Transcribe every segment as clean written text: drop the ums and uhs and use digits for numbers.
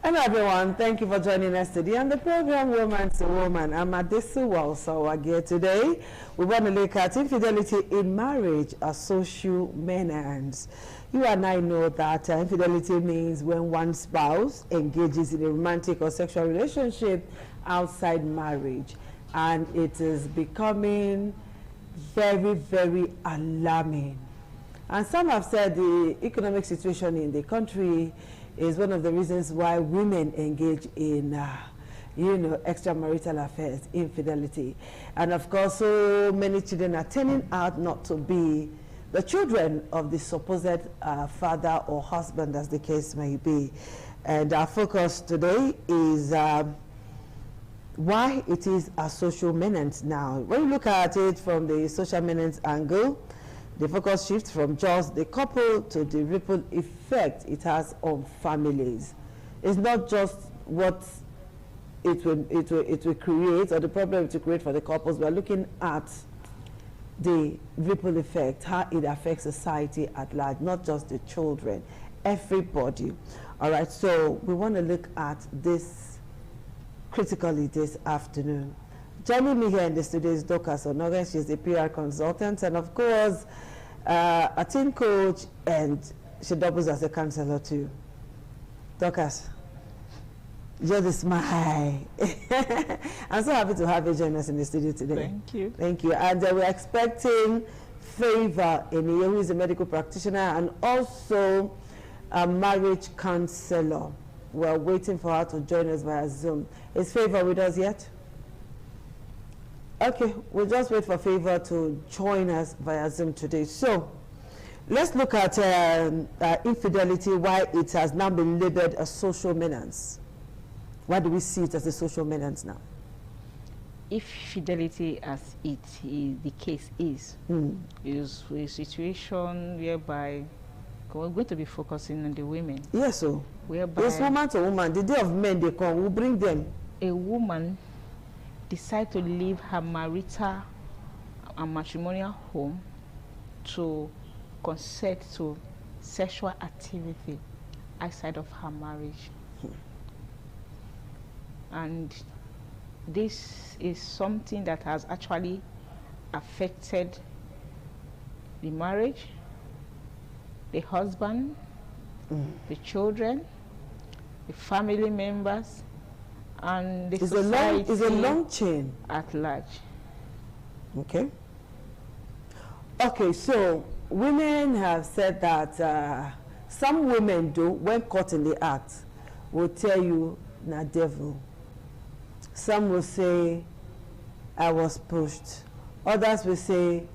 Hello everyone, thank you for joining us today on the program Woman to Woman. I'm Adesu Walsawage. Today, we want to look at infidelity in marriage, a social menace. You and I know that infidelity means when one spouse engages in a romantic or sexual relationship outside marriage, and it is becoming very, very alarming. And some have said the economic situation in the country is one of the reasons why women engage in, extramarital affairs, infidelity. And of course, so many children are turning out not to be the children of the supposed father or husband, as the case may be. And our focus today is why it is a social menace now. When you look at it from the social menace angle, the focus shifts from just the couple to the ripple effect it has on families. It's not just what it will create or the problem to create for the couples. We're looking at the ripple effect, how it affects society at large, not just the children, everybody. All right, so we want to look at this critically this afternoon. Joining me here in the studio is Dorcas Onoge. She's a PR consultant and, of course, a team coach, and she doubles as a counselor too. Dorcas, just smile. I'm so happy to have you join us in the studio today. Thank you. Thank you. And we're expecting Favor Eniye, who is a medical practitioner and also a marriage counselor. We're waiting for her to join us via Zoom. Is Favor with us yet? Okay, we'll just wait for Favor to join us via Zoom today. So, let's look at infidelity, why it has now been labeled a social menace. Why do we see it as a social menace now? If fidelity, as it is the case is a situation whereby we're going to be focusing on the women. Yes, so whereby it's woman to woman. The day of men they come, we'll bring them. A woman decide to leave her marital and matrimonial home to consent to sexual activity outside of her marriage. And this is something that has actually affected the marriage, the husband, the children, the family members, and the society is a long chain at large. Okay. Okay, so women have said that some women do, when caught in the act, will tell you, "Na devil." Some will say, "I was pushed." Others will say,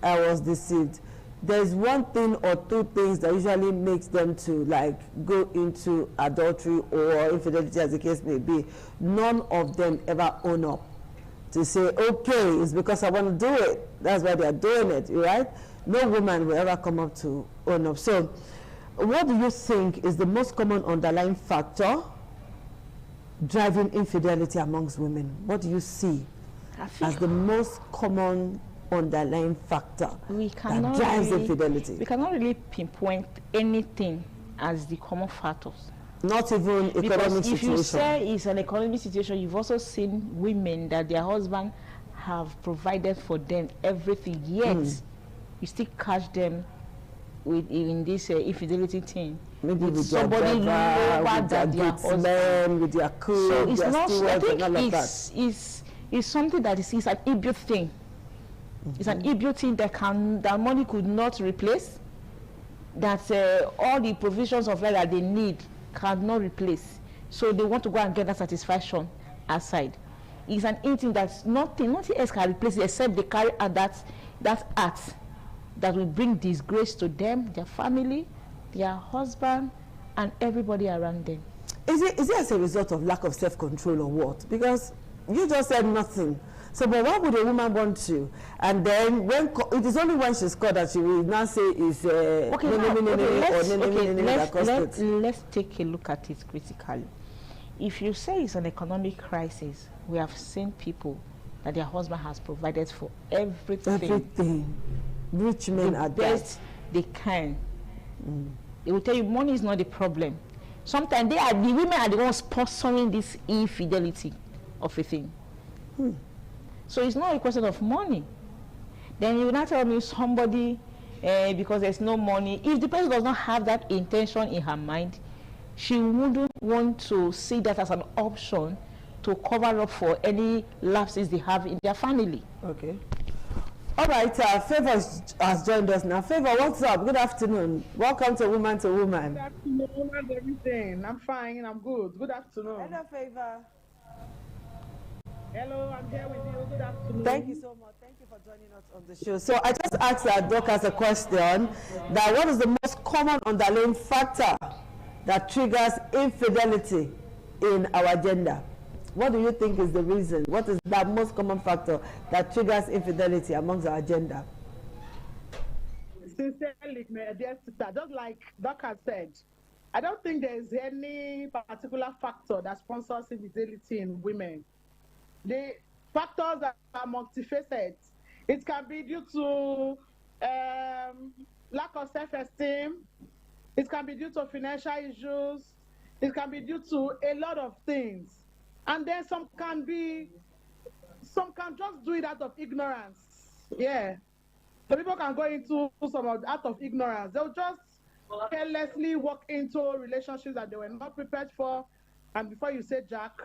"I was deceived." There's one thing or two things that usually makes them to like go into adultery or infidelity, as the case may be. None of them ever own up to say, okay, it's because I want to do it. That's why they are doing it, right? No woman will ever come up to own up. So what do you think is the most common underlying factor driving infidelity amongst women? What do you see as the most common underlying factor that drives infidelity? We cannot really pinpoint anything as the common factors. Not even economic situation. If you say it's an economic situation, you've also seen women that their husband have provided for them everything, yet you still catch them in this infidelity thing. Maybe with somebody lower than their husband, with their cook, so it's not. I think and all of that. It's something that is an inbuilt thing. It's an inbuilt thing that money could not replace. That all the provisions of life that they need cannot replace. So they want to go and get that satisfaction outside. It's an thing that nothing else can replace it except they carry out that act that will bring disgrace to them, their family, their husband, and everybody around them. Is it as a result of lack of self-control or what? Because you just said nothing. So, but why would a woman want to? And then when it is only when she's caught that she will now say is let's take a look at it critically. If you say it's an economic crisis, we have seen people that their husband has provided for everything. Everything. Rich men the are best they can. They will tell you money is not the problem. Sometimes the women are the ones sponsoring this infidelity of a thing. So it's not a question of money. Then you will not tell me somebody because there's no money. If the person does not have that intention in her mind, she wouldn't want to see that as an option to cover up for any lapses they have in their family. Okay. All right, Favor has joined us now. Favor, what's up? Good afternoon. Welcome to Woman to Woman. Good afternoon, how's everything? I'm fine, I'm good. Good afternoon. Hello, Favor. Hello, I'm here with you. Good afternoon. Thank you so much. Thank you for joining us on the show. So I just asked Dorcas a question, that what is the most common underlying factor that triggers infidelity in our gender? What do you think is the reason? What is that most common factor that triggers infidelity amongst our gender? Sincerely, my dear sister, just like Doc said, I don't think there is any particular factor that sponsors infidelity in women. The factors are multifaceted. It can be due to lack of self-esteem. It can be due to financial issues. It can be due to a lot of things. And then some can just do it out of ignorance. Yeah. So people can go into some out of ignorance. They'll just carelessly walk into relationships that they were not prepared for. And before you say Jack,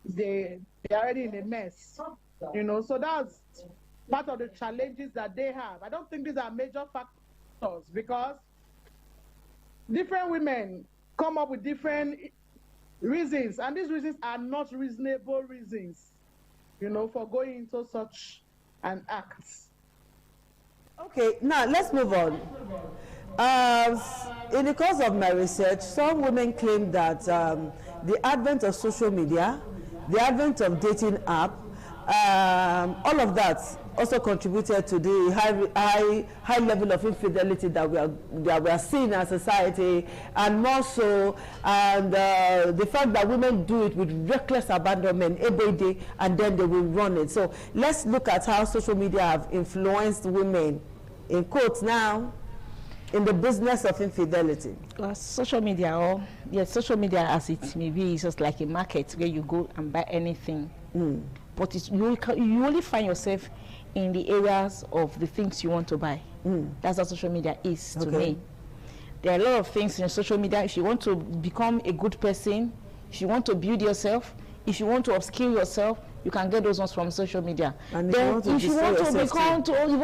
they're already in a mess. You know, so that's part of the challenges that they have. I don't think these are major factors because different women come up with different reasons, and these reasons are not reasonable reasons, you know, for going into such an act. Okay, now let's move on. In the course of my research, some women claim that the advent of social media, the advent of dating app, all of that also contributed to the high level of infidelity that we are seeing as society, and more so, and the fact that women do it with reckless abandonment every day, and then they will run it. So let's look at how social media have influenced women, in quotes now, in the business of infidelity. Social media, social media as it may be, is just like a market where you go and buy anything. But you only find yourself in the areas of the things you want to buy. That's what social media is to me. There are a lot of things in social media. If you want to become a good person, if you want to build yourself, if you want to upskill yourself, you can get those ones from social media. And then if you want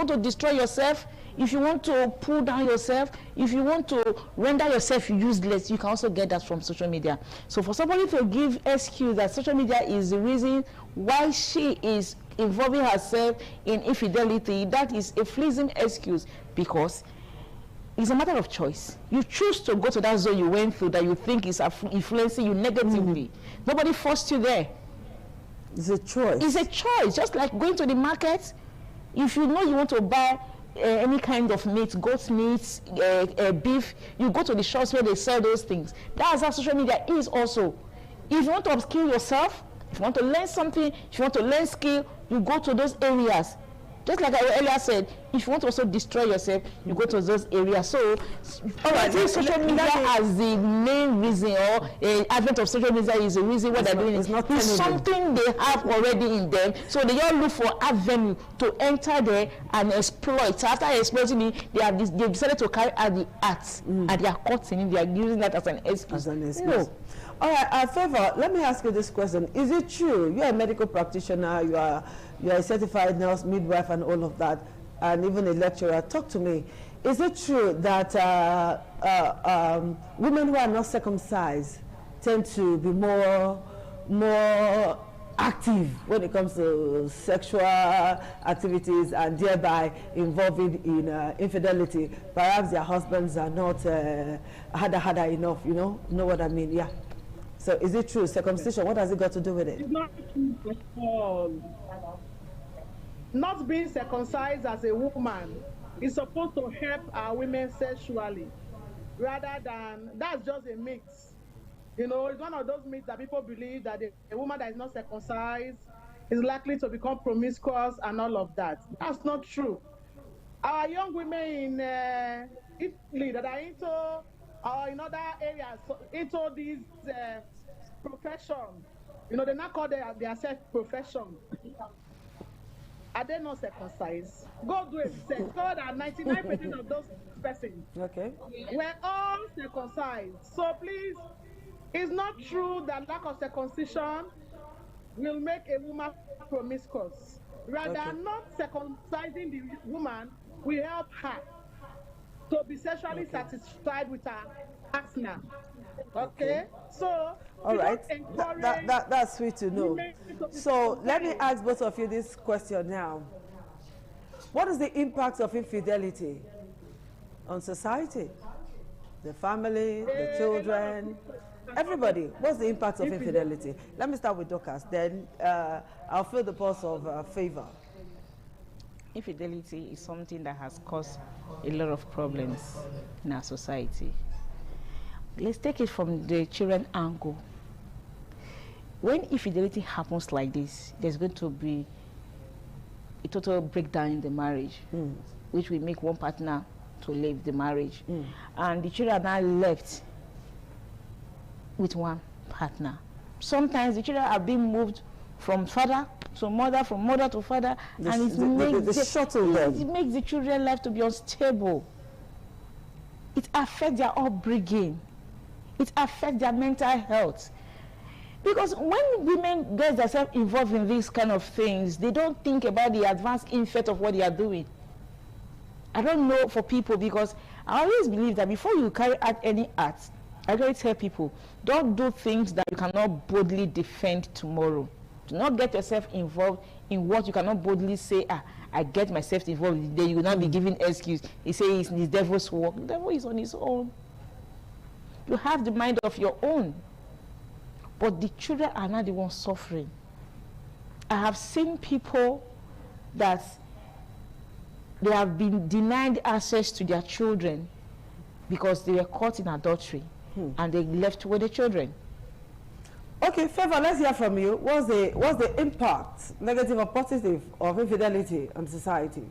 to destroy yourself, if you want to pull down yourself, if you want to render yourself useless, you can also get that from social media. So for somebody to give excuse that social media is the reason why she is involving herself in infidelity, that is a fleeting excuse, because it's a matter of choice. You choose to go to that zone you went through that you think is influencing you negatively. Nobody forced you there. It's a choice. It's a choice, just like going to the market. If you know you want to buy any kind of meat, goat meat, beef, you go to the shops where they sell those things. That's how social media is also. If you want to upskill yourself, if you want to learn something, if you want to learn skill, you go to those areas. Just like I earlier said, if you want to also destroy yourself, you go to those areas. So, I think social media as the main reason, or advent of social media is the reason what they're doing. It's something they have already in them. So they all look for avenue to enter there and exploit. So after exploiting it, they decided to carry out the acts and they are caught in it. They are using that as an excuse. No. All right, Favor, let me ask you this question. Is it true, you're a medical practitioner, you are a certified nurse, midwife, and all of that, and even a lecturer. Talk to me. Is it true that women who are not circumcised tend to be more active when it comes to sexual activities, and thereby involving in infidelity? Perhaps their husbands are not harder enough, you know what I mean? Yeah. So is it true? Circumcision, what has it got to do with it? It's not true at all. Not being circumcised as a woman is supposed to help our women sexually, rather than, that's just a myth. You know, it's one of those myths that people believe that a woman that is not circumcised is likely to become promiscuous and all of that. That's not true. Our young women in Italy that are into or in other areas into these profession. You know, they now call their self profession. Are they not circumcised? Go do a research. So that 99% of those persons were all circumcised. So please, it's not true that lack of circumcision will make a woman promiscuous. Rather, not circumcising the woman will help her to be sexually satisfied with her partner. Okay? So, all right. That's sweet to know. So, let me ask both of you this question now. What is the impact of infidelity on society? The family, the children, everybody. What's the impact of infidelity? Let me start with Dorcas, then I'll feel the pulse of Favor. Infidelity is something that has caused a lot of problems in our society. Let's take it from the children angle. When infidelity happens like this, there's going to be a total breakdown in the marriage, which will make one partner to leave the marriage. And the children are now left with one partner. Sometimes the children are being moved from father to mother, from mother to father, and it makes the children's life to be unstable. It affects their upbringing. It affects their mental health. Because when women get themselves involved in these kind of things, they don't think about the advanced effect of what they are doing. I don't know for people, because I always believe that before you carry out any act, I always tell people, don't do things that you cannot boldly defend tomorrow. Do not get yourself involved in what you cannot boldly say, I get myself involved, then you will not be giving excuse. He says it's the devil's work. The devil is on his own. You have the mind of your own. But the children are not the ones suffering. I have seen people that they have been denied access to their children because they were caught in adultery and they left with the children. Okay, Favor, let's hear from you. What's the impact, negative or positive, of infidelity on society?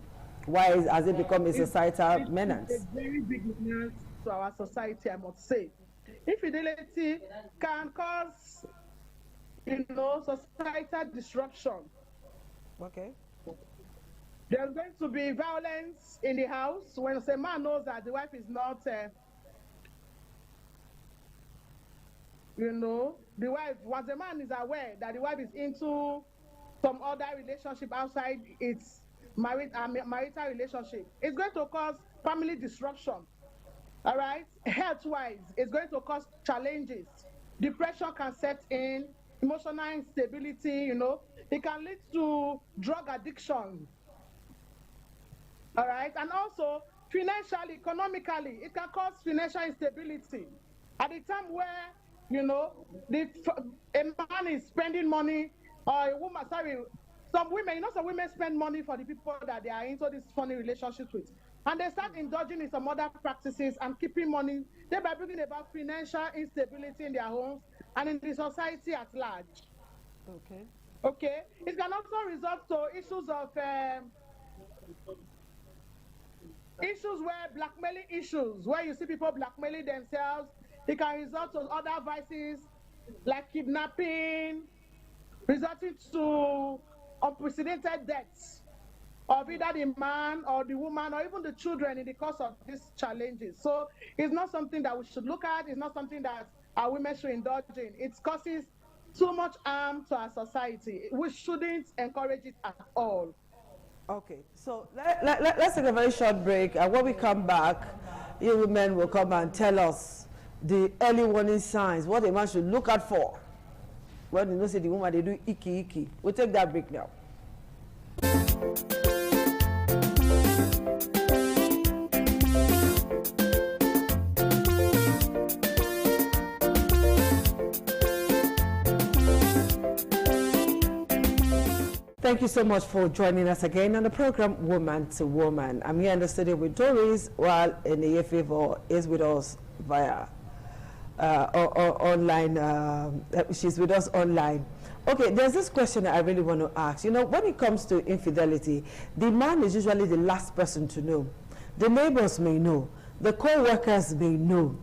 Why has it become a societal menace? It's a very big menace to our society, I must say. Infidelity can cause, societal disruption. Okay. There's going to be violence in the house when a man knows that the wife is not, the wife, once the man is aware that the wife is into some other relationship outside its marital relationship, it's going to cause family disruption. All right? Health-wise, it's going to cause challenges. Depression can set in, emotional instability, It can lead to drug addiction. All right? And also, financially, economically, it can cause financial instability. At the time where, a man is spending money, or a woman, some women spend money for the people that they are into this funny relationships with. And they start indulging in some other practices and keeping money, thereby bringing about financial instability in their homes and in the society at large. Okay. It can also result to issues of blackmailing issues, where you see people blackmailing themselves. It can result to other vices like kidnapping, resulting to unprecedented deaths of either the man or the woman or even the children in the course of these challenges. So it's not something that we should look at. It's not something that our women should indulge in. It causes too much harm to our society. We shouldn't encourage it at all. Okay, so let's take a very short break, and when we come back, you women will come and tell us the early warning signs, what a man should look out for when you see the woman, they do icky. We'll take that break now. Thank you so much for joining us again on the program Woman to Woman. I'm here in the studio with Doris, while Eneye Favor is with us via online. She's with us online. Okay, there's this question that I really want to ask. When it comes to infidelity, the man is usually the last person to know. The neighbors may know. The co-workers may know.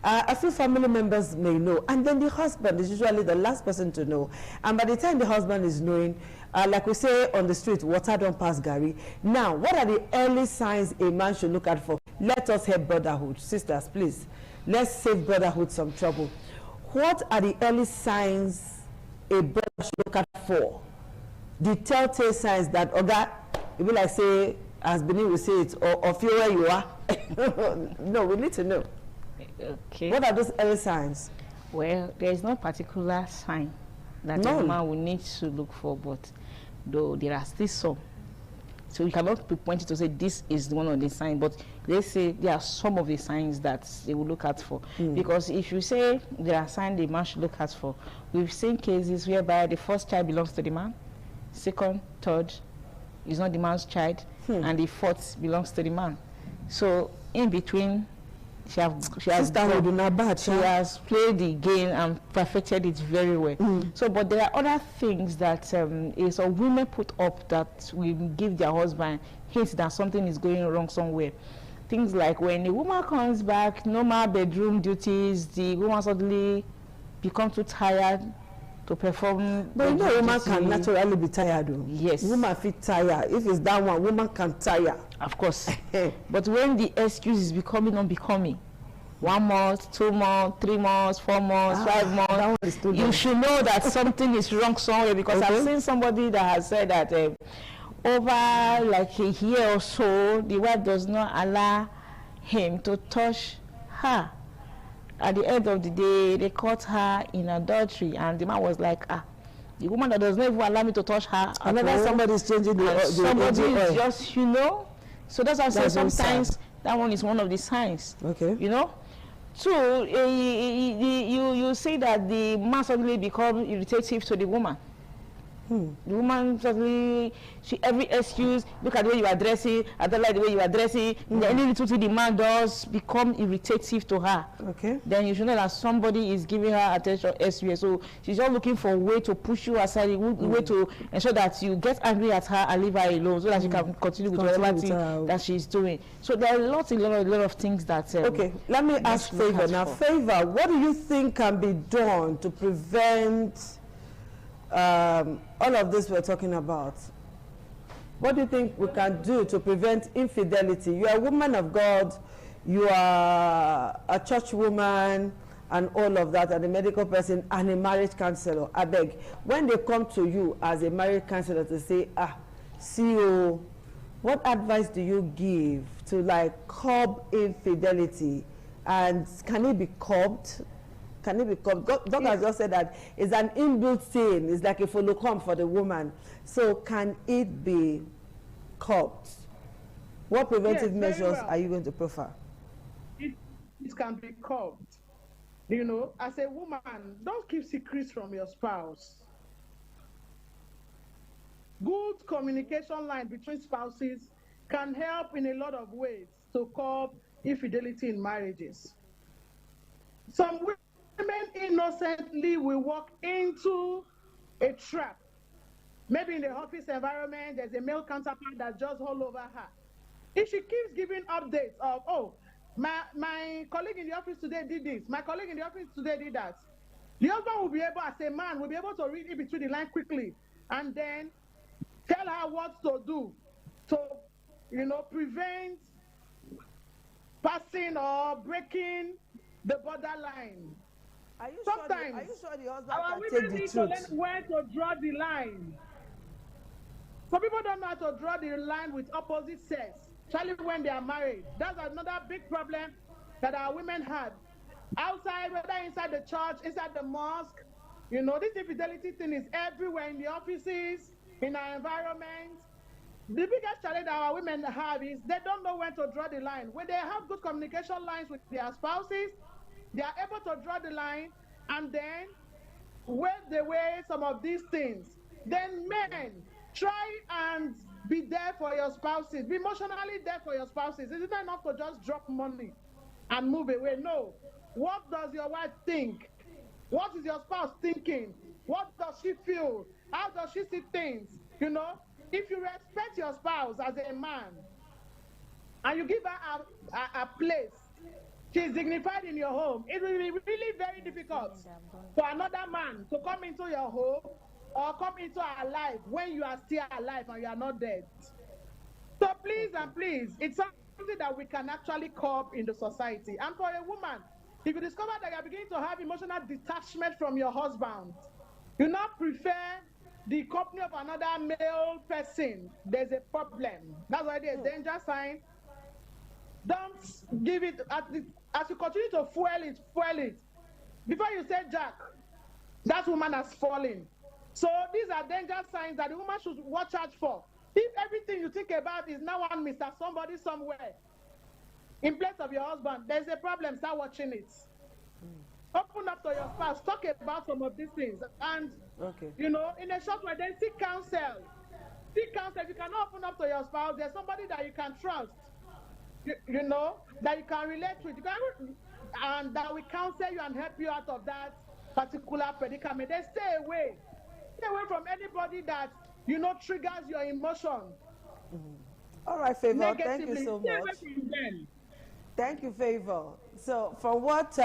A few family members may know, and then the husband is usually the last person to know. And by the time the husband is knowing, like we say on the street, water don't pass Gary. Now, what are the early signs a man should look out for? Let us help brotherhood. Sisters, please, let's save brotherhood some trouble. What are the early signs a brother should look out for? The telltale signs that, Oga, it will like say, as Benin will say it, or feel where you are. No, we need to know. Okay. What are those early signs? Well, there is no particular sign that a woman will need to look for, but though there are still some. So we cannot be pointed to say this is one of the signs, but let's say there are some of the signs that they will look out for. Because if you say there are signs the man should look out for, we've seen cases whereby the first child belongs to the man, second, third is not the man's child, and the fourth belongs to the man. So in between, she has played the game and perfected it very well. So, but there are other things that is a women put up that will give their husband hints that something is going wrong somewhere. Things like when a woman comes back, normal bedroom duties, the woman suddenly becomes too tired to perform. But you know, a woman can naturally be tired. Though. Yes. Woman feel tired. If it's that one, woman can tire. Of course. But when the excuse is becoming unbecoming, 1 month, 2 months, 3 months, 4 months, 5 months, you should know that something is wrong somewhere, because I've seen somebody that has said that over like a year or so, the wife does not allow him to touch her. At the end of the day, they caught her in adultery, and the man was like, the woman that does not even allow me to touch her. Another somebody is changing the somebody is just, you know. So that's why I say sometimes that one is one of the signs. Okay. You know. So you say that the man suddenly becomes irritative to the woman. The woman suddenly, every excuse, look at the way you are dressing, I don't like the way you are dressing, any little thing the man does become irritative to her. Okay. Then you should know that somebody is giving her attention elsewhere. So she's just looking for a way to push you aside, a way to ensure that you get angry at her and leave her alone, so that she can continue with whatever thing that she's doing. So there are a lot of things that... okay, let me ask Favor. Now, Favor, what do you think can be done to prevent all of this we're talking about? What do you think we can do to prevent infidelity? You are a woman of God, you are a church woman and all of that, and a medical person and a marriage counselor. I beg, when they come to you as a marriage counselor to say, CEO, what advice do you give to like curb infidelity, and can it be curbed? Can it be curbed? Doctor has just said that it's an inbuilt thing. It's like a follow-come for the woman. So can it be curbed? What preventive measures are you going to prefer? It can be curbed. You know, as a woman, don't keep secrets from your spouse. Good communication line between spouses can help in a lot of ways to curb infidelity in marriages. Some women innocently will walk into a trap. Maybe in the office environment, there's a male counterpart that's just all over her. If she keeps giving updates of, oh, my colleague in the office today did this, my colleague in the office today did that, the husband will be able, as a man, will be able to read in between the line quickly and then tell her what to do to, you know, prevent passing or breaking the borderline. Are you Sometimes sure the husband our can women take the need to truth? learn where to draw the line. Some people don't know how to draw the line with opposite sex, especially when they are married. That's another big problem that our women have. Outside, whether inside the church, inside the mosque, you know, this infidelity thing is everywhere, in the offices, in our environment. The biggest challenge that our women have is they don't know when to draw the line. When they have good communication lines with their spouses, they are able to draw the line and then wave away some of these things. Then men, try and be there for your spouses. Be emotionally there for your spouses. It's not enough to just drop money and move away. No. What does your wife think? What is your spouse thinking? What does she feel? How does she see things? You know, if you respect your spouse as a man and you give her a place she's dignified in your home, it will be really very difficult for another man to come into your home or come into our life when you are still alive and you are not dead. So please and please, it's something that we can actually curb in the society. And for a woman, if you discover that you're beginning to have emotional detachment from your husband, you not prefer the company of another male person, there's a problem. That's already a danger sign. Don't give it, as you continue to fuel it. Before you say Jack, that woman has fallen. So these are danger signs that the woman should watch out for. If everything you think about is now one Mr. Somebody somewhere, in place of your husband, there's a problem, start watching it. Open up to your spouse, talk about some of these things. And, you know, in a short way, then seek counsel. Seek counsel. If you cannot open up to your spouse, there's somebody that you can trust, you know, that you can relate with. And that will counsel you and help you out of that particular predicament. Then stay away. Stay away from anybody that, you know, triggers your emotion. All right, Favor, thank you so much. Thank you, Favor. So from what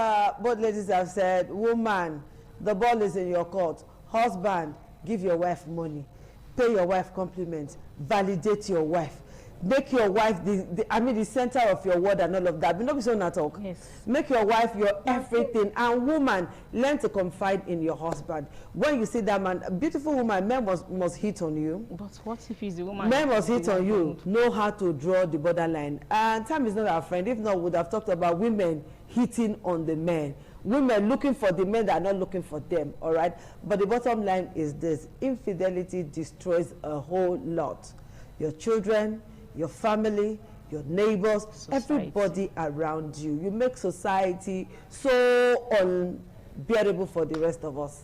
both ladies have said, woman, the ball is in your court. Husband, give your wife money. Pay your wife compliments. Validate your wife. Make your wife the center of your world and all of that. But not be so not talk. Yes. Make your wife your everything. And woman, learn to confide in your husband. When you see that man, a beautiful woman, men must hit on you. But what if he's the woman? Men must hit on you. Know how to draw the borderline. And time is not our friend. If not, we would have talked about women hitting on the men. Women looking for the men that are not looking for them. All right. But the bottom line is this: infidelity destroys a whole lot. Your children, your family, your neighbors, society. Everybody around you. You make society so unbearable for the rest of us.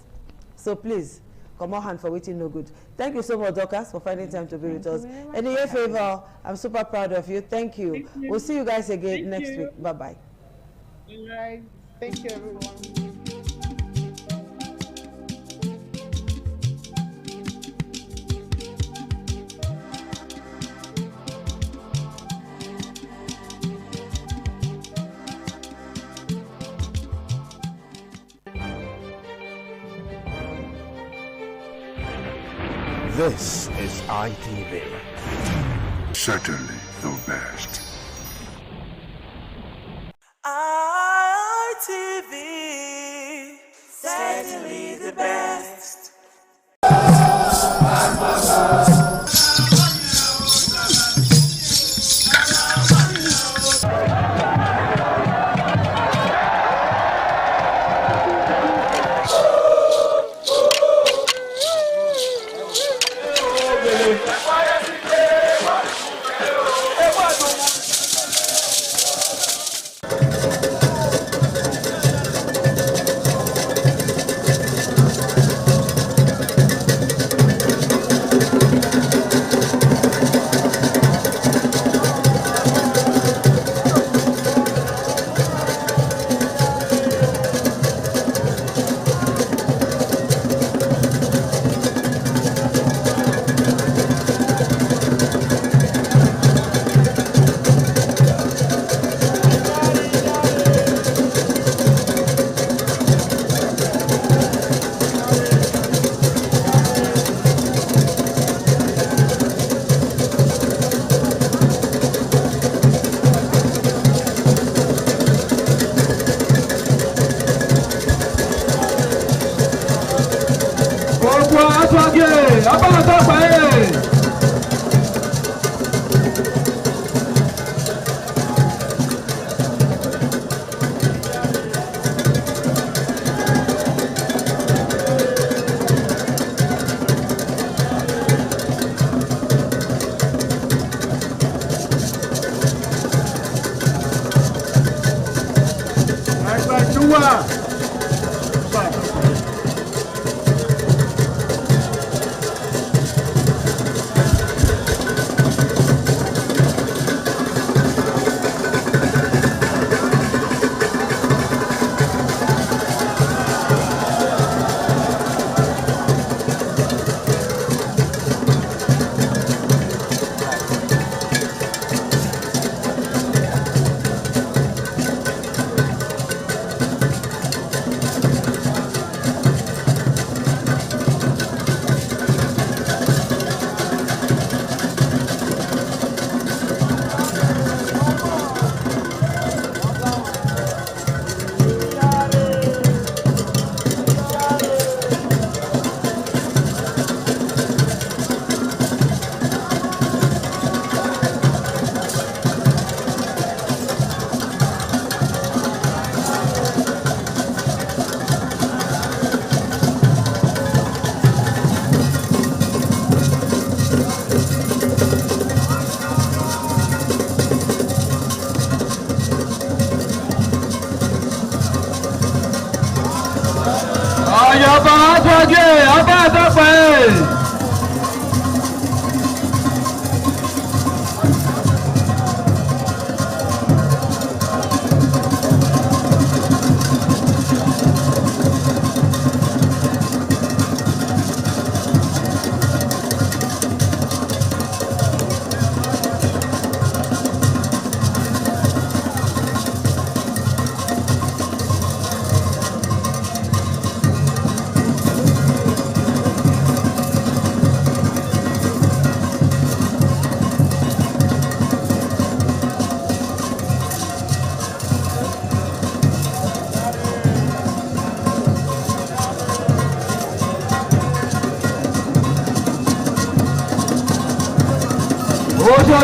So please, come on hand for waiting no good. Thank you so much, Dorcas, for finding time to be with us. Any favor, I'm super proud of you. Thank you. Thank you. We'll see you guys again next you. week. Bye-bye. All right. Thank you, everyone. This is ITV. Certainly the best. ITV. Certainly the best.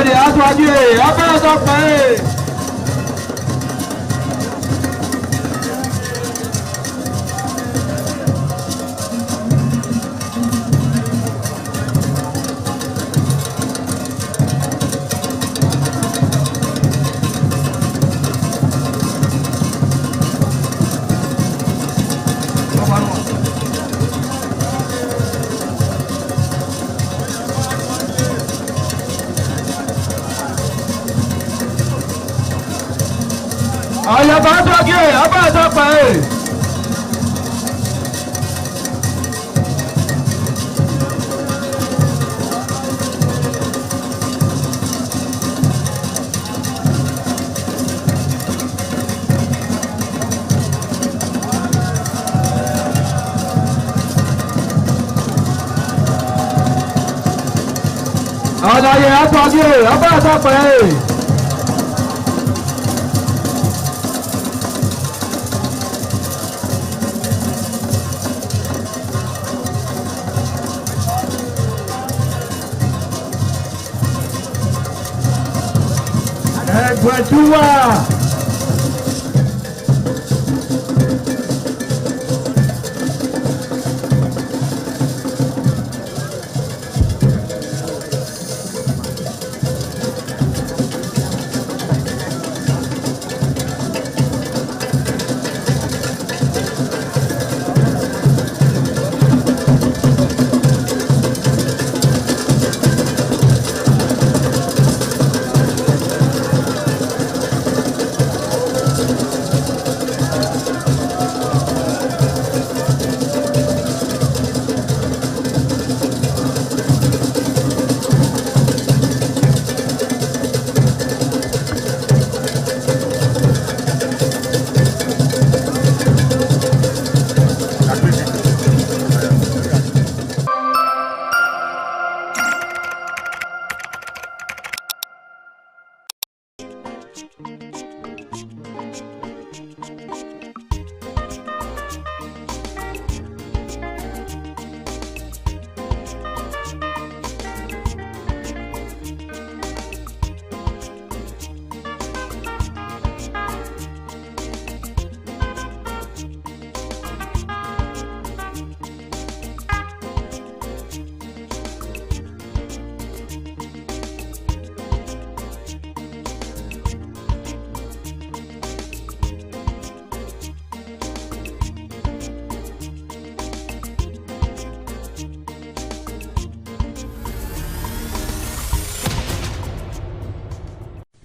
Ọ̀dàyè aṣáájú ẹ̀ abẹ́rẹ́ sọ́pẹ́ ẹ̀. Àyàbá sọ́kì ẹ̀ abẹ́rẹ́ sọ́pẹ́ ẹ̀. Ọ̀dàyè aṣáájú ẹ̀ abẹ́rẹ́ sọ́pẹ́ ẹ̀. Ẹgbẹ̀dúwà.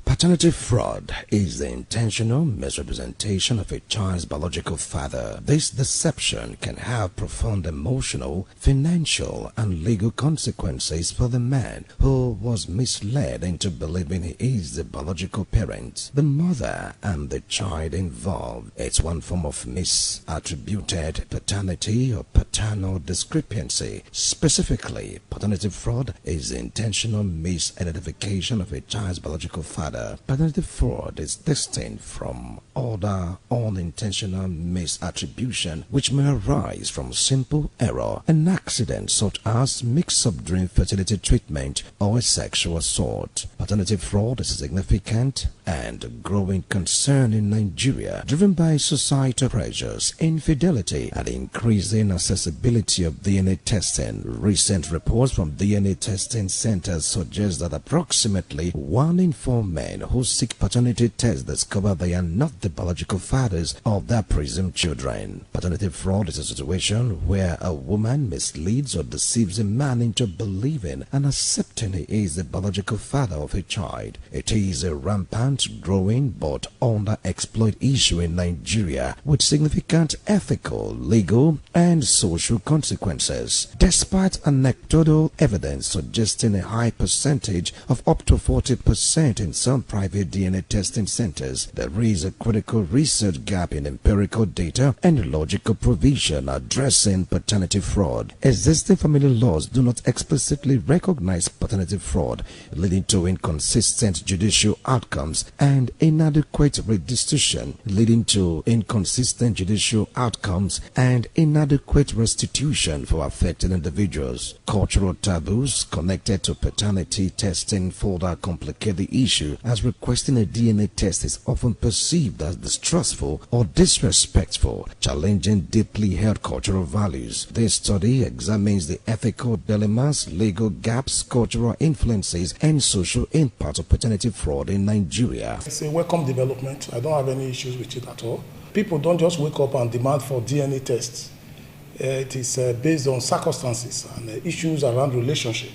Paternity fraud is the intentional misrepresentation of a child's biological father. This deception can have profound emotional, financial, and legal consequences for the man who was misled into believing he is the biological parent, the mother, and the child involved. It's one form of misattributed paternity or paternal discrepancy. Specifically, paternity fraud is the intentional misidentification of a child's biological father. Paternity fraud is distinct from other unintentional misattribution which may arise from simple error, an accident such as mix-up during fertility treatment or a sexual assault. Paternity fraud is a significant and growing concern in Nigeria, driven by societal pressures, infidelity, and increasing accessibility of DNA testing. Recent reports from DNA testing centers suggest that approximately 1 in 4 men who seek paternity tests discover they are not the biological fathers of their presumed children. Paternity fraud is a situation where a woman misleads or deceives a man into believing and accepting he is the biological father of a child. It is a rampant, growing, but underexploited issue in Nigeria with significant ethical, legal, and social consequences. Despite anecdotal evidence suggesting a high percentage of up to 40% in some and private DNA testing centers, there is a critical research gap in empirical data and logical provision addressing paternity fraud. Existing family laws do not explicitly recognize paternity fraud, leading to inconsistent judicial outcomes and inadequate redistribution, leading to inconsistent judicial outcomes and inadequate restitution for affected individuals. Cultural taboos connected to paternity testing further complicate the issue, as requesting a DNA test is often perceived as distrustful or disrespectful, challenging deeply held cultural values. This study examines the ethical dilemmas, legal gaps, cultural influences, and social impact of paternity fraud in Nigeria. It's a welcome development. I don't have any issues with it at all. People don't just wake up and demand for DNA tests. It is based on circumstances and issues around relationship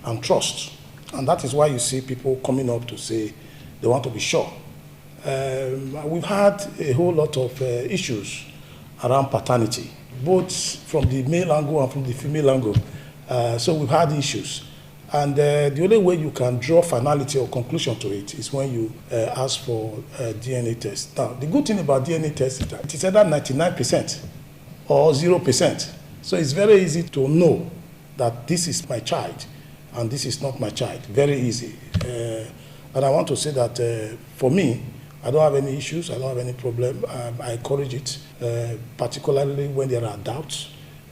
and trust. And that is why you see people coming up to say they want to be sure. We've had a whole lot of issues around paternity, both from the male angle and from the female angle. So we've had issues. And the only way you can draw finality or conclusion to it is when you ask for a DNA test. Now, the good thing about DNA test is that it is either 99% or 0%. So it's very easy to know that this is my child and this is not my child. Very easy. And I want to say that for me, I don't have any issues, I don't have any problem. I encourage it, particularly when there are doubts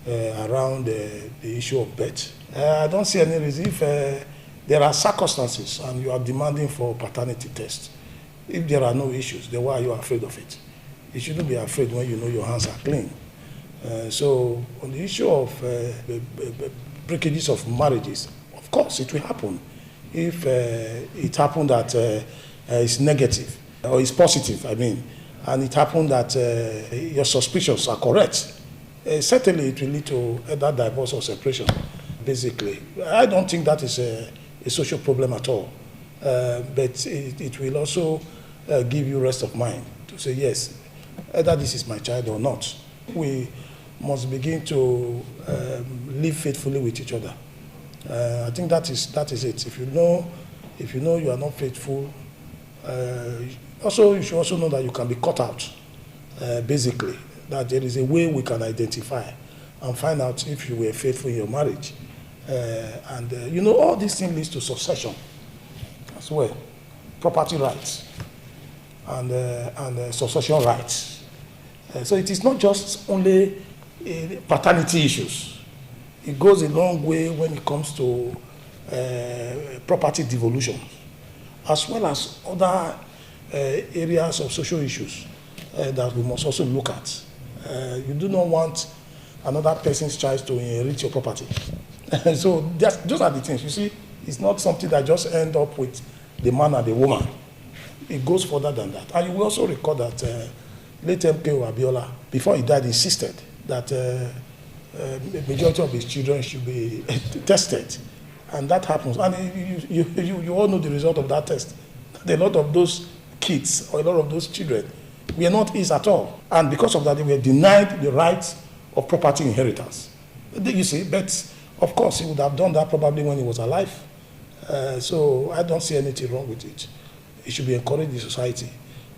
around the issue of birth. I don't see any reason if there are circumstances and you are demanding for paternity test. If there are no issues, then why are you afraid of it? You shouldn't be afraid when you know your hands are clean. So on the issue of breakages of marriages, of course it will happen. If it happened that it's negative, or it's positive, I mean, and it happened that your suspicions are correct, certainly it will lead to either divorce or separation, basically. I don't think that is a social problem at all, but it will also give you rest of mind to say, yes, either this is my child or not. We must begin to live faithfully with each other. I think that is it. If you know you are not faithful, also you should also know that you can be cut out. Basically, that there is a way we can identify and find out if you were faithful in your marriage. And all these things leads to succession as well, property rights and succession rights. So it is not just only paternity issues. It goes a long way when it comes to property devolution, as well as other areas of social issues that we must also look at. You do not want another person's child to inherit your property. So those are the things. You see, it's not something that just end up with the man and the woman. It goes further than that. And you will also recall that late MKO Abiola, before he died, insisted that the majority of his children should be tested. And that happens. And you all know the result of that test. A lot of those kids or a lot of those children were not his at all. And because of that, they were denied the right of property inheritance. You see, but of course, he would have done that probably when he was alive. So I don't see anything wrong with it. It should be encouraged in society,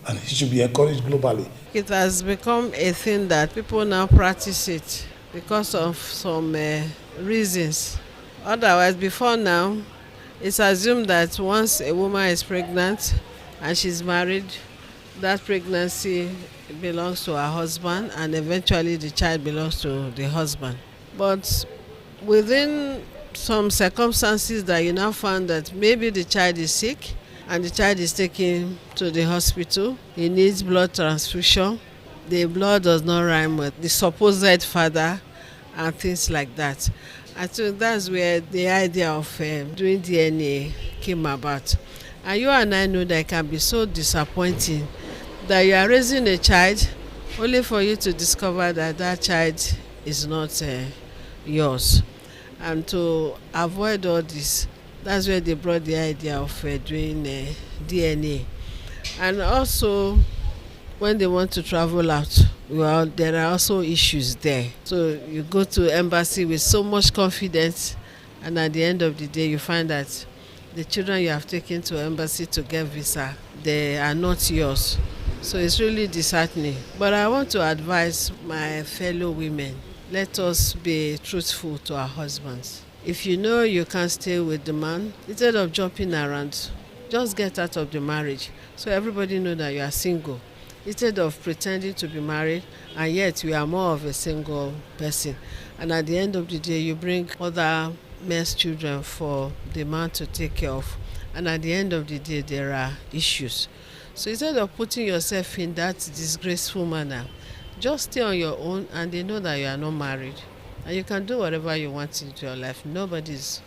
and it should be encouraged globally. It has become a thing that people now practice it because of some reasons. Otherwise, before now, it's assumed that once a woman is pregnant and she's married, that pregnancy belongs to her husband, and eventually the child belongs to the husband. But within some circumstances that you now found that maybe the child is sick and the child is taken to the hospital, he needs blood transfusion, the blood does not rhyme with the supposed father and things like that. I think that's where the idea of doing DNA came about. And you and I know that it can be so disappointing that you are raising a child only for you to discover that that child is not yours. And to avoid all this, that's where they brought the idea of doing DNA. And also, when they want to travel out, well, there are also issues there. So you go to embassy with so much confidence, and at the end of the day, you find that the children you have taken to embassy to get visa, they are not yours. So it's really disheartening. But I want to advise my fellow women, let us be truthful to our husbands. If you know you can't stay with the man, instead of jumping around, just get out of the marriage so everybody know that you are single. Instead of pretending to be married and yet you are more of a single person. And at the end of the day, you bring other men's children for the man to take care of. And at the end of the day, there are issues. So instead of putting yourself in that disgraceful manner, just stay on your own and they know that you are not married. And you can do whatever you want into your life. Nobody is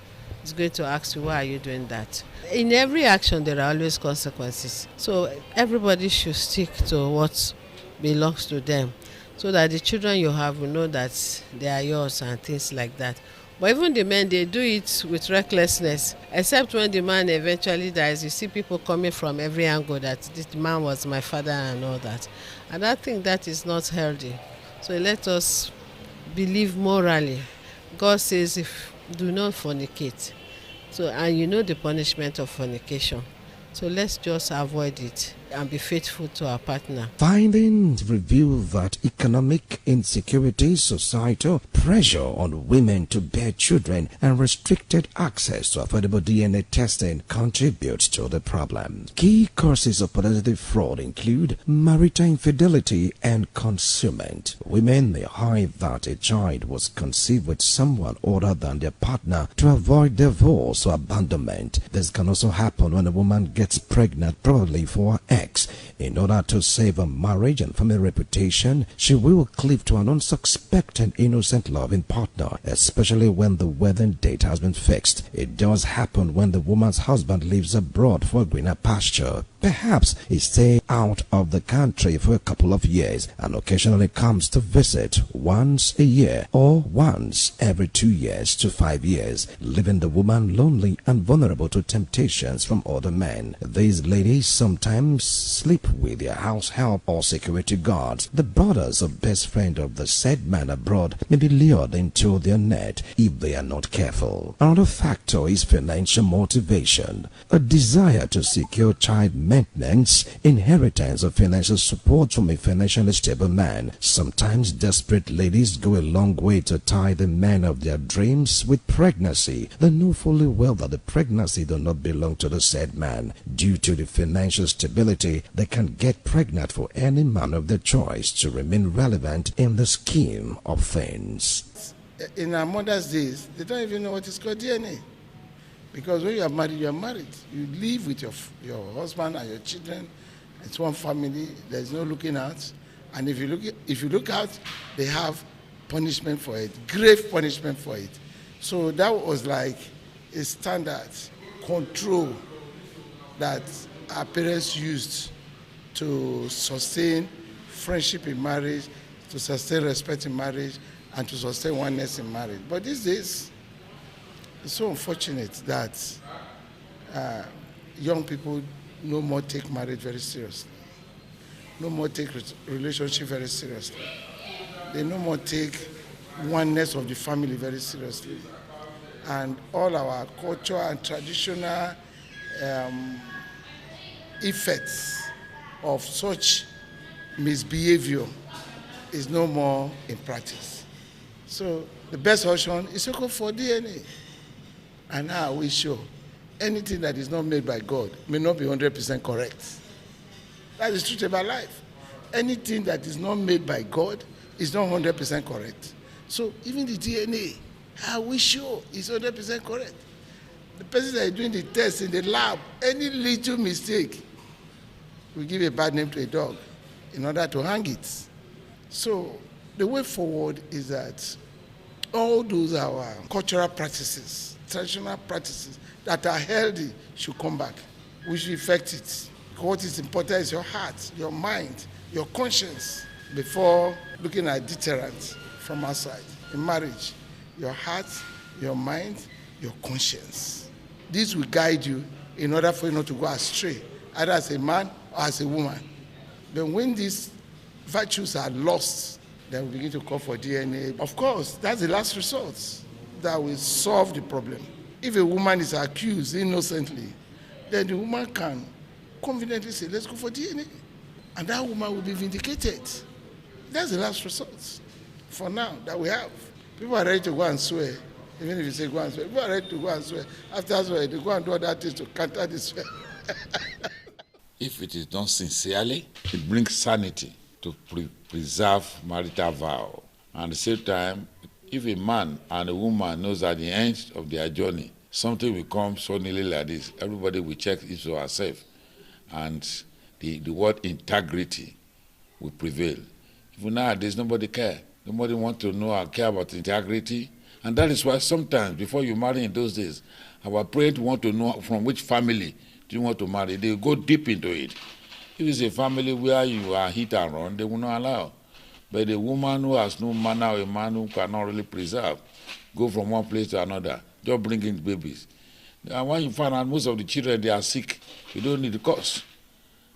going to ask you, why are you doing that? In every action, there are always consequences. So everybody should stick to what belongs to them so that the children you have will know that they are yours and things like that. But even the men, they do it with recklessness, except when the man eventually dies. You see people coming from every angle that this man was my father and all that. And I think that is not healthy. So let us believe morally. God says, if do not fornicate. So, and you know the punishment of fornication. So let's just avoid it and be faithful to our partner. Findings reveal that economic insecurity, societal pressure on women to bear children, and restricted access to affordable DNA testing contributes to the problem. Key causes of paternity fraud include marital infidelity and concealment. Women may hide that a child was conceived with someone other than their partner to avoid divorce or abandonment. This can also happen when a woman gets pregnant, probably for her ex. In order to save her marriage and family reputation, she will cleave to an unsuspected innocent loving partner, especially when the wedding date has been fixed. It does happen when the woman's husband lives abroad for greener pasture. Perhaps he stays out of the country for a couple of years and occasionally comes to visit once a year or once every 2 years to 5 years, leaving the woman lonely and vulnerable to temptations from other men. These ladies sometimes sleep with their house help or security guards. The brothers or best friend of the said man abroad may be lured into their net if they are not careful. Another factor is financial motivation. A desire to secure child maintenance, inheritance, or financial support from a financially stable man. Sometimes desperate ladies go a long way to tie the man of their dreams with pregnancy. They know fully well that the pregnancy does not belong to the said man. Due to the financial stability, they can get pregnant for any man of their choice to remain relevant in the scheme of things. In our mother's days, they don't even know what is called DNA. Because when you are married, you are married. You live with your husband and your children. It's one family. There's no looking out. And if you look out, they have punishment for it, grave punishment for it. So that was like a standard control that our parents used to sustain friendship in marriage, to sustain respect in marriage, and to sustain oneness in marriage. But these days, it's so unfortunate that young people no more take marriage very seriously, no more take relationship very seriously. They no more take oneness of the family very seriously. And all our culture and traditional effects of such misbehavior is no more in practice. So the best option is to go for DNA. And now we show anything that is not made by God may not be 100% correct. That is the truth about life. Anything that is not made by God is not 100% correct. So even the DNA, how we show is 100% correct. The person that is doing the test in the lab, any little mistake will give a bad name to a dog in order to hang it. So the way forward is that all those our cultural practices, traditional practices that are healthy should come back. We should effect it. What is important is your heart, your mind, your conscience before looking at deterrents from outside. In marriage, your heart, your mind, your conscience. This will guide you in order for you not to go astray, either as a man or as a woman. Then when these virtues are lost, then we begin to call for DNA. Of course, that's the last resort that will solve the problem. If a woman is accused innocently, then the woman can confidently say, let's go for DNA. And that woman will be vindicated. That's the last resort for now that we have. People are ready to go and swear. Even if you say go and swear, people are ready to go and swear. After swear, they go and do other things to counter this swear. If it is done sincerely, it brings sanity to preserve marital vow. And at the same time, if a man and a woman knows at the end of their journey, something will come suddenly like this, everybody will check each of ourselves. And the word integrity will prevail. Even nowadays, nobody cares. Nobody wants to know or care about integrity. And that is why sometimes, before you marry in those days, our parents want to know from which family do you want to marry. They go deep into it. If it's a family where you are hit and run, they will not allow. But a woman who has no manner or a man who cannot really preserve, go from one place to another, just bringing babies. And when you find out most of the children, they are sick, you don't need the cause.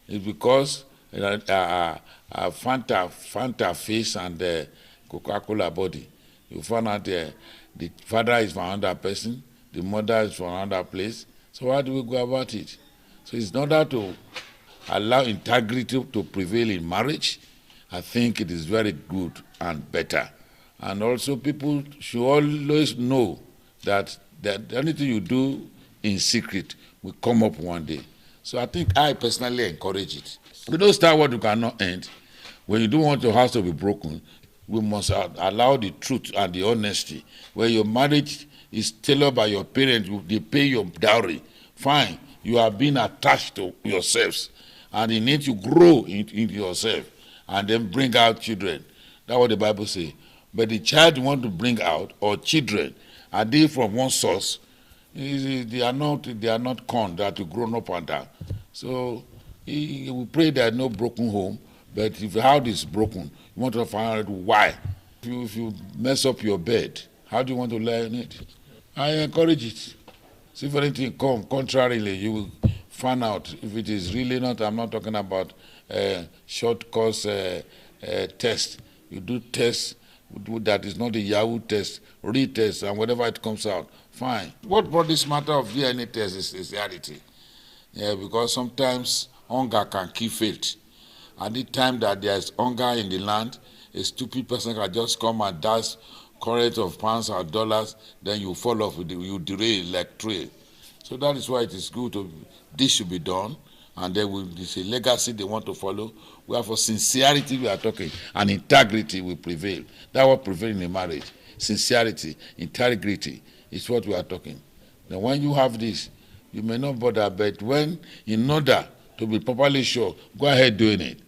It's because Fanta face and Coca-Cola body. You find out the father is from another person, the mother is from another place. So how do we go about it? So it's in order to allow integrity to prevail in marriage, I think it is very good and better. And also people should always know that anything you do in secret will come up one day. So I think I personally encourage it. You don't start what you cannot end. When you don't want your house to be broken, we must allow the truth and the honesty. Where your marriage is tailored by your parents, they pay your dowry. Fine, you are being attached to yourselves. And you need to grow into yourself and then bring out children. That's what the Bible says. But the child you want to bring out, or children, are they from one source? They are not corn that you grown up under. So we pray that no broken home. But if the house is broken, you want to find out why. If you mess up your bed, how do you want to lie in it? I encourage it. So if anything comes contrarily, you will find out if it is really not. I'm not talking about short course test. You do tests that is not a Yahoo test, retest, and whatever it comes out, fine. What brought this matter of DNA test is reality. Yeah, because sometimes hunger can kill faith. At the time that there is hunger in the land, a stupid person can just come and dash current of pounds or dollars, then you fall off, you derail like trail. So that is why it is good this should be done, and then it's a legacy they want to follow. Where for sincerity we are talking, and integrity will prevail. That's what prevails in a marriage. Sincerity, integrity is what we are talking. Now when you have this, you may not bother, but when, in order to be properly sure, go ahead doing it,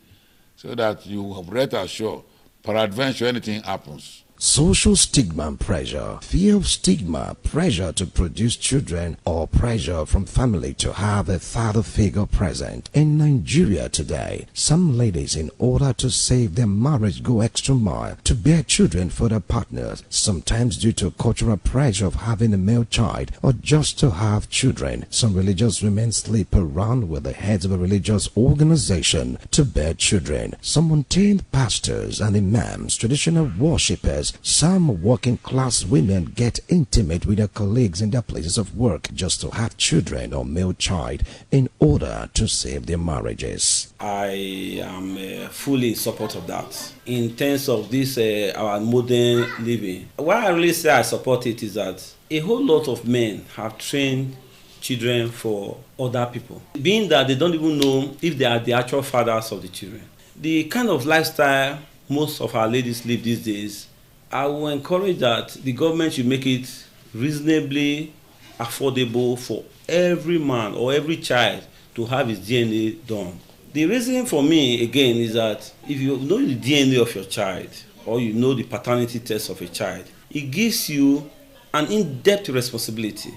so that you have rest assured, peradventure anything happens. Social stigma and pressure, fear of stigma, pressure to produce children, or pressure from family to have a father figure present. In Nigeria today, some ladies, in order to save their marriage, go extra mile to bear children for their partners, sometimes due to cultural pressure of having a male child or just to have children. Some religious women sleep around with the heads of a religious organization to bear children. Some ordained pastors and imams, traditional worshippers, some working class women get intimate with their colleagues in their places of work just to have children or male child in order to save their marriages. I am fully in support of that. In terms of this, our modern living, why I really say I support it is that a whole lot of men have trained children for other people, being that they don't even know if they are the actual fathers of the children. The kind of lifestyle most of our ladies live these days, I will encourage that the government should make it reasonably affordable for every man or every child to have his DNA done. The reason for me, again, is that if you know the DNA of your child or you know the paternity test of a child, it gives you an in-depth responsibility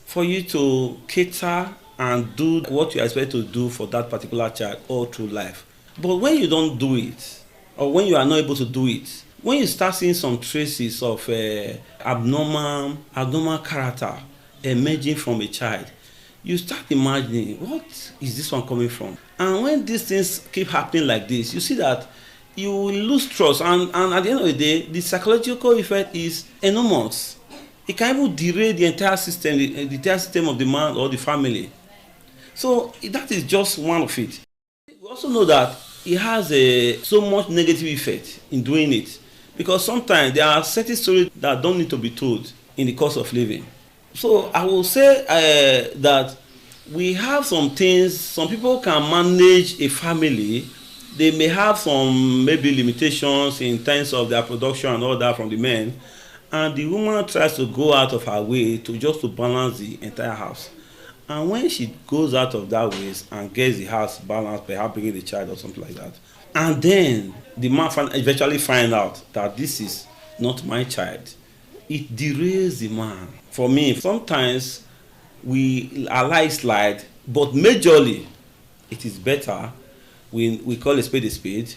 for you to cater and do what you expect to do for that particular child all through life. But when you don't do it, or when you are not able to do it, when you start seeing some traces of abnormal character emerging from a child, you start imagining, what is this one coming from? And when these things keep happening like this, you see that you will lose trust. And at the end of the day, the psychological effect is enormous. it can even derail the entire system of the man or the family. So that is just one of it. We also know that it has so much negative effect in doing it, because sometimes there are certain stories that don't need to be told in the course of living. So I will say that we have some things. Some people can manage a family. They may have some maybe limitations in terms of their production and all that from the men, and the woman tries to go out of her way to balance the entire house. And when she goes out of that way and gets the house balanced, perhaps bringing the child or something like that, and then the man eventually find out that this is not my child, it derails the man. For me, sometimes we allow it slide, but majorly it is better we call a spade,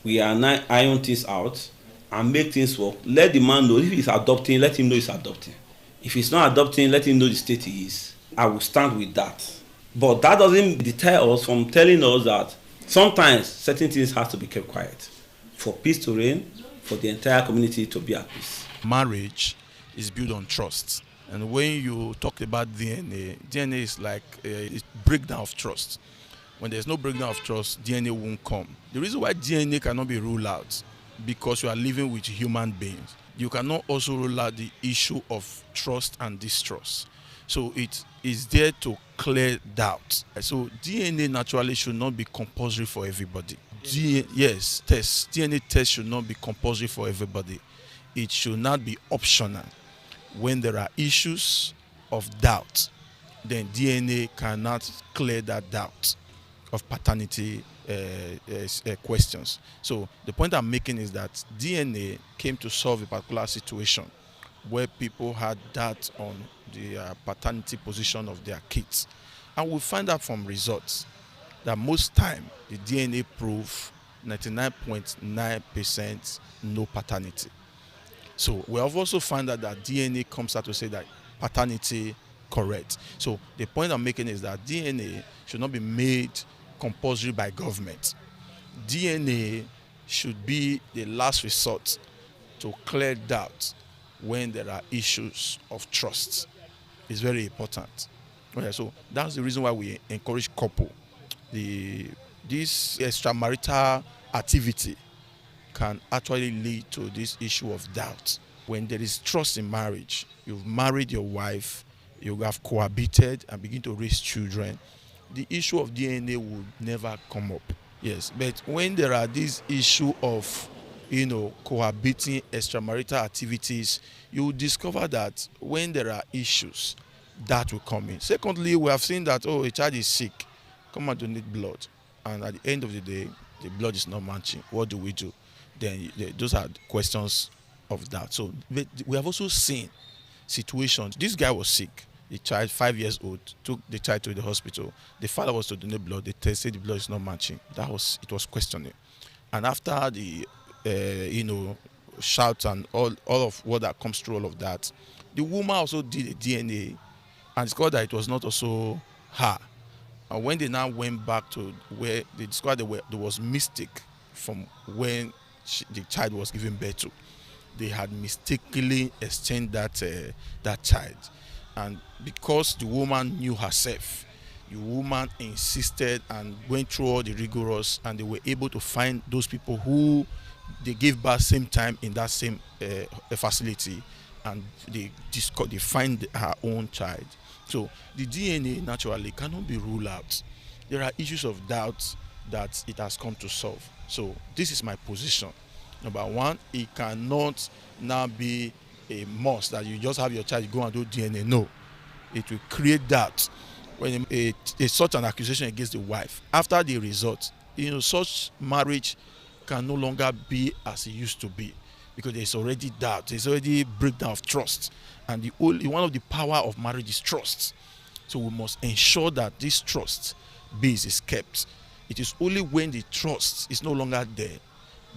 we iron things out and make things work. Let the man know if he's adopting, let him know he's adopting. If he's not adopting, let him know the state he is. I will stand with that. But that doesn't deter us from telling us that sometimes certain things have to be kept quiet for peace to reign, for the entire community to be at peace. Marriage is built on trust. And when you talk about DNA is like a breakdown of trust. When there's no breakdown of trust, DNA won't come. The reason why DNA cannot be ruled out, because you are living with human beings. You cannot also rule out the issue of trust and distrust. So it is there to clear doubt. So DNA naturally should not be compulsory for everybody. DNA test should not be compulsory for everybody. It should not be optional. When there are issues of doubt, then DNA cannot clear that doubt of paternity questions. So the point I'm making is that DNA came to solve a particular situation where people had doubt on the paternity position of their kids. And we find out from results that most time the DNA prove 99.9% no paternity. So we have also found out that DNA comes out to say that paternity correct. So the point I'm making is that DNA should not be made compulsory by government. DNA should be the last resort to clear doubt when there are issues of trust. It's very important. Okay, so that's the reason why we encourage couple. This extramarital activity can actually lead to this issue of doubt. When there is trust in marriage, you've married your wife, you have cohabited and begin to raise children, the issue of DNA would never come up. Yes, but when there are this issue of cohabiting extramarital activities, you will discover that when there are issues, that will come in. Secondly, we have seen that, a child is sick, come and donate blood. And at the end of the day, the blood is not matching. What do we do? Then those are questions of that. So we have also seen situations. This guy was sick. The child, 5 years old, took the child to the hospital. The father was to donate blood. They tested the blood is not matching. It was questioning. And after the shout and all of what that comes through all of that, the woman also did a DNA and discovered that it was not also her. And when they now went back to where they discovered there was mistake from when the child was given birth to, they had mistakenly exchanged that child. And because the woman knew herself, the woman insisted and went through all the rigorous, and they were able to find those people who they gave birth same time in that same facility, and they find her own child. So the DNA naturally cannot be ruled out. There are issues of doubt that it has come to solve. So this is my position. Number one, it cannot now be a must that you just have your child, you go and do DNA. No, it will create doubt when such an accusation against the wife. After the result, such marriage can no longer be as it used to be, because there's already doubt, there's already breakdown of trust, and one of the power of marriage is trust. So we must ensure that this trust base is kept. It is only when the trust is no longer there,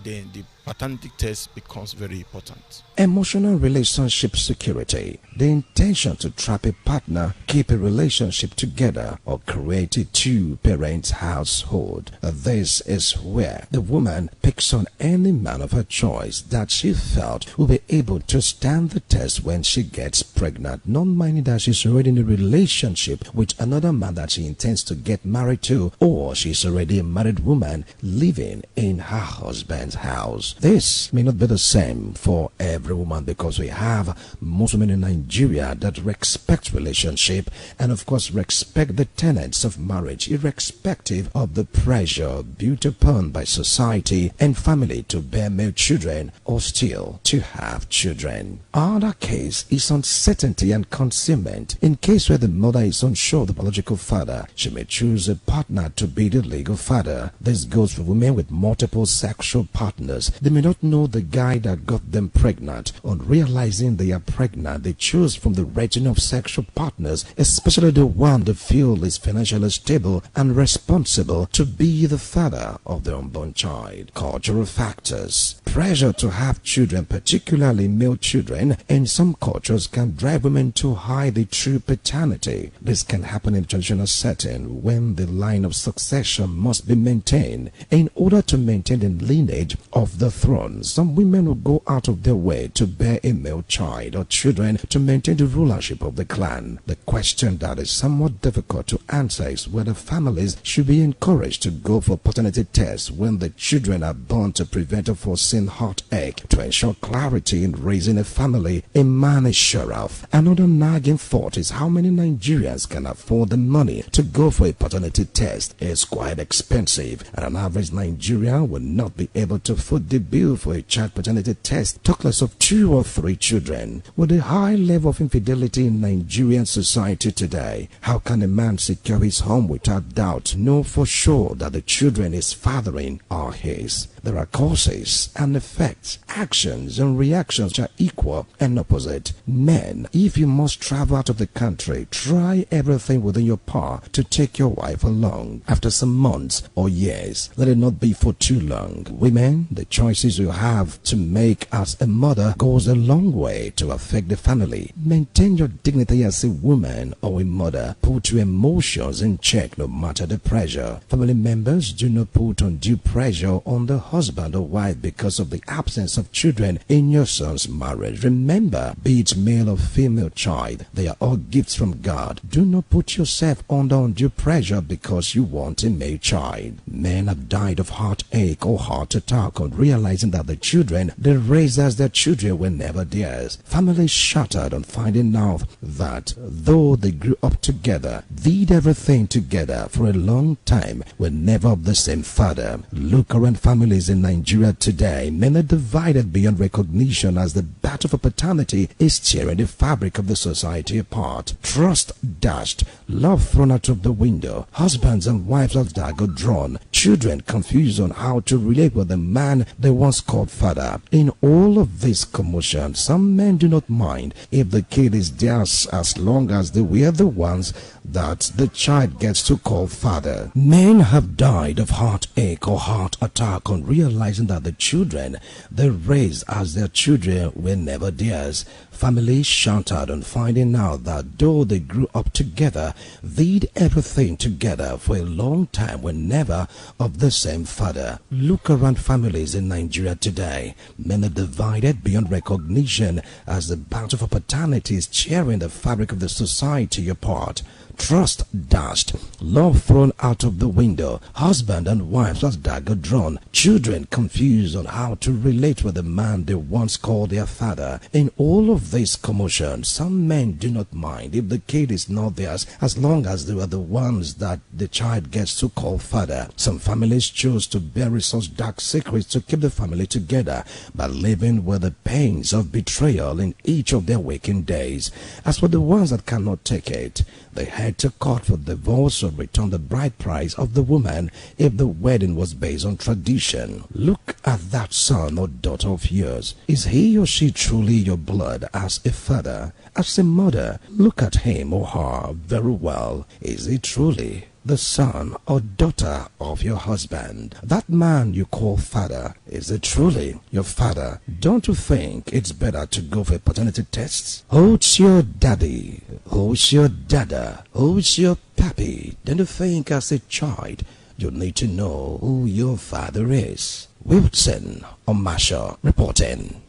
then the paternity test becomes very important. Emotional relationship security. The intention to trap a partner, keep a relationship together, or create a two-parent household. This is where the woman picks on any man of her choice that she felt will be able to stand the test when she gets pregnant, not minding that she's already in a relationship with another man that she intends to get married to, or she's already a married woman living in her husband's house. This may not be the same for every woman, because we have most women in Nigeria that respect relationship and of course respect the tenets of marriage, irrespective of the pressure built upon by society and family to bear male children or still to have children. Other case is uncertainty and concealment. In case where the mother is unsure of the biological father, she may choose a partner to be the legal father. This goes for women with multiple sexual partners. They may not know the guy that got them pregnant. On realizing they are pregnant, they choose from the region of sexual partners, especially the one they feel is financially stable and responsible, to be the father of the unborn child. Cultural factors. Pressure to have children, particularly male children, in some cultures can drive women to hide the true paternity. This can happen in traditional setting when the line of succession must be maintained. In order to maintain the lineage of the throne, some women will go out of their way to bear a male child or children to maintain the rulership of the clan. The question that is somewhat difficult to answer is whether families should be encouraged to go for paternity tests when the children are born to prevent a foreseen heartache. To ensure clarity in raising a family, a man is sure of. Another nagging thought is how many Nigerians can afford the money to go for a paternity test. It's quite expensive, and an average Nigerian will not be able to foot the bill for a child paternity test, talk less of 2 or 3 children. With a high level of infidelity in Nigerian society today, how can a man secure his home without doubt, know for sure that the children he's fathering are his? There are causes and effects, actions and reactions which are equal and opposite. Men, if you must travel out of the country, try everything within your power to take your wife along. After some months or years, let it not be for too long. Women, the choices you have to make as a mother goes a long way to affect the family. Maintain your dignity as a woman or a mother. Put your emotions in check no matter the pressure. Family members, do not put undue pressure on the husband or wife because of the absence of children in your son's marriage. Remember, be it male or female child, they are all gifts from God. Do not put yourself under undue pressure because you want a male child. Men have died of heartache or heart attack on realizing that the children they raised as their children were never theirs. Families shattered on finding out that though they grew up together, did everything together for a long time, were never of the same father. Look around families in Nigeria today. Men are divided beyond recognition as the battle for paternity is tearing the fabric of the society apart. Trust dashed, love thrown out of the window, husbands and wives of dagger drawn, children confused on how to relate with the man they once called father. In all of this commotion, some men do not mind if the kid is theirs as long as they were the ones that the child gets to call father. Men have died of heartache or heart attack on realizing that the children they raised as their children were never theirs. Families shattered on finding out that though they grew up together, did everything together for a long time, were never of the same father. Look around families in Nigeria today. Men are divided beyond recognition as the battle for paternity is tearing the fabric of the society apart. Trust dashed, love thrown out of the window, husband and wives as dagger drawn, children confused on how to relate with the man they once called their father. In all of this commotion, some men do not mind if the kid is not theirs as long as they are the ones that the child gets to call father. Some families choose to bury such dark secrets to keep the family together by living with the pains of betrayal in each of their waking days. As for the ones that cannot take it, they head to court for divorce or return the bride price of the woman if the wedding was based on tradition. Look at that son or daughter of yours. Is he or she truly your blood as a father? As a mother, look at him or her very well. Is he truly the son or daughter of your husband. That man you call father, is it truly your father? Don't you think it's better to go for paternity tests? Who's your daddy? Who's your dada? Who's your pappy? Don't you think as a child you need to know who your father is? Wilson Omasha reporting.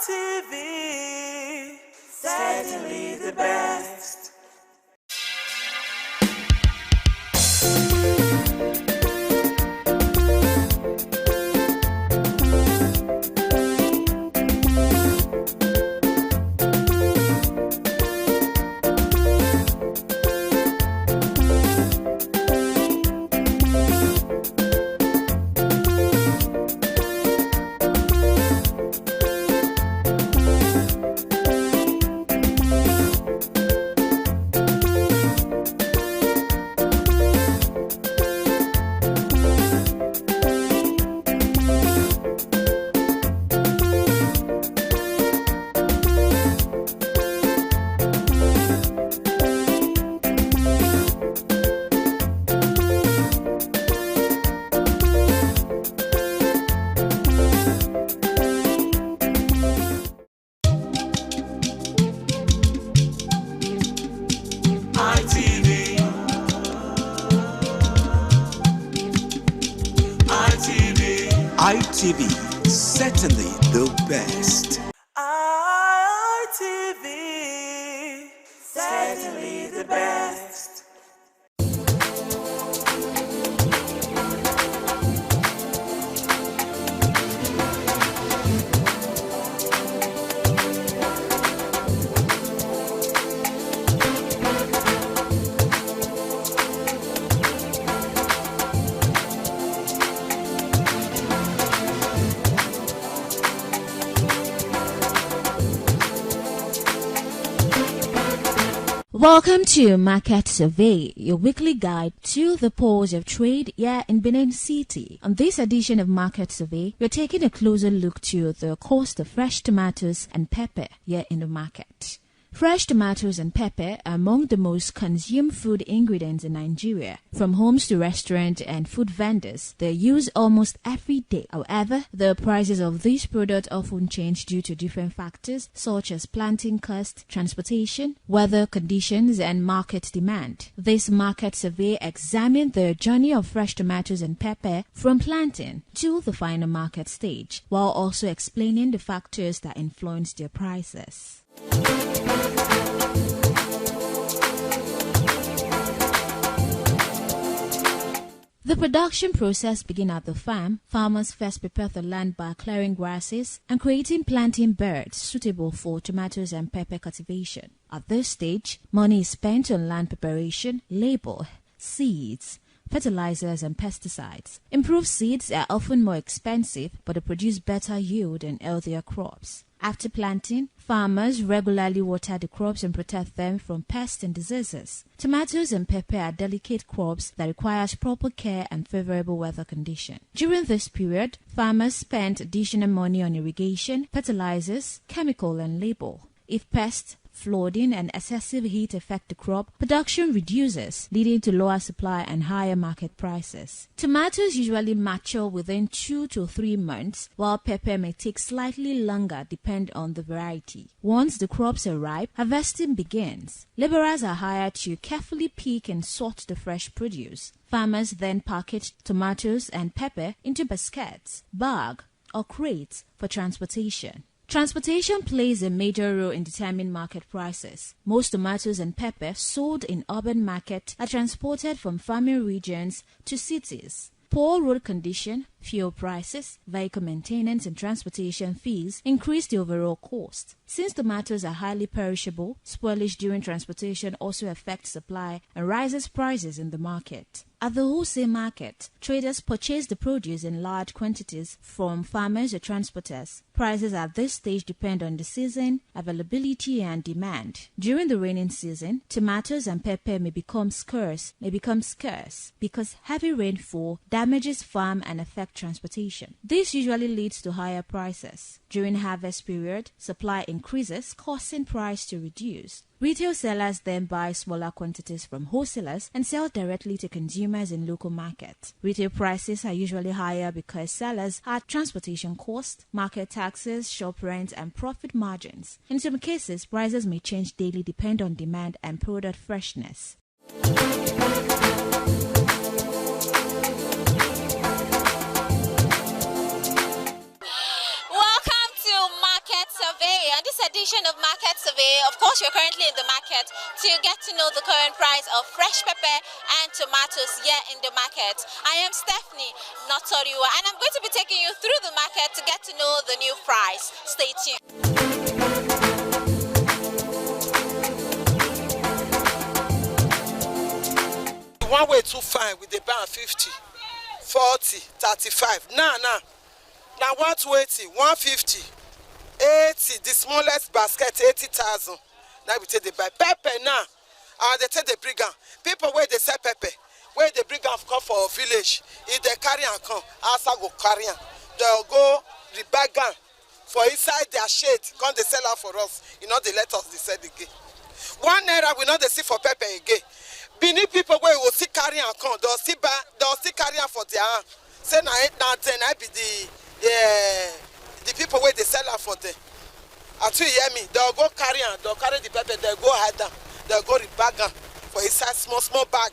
ITV, certainly the best. ITV, certainly the best. ITV, certainly the best. Welcome to Market Survey, your weekly guide to the pulse of trade here in Benin City. On this edition of Market Survey, we're taking a closer look to the cost of fresh tomatoes and pepper here in the market. Fresh tomatoes and pepper are among the most consumed food ingredients in Nigeria. From homes to restaurants and food vendors, they're used almost every day. However, the prices of these products often change due to different factors such as planting cost, transportation, weather conditions, and market demand. This market survey examined the journey of fresh tomatoes and pepper from planting to the final market stage, while also explaining the factors that influence their prices. The production process begins at the farm. Farmers first prepare the land by clearing grasses and creating planting beds suitable for tomatoes and pepper cultivation. At this stage, money is spent on land preparation, labor, seeds, fertilizers and pesticides. Improved seeds are often more expensive, but they produce better yield and healthier crops. After planting, farmers regularly water the crops and protect them from pests and diseases. Tomatoes and pepper are delicate crops that require proper care and favorable weather conditions. During this period, farmers spend additional money on irrigation, fertilizers, chemical and labor. If pests, flooding and excessive heat affect the crop, production reduces, leading to lower supply and higher market prices. Tomatoes usually mature within 2 to 3 months, while pepper may take slightly longer depending on the variety. Once the crops are ripe, harvesting begins. Laborers are hired to carefully pick and sort the fresh produce. Farmers then package tomatoes and pepper into baskets, bags, or crates for transportation. Transportation plays a major role in determining market prices. Most tomatoes and pepper sold in urban markets are transported from farming regions to cities. Poor road condition, Fuel prices, vehicle maintenance and transportation fees increase the overall cost. Since tomatoes are highly perishable, spoilage during transportation also affects supply and rises prices in the market. At the wholesale market, traders purchase the produce in large quantities from farmers or transporters. Prices at this stage depend on the season, availability, and demand. During the raining season, tomatoes and pepper may become scarce because heavy rainfall damages farm and affects transportation. This usually leads to higher prices. During harvest period, supply increases, causing price to reduce. Retail sellers then buy smaller quantities from wholesalers and sell directly to consumers in local markets. Retail prices are usually higher because sellers add transportation costs, market taxes, shop rent, and profit margins. In some cases, prices may change daily depending on demand and product freshness. On this edition of Market Survey, of course, you're currently in the market to get to know the current price of fresh pepper and tomatoes here in the market. I am Stephanie Notoriwa, and I'm going to be taking you through the market to get to know the new price. Stay tuned. 1 way too fine with the band 50, 40, 35. Now 120, 150. 80, the smallest basket, 80,000. Now we take the buy pepper now. They take the bring am. People where they sell pepper, where they bring am come for a village. If they carry and come, also go carry am. They'll go the bag am for inside their shade. Come they sell out for us. You know they let us decide again. 1 naira we not they see for pepper again. Benin people where will see carry and come, they'll see carry am for their hand. Say now then I be the people where they sell am for them. Until you hear me, they'll go carry am, they'll carry the pepper, they'll go hide them, they'll go rebag am for inside small bag.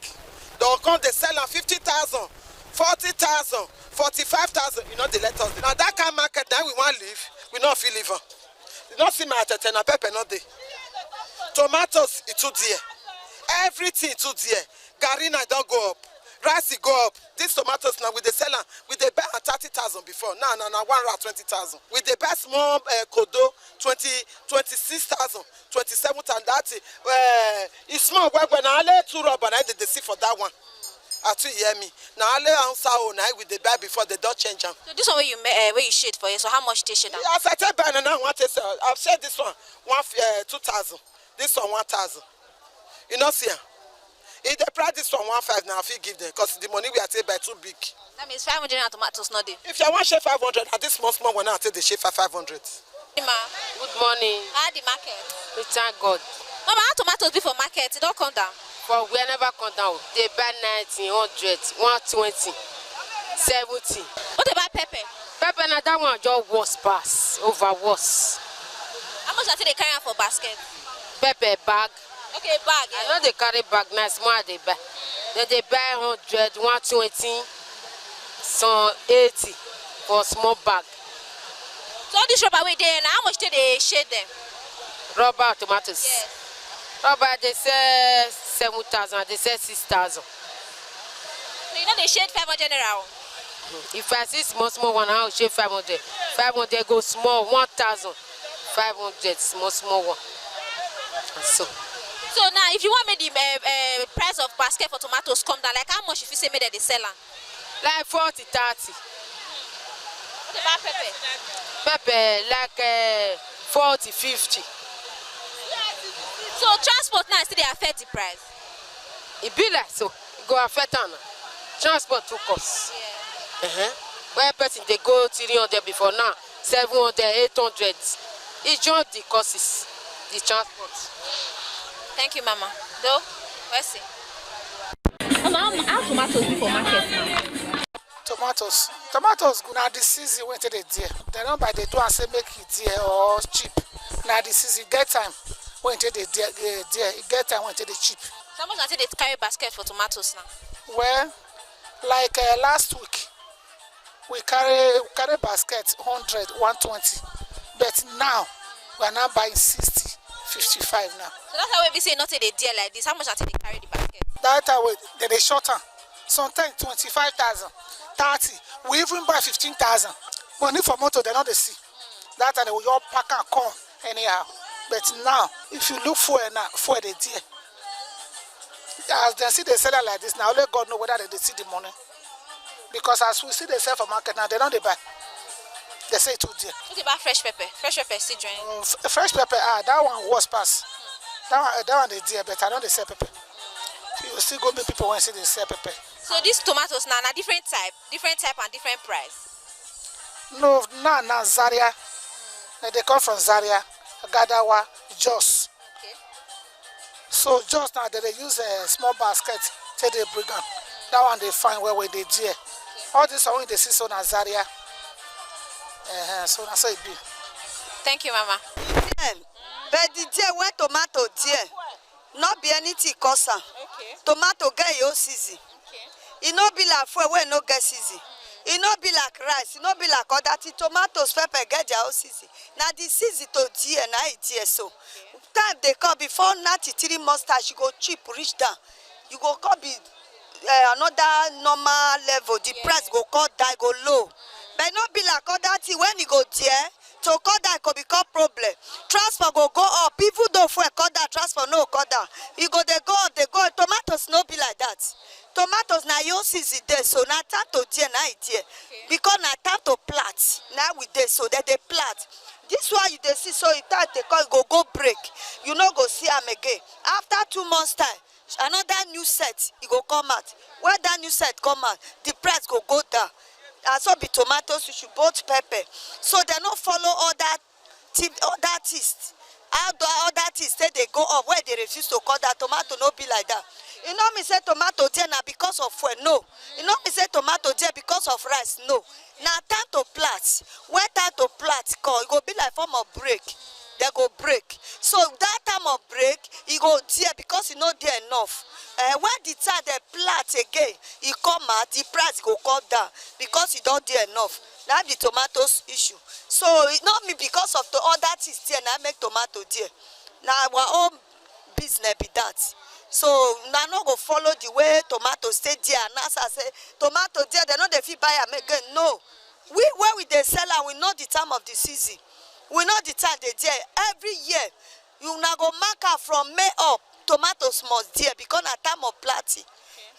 They'll come, they sell am 50,000, 40,000, 45,000. You know they let us. Now that kind of market, now we want to live, we not feel live. You don't see my attention, and pepper not there. Tomatoes, it's too dear. Everything too dear. Garina don't go up. Rice go up. These tomatoes now with the seller, with the buy at 30,000 before. Now 120,000. With the best small kodo 26,000, 27,000. That's it's small. When I let 2 rubber, I did the see for that one. After you hear me. Now I let answer with the buy before they don't change them. So this one where you shade for you. So how much they shade? Yes, I tell banana I've said this one 2,000. This one 1,000. You know see. If they price this one 1,500 now, if you give them, because the money we are taking by too big. That means 500 and tomatoes not there. If you want share 500, at this small one now, take the share for 500. Good morning. How the market? We thank God. Mama, how tomatoes be for market? It don't come down. But we never come down. They buy 90, 100, 120, 70. What about pepper? Pepper now that one just worse pass, over worse. How much are they carrying for basket? Pepper bag. Okay, bag. Yeah. I know they carry bag nice more they buy. Then they buy 100, 120, some 80 for small bag. So all this rubber way there, now how much do they shade them? Rubber tomatoes. Yes. Rubber they say 7,000, they say 6,000. So you know they shade 500 around. If I see small one, I'll shade 500. 500 go small, 1,000. 500 small one. So now, if you want me the price of basket for tomatoes come down, like how much if you say me that they sell them? Like 40, 30. What about pepper? Pepper like 40, 50. So transport now still they affect the price? It be like so. It go affect them. Transport took us. Yeah. Where person they go 300 before now, 700, 800. It joined the costs, the transport. Thank you, Mama. Though, let's see. How tomatoes before market now? Tomatoes go now the season when they dear. They don't buy the do and say make it dear or cheap. Now the season get time when they dear, get time when they cheap. So how much until they carry basket for tomatoes now? Well, like last week, we carry basket 100, 120. But now we are now buying 60. 55 now. So that's how we be saying not a deal like this. How much until they carry the basket? That way they shorter. Sometimes 25,000, 30, we even buy 15,000. Money for motor, they know they see. That time they will all pack and come anyhow. But now, if you look for it now, for the dear, as they see they sell it like this now, only God know whether they see the money. Because as we see they sell for market now, they don't they buy. They say it too dear. What about fresh pepper? Fresh pepper still joining. Fresh pepper, that one was pass. That one they dear, but I don't they sell pepper. You still go meet people when see they sell pepper. So these tomatoes now, different type and different price. No, now Zaria. They come from Zaria, Gadawa, Jos. Okay. So Jos now they use a small basket till they bring them. That one they find where they dear. All this are when they see so na Zaria. So that's how it be. Thank you, Mama. But the dear where tomato dear, not be anything cost. Okay. Tomato get your season. Okay. It no be like for where no get season. It no be like rice. It no be like other things. Tomatoes, pepper get their own season. Now the season to dear, now it dear so. Time they come before 93 mustache, you go cheap, reach down. You go come be another normal level. The price go cut down, go low. But not be like other thing when you go there, to cut that could become problem. Transport go up. People don't for cut that transport no cut down. You go they go up, they go. Tomatoes no be like that. Tomatoes now your season there, so now time to there now it here. Because now time to plant. Now we there, so that they plant. This one you they see, so it time they go break. You know go see them again. After 2 months time, another new set it go come out. When that new set come out, the price go down. And so be tomatoes, you should both pepper. So they don't follow all that taste. Other taste they go up where they refuse to cut that tomato no be like that. You know me say tomato there now because of fuel, no. You know me say tomato there because of rice, no. Now time to plant. When time to plant come, it go be like form of break. They go break. So that time of break, it go there because it not there enough. When the time they plant again, it come out, the price go come down because it don't there enough. Now the tomatoes issue. So it not me because of the other things there, now make tomato there. Now our own business be that. So now not go follow the way tomatoes stay there. And as I say, tomato there, they know they fit buy them again. No. Where we they sell and we know the time of the season. We know the time they there. Every year, you now go mark out from May up. Tomatoes must dear because at time of planting.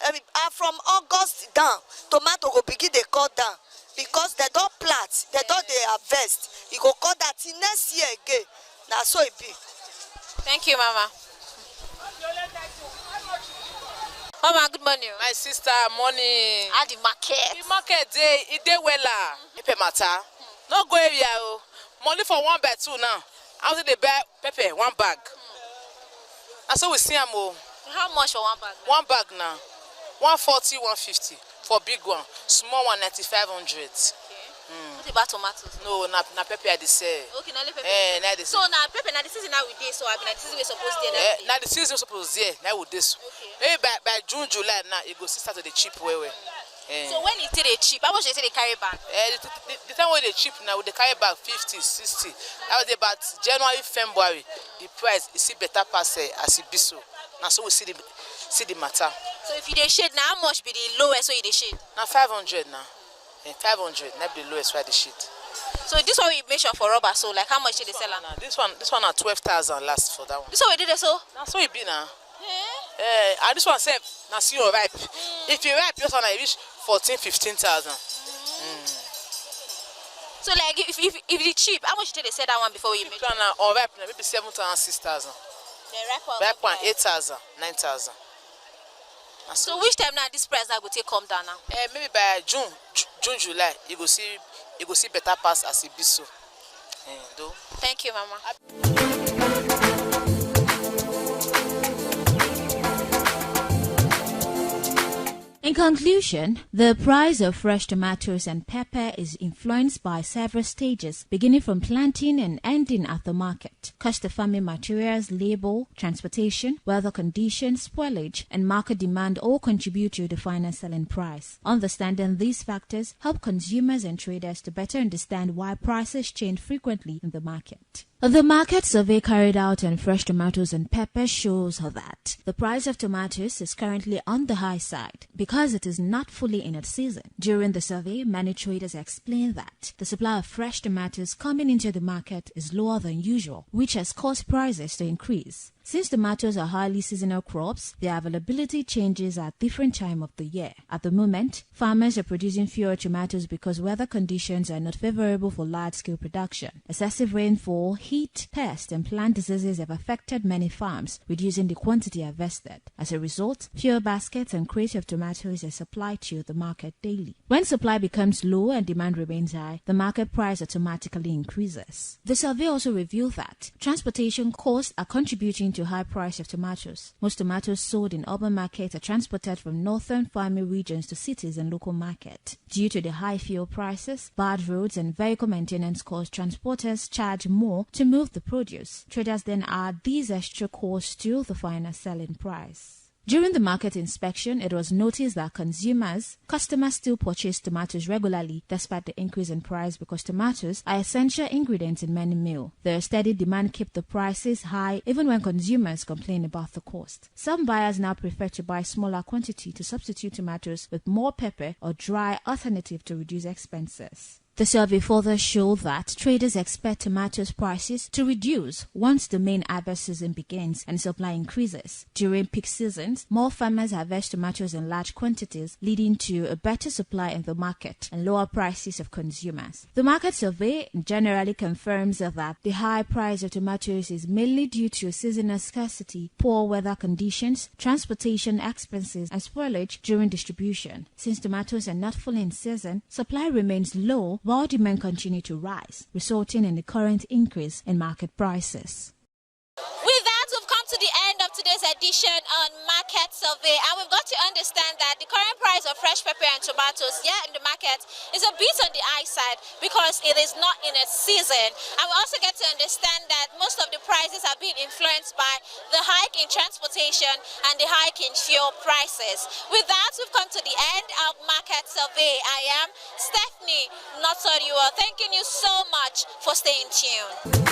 Okay. From August down, tomato go begin they cut down because they don't plant, they don't they harvest. You go cut that till next year again. Now so it be. Thank you, Mama. Mama, good morning. My sister, morning. At the market. The market it dey wella. Pepper matter. No go area o. Money for 1 bag 2 now. How did they buy pepper 1 bag? And so we see them all. How much for 1 bag? Now? 1 bag now. 140, 150 for big one. Small one 9,500. Okay. What about tomatoes? No, na pepper they say. Okay, na pepper. Na they say. So na pepper na the season now we dey. So I mean, na the season we supposed to dey. Na the season we supposed to dey. Now we dey. Okay. Maybe by June, July now it go start to the cheap way. So when it dey cheap, how much they say they carry back? The time when they cheap now, they carry back 50, 60. That was about January, February. The price is see better pass as it be so. Now so we see the matter. So if you dey shade now, how much be the lowest way you dey shade? Now 500 now. 500, not the lowest why the shade. So this one we mention for rubber, so like how much did they sell now? This one at 12,000 last for that one. This one we did so? That's what it be now. And this one said, now see you ripe. If you ripe, this one I reach 14,000-15,000. So like if it's cheap, how much did they sell that one before we make it? On ripe, maybe 7,000, 6,000. Ripe one 8,000, 9,000. So which time now this price now will take come down now? Maybe by June, July, you go see better pass as it be so. Thank you, Mama. In conclusion, the price of fresh tomatoes and pepper is influenced by several stages, beginning from planting and ending at the market. Cost of farming materials, labor, transportation, weather conditions, spoilage, and market demand all contribute to the final selling price. Understanding these factors help consumers and traders to better understand why prices change frequently in the market. The market survey carried out on fresh tomatoes and peppers shows that the price of tomatoes is currently on the high side because it is not fully in its season. During the survey, many traders explained that the supply of fresh tomatoes coming into the market is lower than usual, which has caused prices to increase. Since tomatoes are highly seasonal crops, their availability changes at different times of the year. At the moment, farmers are producing fewer tomatoes because weather conditions are not favorable for large-scale production. Excessive rainfall, heat, pests, and plant diseases have affected many farms, reducing the quantity harvested. As a result, fewer baskets and crates of tomatoes are supplied to the market daily. When supply becomes low and demand remains high, the market price automatically increases. The survey also revealed that transportation costs are contributing to high price of tomatoes. Most tomatoes sold in urban markets are transported from northern farming regions to cities and local market. Due to the high fuel prices, bad roads, and vehicle maintenance costs, transporters charge more to move the produce. Traders then add these extra costs to the final selling price. During the market inspection, it was noticed that customers still purchase tomatoes regularly despite the increase in price because tomatoes are essential ingredients in many meals. The steady demand keeps the prices high even when consumers complain about the cost. Some buyers now prefer to buy smaller quantity to substitute tomatoes with more pepper or dry alternative to reduce expenses. The survey further showed that traders expect tomatoes prices to reduce once the main harvest season begins and supply increases. During peak seasons, more farmers harvest tomatoes in large quantities, leading to a better supply in the market and lower prices of consumers. The market survey generally confirms that the high price of tomatoes is mainly due to seasonal scarcity, poor weather conditions, transportation expenses, and spoilage during distribution. Since tomatoes are not fully in season, supply remains low while demand continue to rise, resulting in the current increase in market prices. With that, we've come to the end of today's edition on Market Survey, and we've got to understand that the current price of fresh pepper and tomatoes here in the market is a bit on the high side because it is not in its season. And we also get to understand that most of the prices have been influenced by the hike in transportation and the hike in fuel prices. With that, we've come to the end of Market Survey. I am Stephanie Notoriwa, thanking you so much for staying tuned.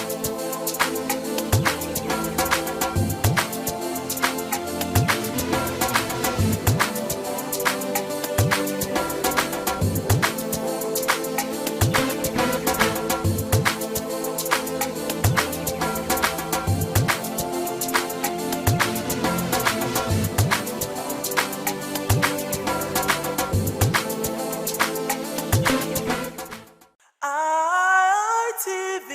ITV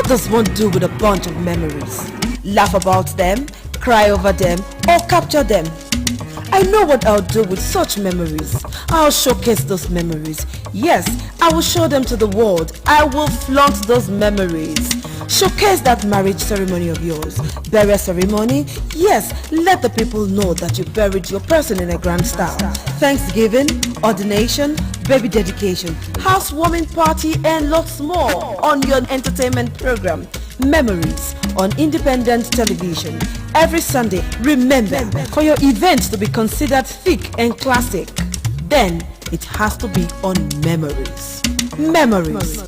What does one do with a bunch of memories? Laugh about them, cry over them, or capture them? I know what I'll do with such memories. I'll showcase those memories. Yes, I will show them to the world. I will flaunt those memories. Showcase that marriage ceremony of yours. Burial ceremony? Yes, let the people know that you buried your person in a grand style. Thanksgiving, ordination, baby dedication, housewarming party, and lots more on your entertainment program, Memories, on Independent Television. Every Sunday, remember, for your event to be considered thick and classic, then it has to be on Memories. Memories.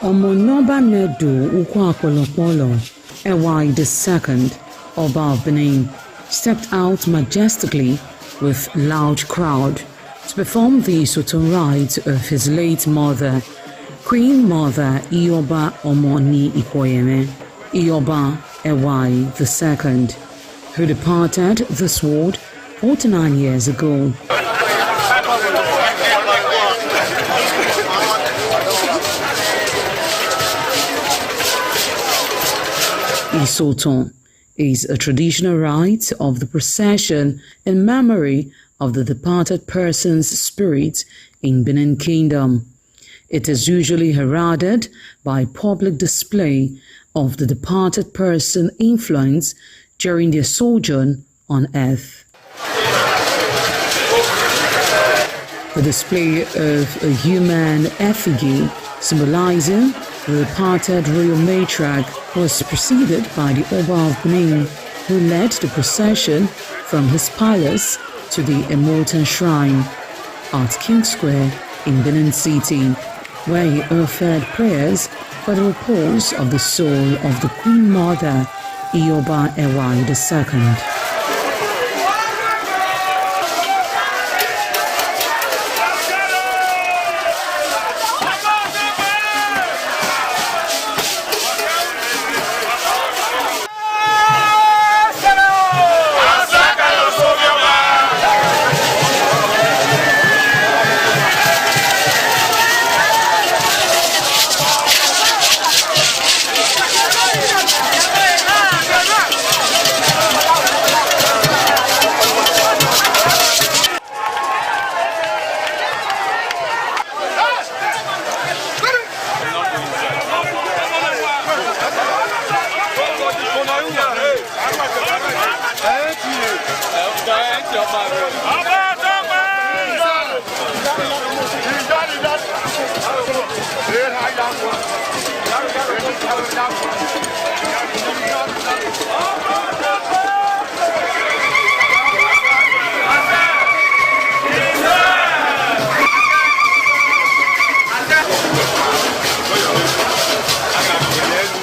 Omonoba Nedu Ukwakolopolo, Ewai II, Oba of Benin, stepped out majestically with loud crowd to perform the Soton rites of his late mother, Queen Mother Ioba Omoni Ikoyeme, Ioba Ewai II, who departed this world 49 years ago. Isoton is a traditional rite of the procession in memory of the departed person's spirit in Benin Kingdom. It is usually heralded by public display of the departed person's influence during their sojourn on earth. The display of a human effigy symbolizing the departed royal matriarch was preceded by the Oba of Benin, who led the procession from his palace to the Emotan Shrine at King Square in Benin City, where he offered prayers for the repose of the soul of the Queen Mother, Ioba Ewai II.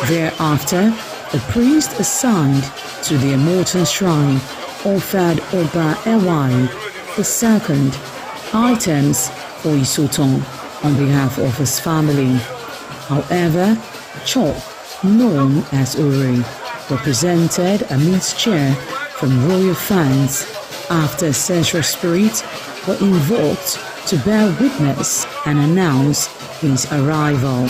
Thereafter, a priest assigned to the Emotan Shrine offered Oba Ewai II items for Isoton on behalf of his family. However, Chok, known as Uri, represented a mixed cheer from royal fans after ancestral spirits were invoked to bear witness and announce his arrival.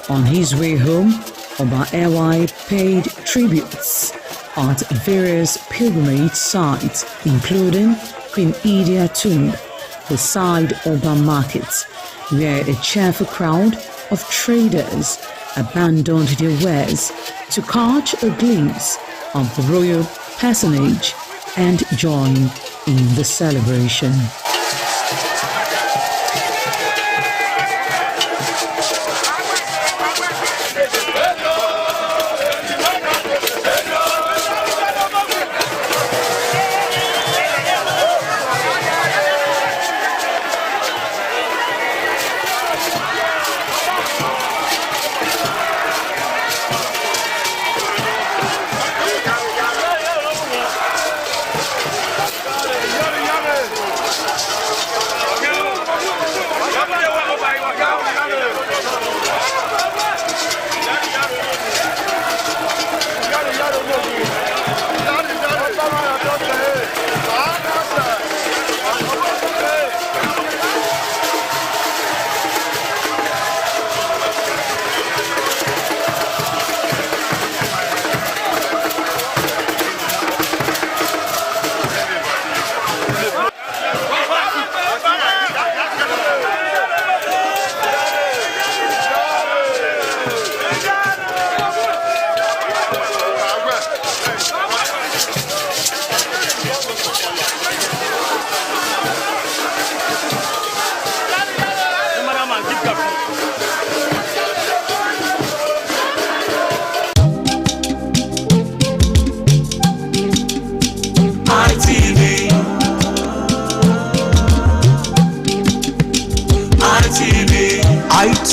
On his way home, Oba Ewai paid tributes at various pilgrimage sites, including Queen Idia Tomb, beside Oba Market, where a cheerful crowd of traders abandoned their wares to catch a glimpse of the royal personage and join in the celebration.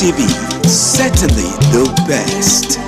ITV, certainly the best.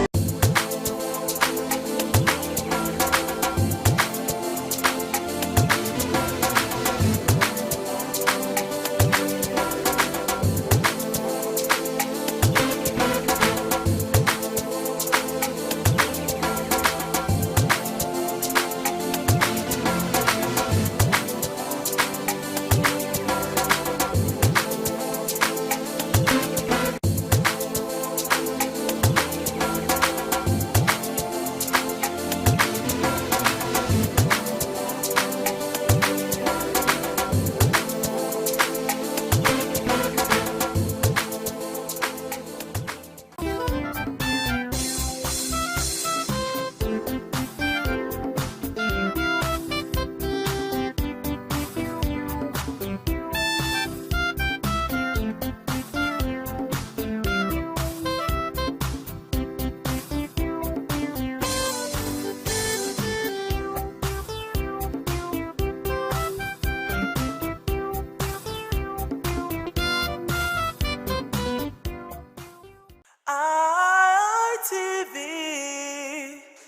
ITV,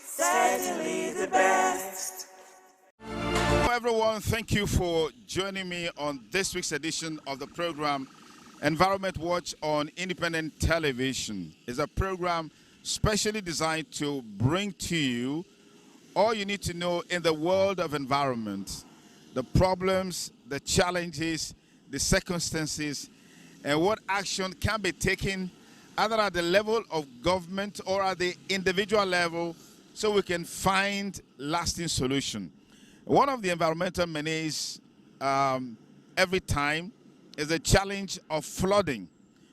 certainly the best. Hello everyone, thank you for joining me on this week's edition of the program Environment Watch on Independent Television. It's a program specially designed to bring to you all you need to know in the world of environment, the problems, the challenges, the circumstances, and what action can be taken either at the level of government or at the individual level so we can find lasting solution. One of the environmental menaces every time is the challenge of flooding.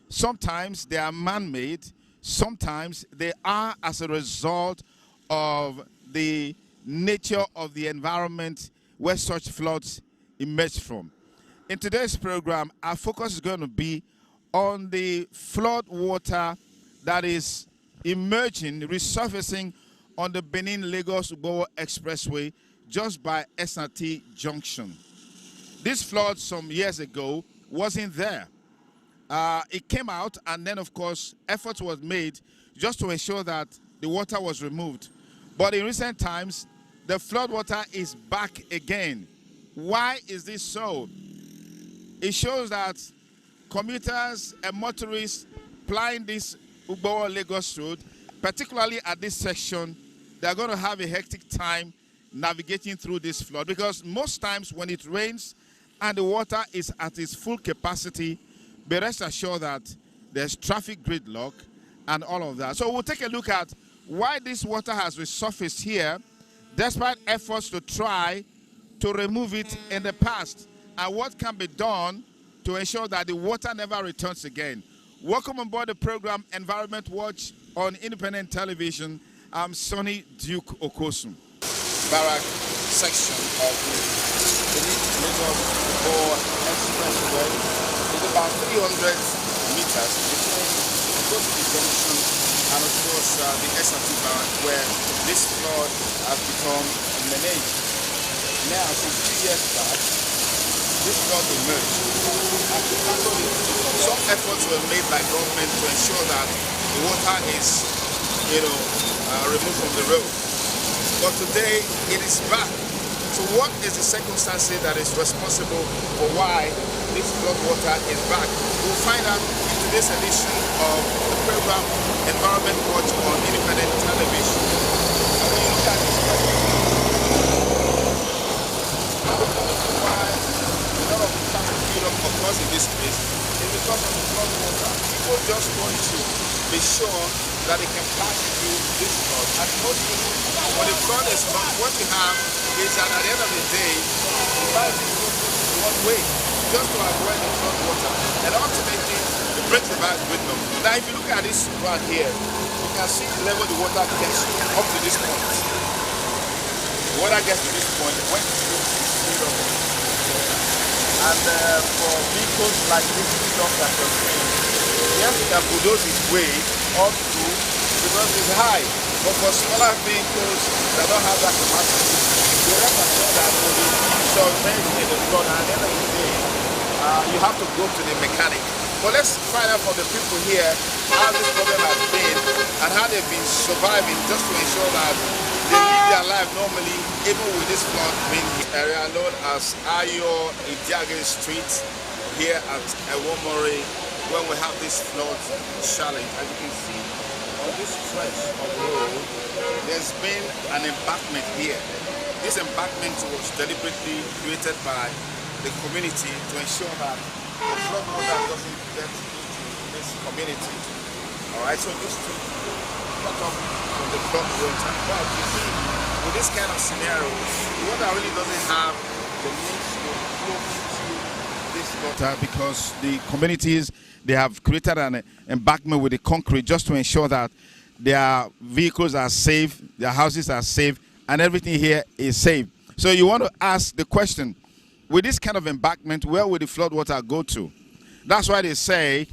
Sometimes they are man-made, sometimes they are as a result of the nature of the environment where such floods emerge from. In today's program, our focus is going to be on the flood water that is emerging, resurfacing on the Benin-Lagos-Ugbowo Expressway just by SRT Junction. This flood some years ago wasn't there. It came out, and then of course efforts was made just to ensure that the water was removed. But in recent times, the flood water is back again. Why is this so? It shows that commuters and motorists plying this Ugbowo-Lagos road, particularly at this section, they're going to have a hectic time navigating through this flood, because most times when it rains and the water is at its full capacity, be rest assured that there's traffic gridlock and all of that. So we'll take a look at why this water has resurfaced here, despite efforts to try to remove it in the past, and what can be done to ensure that the water never returns again. Welcome on board the program Environment Watch on Independent Television. I'm Sonny Duke Okosun. Barrack section of the Lagos-Ugbowo Expressway is about 300 meters between the junction and of course the SRT barrack, where this flood has become a menace. Now, since 2 years back, this flood emerged. Some efforts were made by government to ensure that the water is, removed from the road. But today it is back. So what is the circumstance that is responsible for why this flood water is back? We'll find out in today's edition of the program Environment Watch on Independent Television. And when you look at this occurs in this place is because of the flood water. People just want to be sure that they can pass through this flood. And most people, when the flood is come, what you have is that at the end of the day, the fire people go one way just to avoid the flood water. And ultimately, it breaks the back with them. Now, if you look at this right here, you can see the level the water gets up to this point. The water gets to this point when it goes to the speed of it. And for vehicles like this truck that you're seeing, yes, it can bulldoze its way up to, because it's high. But for smaller vehicles that don't have that capacity, you rest assured that will be submerged in the flood. And at the end of the day, you have to go to the mechanic But let's find out from the people here how this problem has been and how they've been surviving just to ensure that they live their life normally, even with this flood being area known as Ayo Idiage Street here at Ewomori, when we have this flood challenge. As you can see on this stretch of road, there's been an embankment here. This embankment was deliberately created by the community to ensure that the flood water doesn't get into this community. Alright, so this to cut off from the flood water. But you see, with this kind of scenario, the water really doesn't have the means to flow into this water because the communities, they have created an embankment with the concrete just to ensure that their vehicles are safe, their houses are safe, and everything here is safe. So you want to ask the question, with this kind of embankment, where will the flood water go to? That's why they say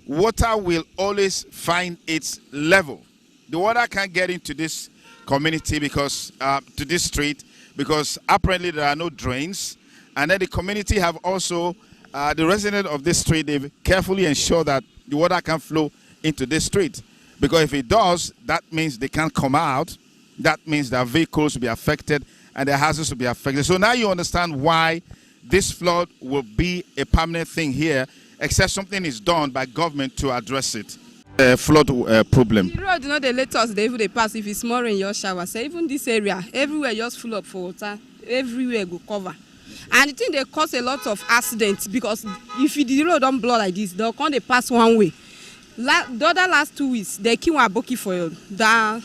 water will always find its level. The water can't get into this community because to this street because apparently there are no drains, and then the community have also the residents of this street, they've carefully ensured that the water can flow into this street, because if it does, that means they can't come out. That means their vehicles will be affected and their houses will be affected. So now you understand why this flood will be a permanent thing here, except something is done by government to address it. Flood problem. The road, they let us, they even they pass if it's more in your shower. So even this area, everywhere just full up for water, everywhere go cover. And the thing they cause a lot of accidents because if the road don't blow like this, they'll come they pass one way. The other last 2 weeks, they kill Waboki for that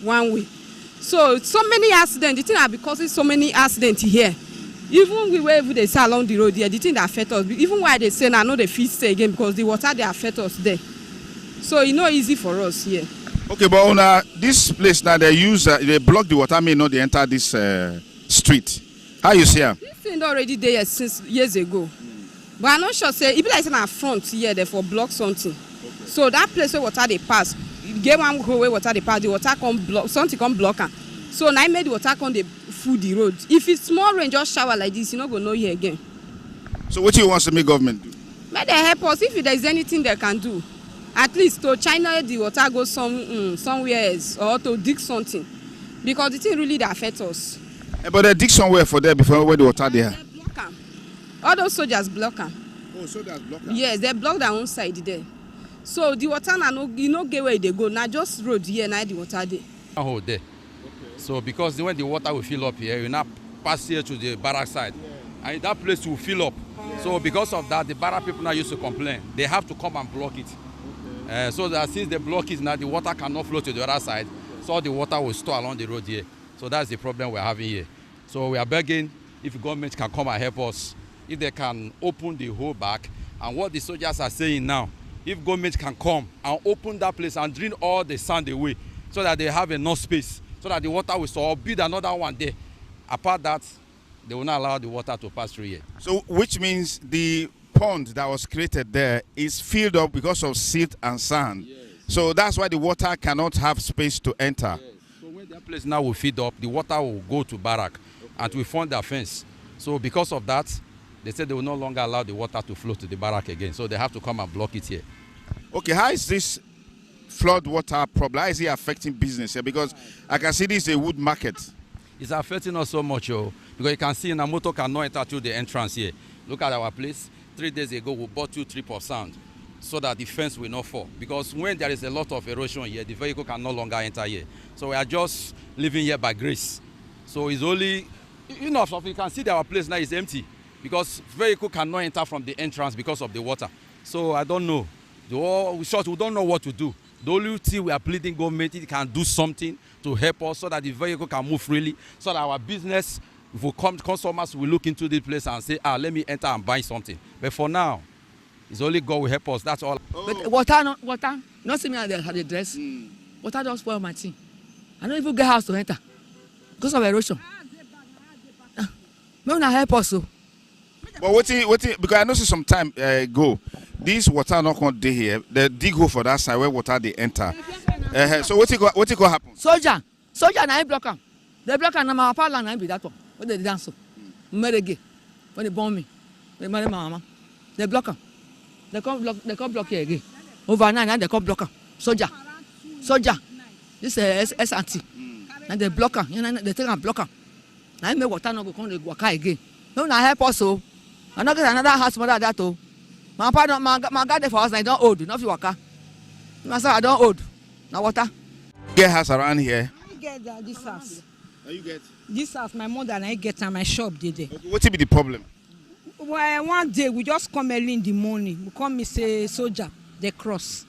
1 way. So many accidents. The thing that because so many accidents here. Even wherever they say along the road here, the thing that affect us. Even why they say now, I know they feel stay again because the water they affect us there. So it's not easy for us here. Okay, but on this place now they use they block the water. May not they enter this street. How you see her? This thing already there since years ago. But I'm not sure say even like in our front here, they for block something. Okay. So that place where water they pass, get one go where water they pass, the water come block, something come block her. So now I made the water come they food the road. If it's small rain, just shower like this, you're not gonna know here again. So what do you want the government do? May they help us if there is anything they can do. At least to China the water goes somewhere else or to dig something. Because the thing really affects us. But they dig somewhere for there before where the water there. All those soldiers block them. Oh, soldiers block them? Yes, they block their own side there. So the water now you know get where they go. Now just road here, now the water there. Oh, there. Okay. So because when the water will fill up here, you now pass here to the barrack side. Yeah. And that place will fill up. Yeah. So because of that, the barrack people now used to complain. They have to come and block it. Okay. So that since they block it now, the water cannot flow to the other side. Okay. So the water will store along the road here. So that's the problem we're having here. So we are begging if the government can come and help us, if they can open the whole back. And what the soldiers are saying now, if government can come and open that place and drain all the sand away so that they have enough space, so that the water will store, or build another one there. Apart that, they will not allow the water to pass through here. So which means the pond that was created there is filled up because of silt and sand. Yes. So that's why the water cannot have space to enter. Yes. So when that place now will feed up, the water will go to barrack and we fund their fence. So because of that, they said they will no longer allow the water to flow to the barrack again. So they have to come and block it here. Okay, how is this flood water problem? How is it affecting business here? Because I can see this is a wood market. It's affecting us so much, because you can see a motor cannot enter through the entrance here. Look at our place. 3 days ago, we bought 2 trips of sand so that the fence will not fall. Because when there is a lot of erosion here, the vehicle can no longer enter here. So we are just living here by grace. So it's only, you can see that our place now is empty because vehicle cannot enter from the entrance because of the water. So I don't know. We don't know what to do. The only thing we are pleading government, it can do something to help us so that the vehicle can move freely, so that our business, if we come, customers will look into this place and say, let me enter and buy something. But for now, it's only God will help us. That's all. But water, not see me at the dress. Water just spoil my thing. I don't even get house to enter because of erosion. Maybe not help us. But what because I noticed some time ago, this water not going to be here. They dig hole for that side where water they enter. So what it go happen? Soldier na block am. They block am na my papa land na be that one. When they dance so. Merege. When they bomb me. They marry my mama. They block am. They can't block here again. Overnight, now they can't block them. Soldier. This is SRT. Now they block them. You know, they take and block them. Now make water no go come dey waka again. No, now help us so. I not get another house mother that too. My father, my God, there for us. I don't old. Not fi waka. My son, I don't old. Now water. Get house around here. I get this house. How you get? This house, my mother and I get at my shop did it. Okay, what will be the problem? Well, one day we just come early in the morning. We come say soldier, they cross.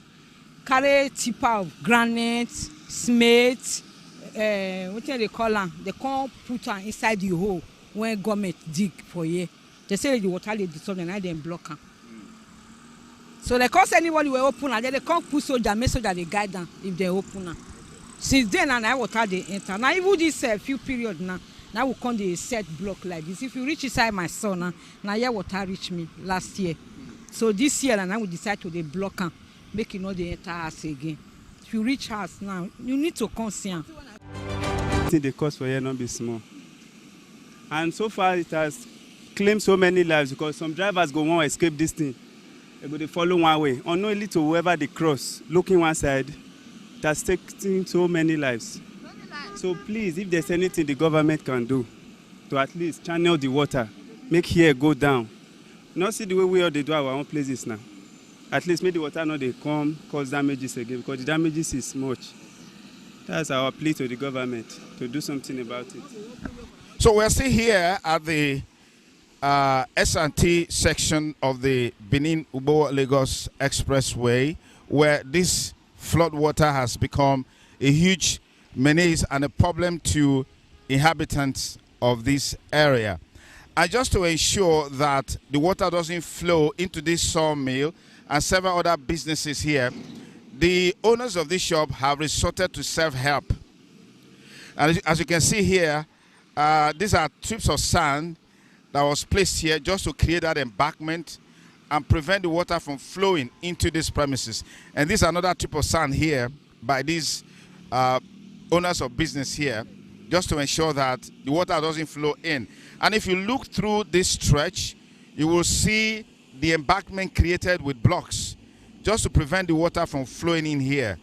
Carry tipper of granite, cement, what do they call them? They come put her inside the hole when government dig for here. They say the water they dissolve and I then block them. So they can't say anybody will open and then they can't put soldier, make soldier they guide them if they open them. Since then and I water they enter. Now even this few period now we come the set block like this. If you reach inside my son now here water reach me last year. So this year and I will decide to they block them, make it not the enter house again. If you reach house now, you need to come see them. I think the cost for here not be small. And so far it has claimed so many lives because some drivers go want to escape this thing. They go to follow one way. Unknowingly to whoever they cross, looking one side, it has taken so many lives. So please, if there's anything the government can do to at least channel the water, make here go down. Not see the way we all they do our own places now. At least make the water not they come cause damages again because the damages is much. That's our plea to the government to do something about it. So we're still here at the S&T section of the Benin-Ugbo-Lagos Expressway, where this flood water has become a huge menace and a problem to inhabitants of this area. And just to ensure that the water doesn't flow into this sawmill and several other businesses here, the owners of this shop have resorted to self-help. And as you can see here, these are strips of sand that was placed here just to create that embankment and prevent the water from flowing into these premises. And this is another strip of sand here by these owners of business here, just to ensure that the water doesn't flow in. And if you look through this stretch, you will see the embankment created with blocks just to prevent the water from flowing in here.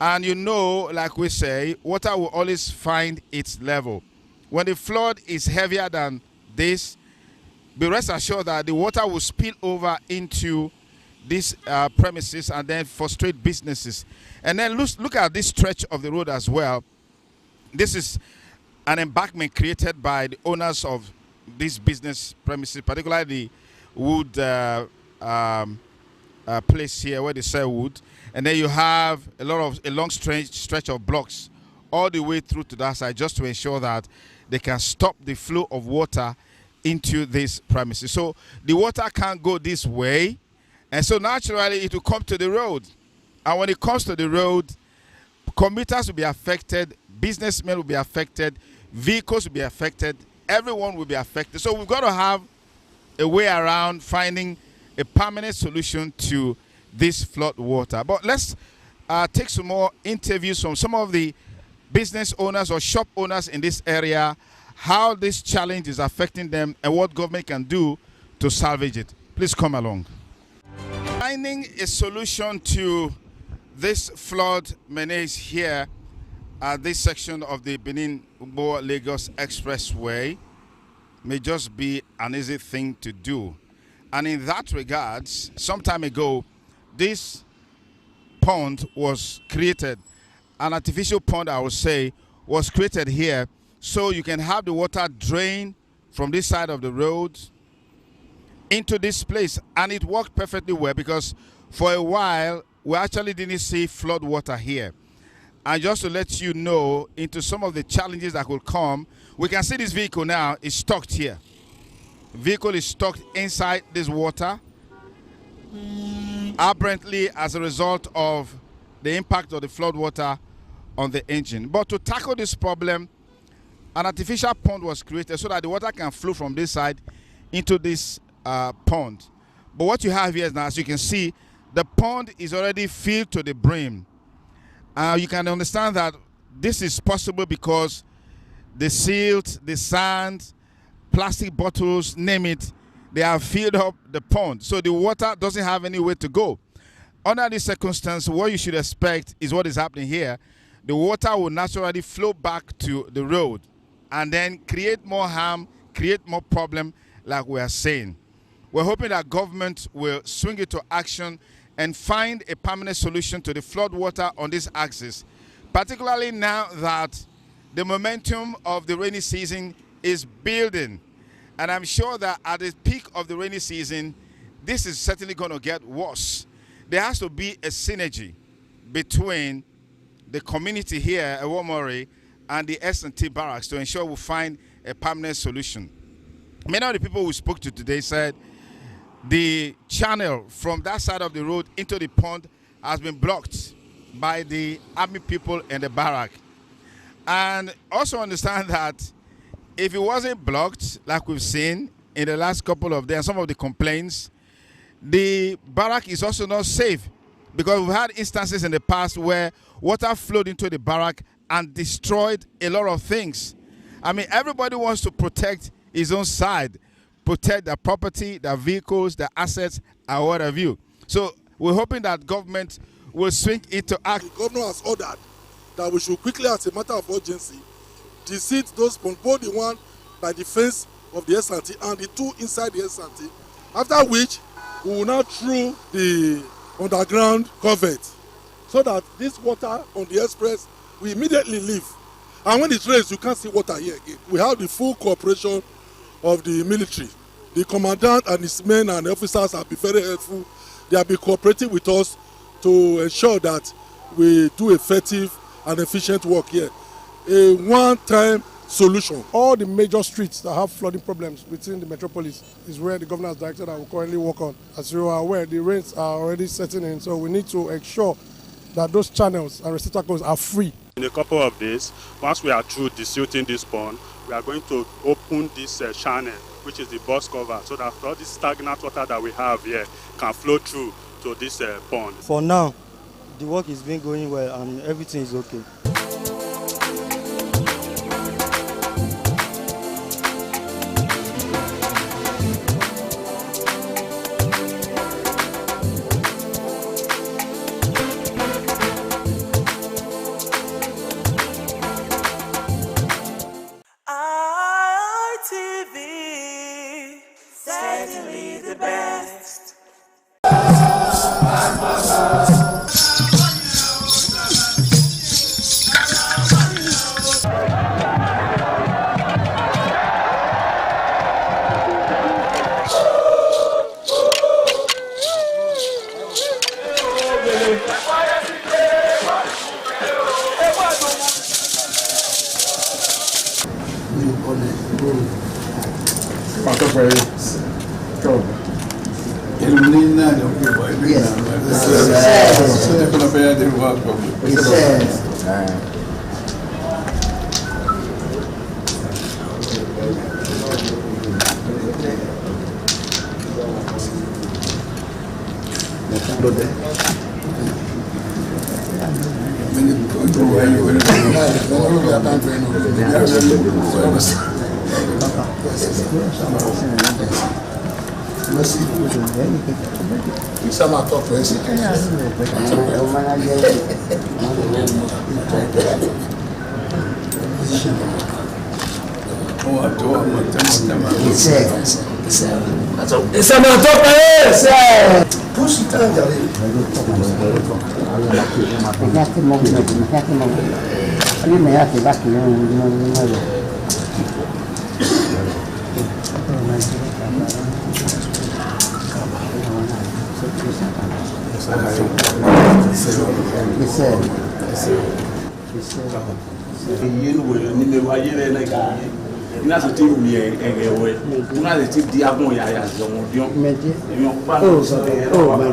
And you know, like we say, water will always find its level. When the flood is heavier than this, be rest assured that the water will spill over into these premises and then frustrate businesses. And then look at this stretch of the road as well. This is an embankment created by the owners of these business premises, particularly the wood place here where they sell wood. And then you have a long stretch of blocks all the way through to that side just to ensure that they can stop the flow of water into these premises. So the water can't go this way, and so naturally it will come to the road. And when it comes to the road, commuters will be affected, businessmen will be affected, vehicles will be affected, everyone will be affected. So we've got to have a way around finding a permanent solution to this flood water. But let's take some more interviews from some of the business owners or shop owners in this area, how this challenge is affecting them and what government can do to salvage it. Please come along. Finding a solution to this flood menace here at this section of the Benin-Ugbo-Lagos Expressway may just be an easy thing to do. And in that regard, some time ago, this pond was created. An artificial pond, I would say, was created here so you can have the water drain from this side of the road into this place. And it worked perfectly well because for a while, we actually didn't see flood water here. And just to let you know into some of the challenges that will come, we can see this vehicle now is stuck here. Vehicle is stuck inside this water, apparently as a result of the impact of the flood water on the engine. But to tackle this problem, an artificial pond was created so that the water can flow from this side into this pond. But what you have here is now, as you can see, the pond is already filled to the brim. You can understand that this is possible because the silt, the sand, plastic bottles, name it, they have filled up the pond, so the water doesn't have anywhere to go. Under this circumstance, what you should expect is what is happening here. The water will naturally flow back to the road and then create more harm, create more problem, like we are saying. We're hoping that government will swing into action and find a permanent solution to the flood water on this axis, particularly now that the momentum of the rainy season is building. And I'm sure that at the peak of the rainy season, this is certainly going to get worse. There has to be a synergy between the community here at Ewomori and the S&T barracks to ensure we find a permanent solution. Many of the people we spoke to today said the channel from that side of the road into the pond has been blocked by the army people in the barrack. And also understand that if it wasn't blocked, like we've seen in the last couple of days, some of the complaints, the barrack is also not safe, because we've had instances in the past where water flowed into the barrack and destroyed a lot of things. I mean, everybody wants to protect his own side, protect their property, their vehicles, their assets, and what have you. So we're hoping that government will swing into act. The governor has ordered that we should quickly, as a matter of urgency, deseat those ponds, both the one by the fence of the S&T and the two inside the S&T, after which we will now through the underground culvert, so that this water on the express will immediately leave. And when it rains, you can't see water here again. We have the full cooperation of the military. The commandant and his men and officers have been very helpful. They have been cooperating with us to ensure that we do effective and efficient work here. A one-time solution. All the major streets that have flooding problems within the metropolis is where the governor has directed that we currently work on. As you are aware, the rains are already setting in, so we need to ensure that those channels and receptacles are free. In a couple of days, once we are through desilting this pond, we are going to open this channel, which is the bus cover, so that all this stagnant water that we have here can flow through to this pond. For now, the work is been going well and everything is okay. ITV, certainly the best.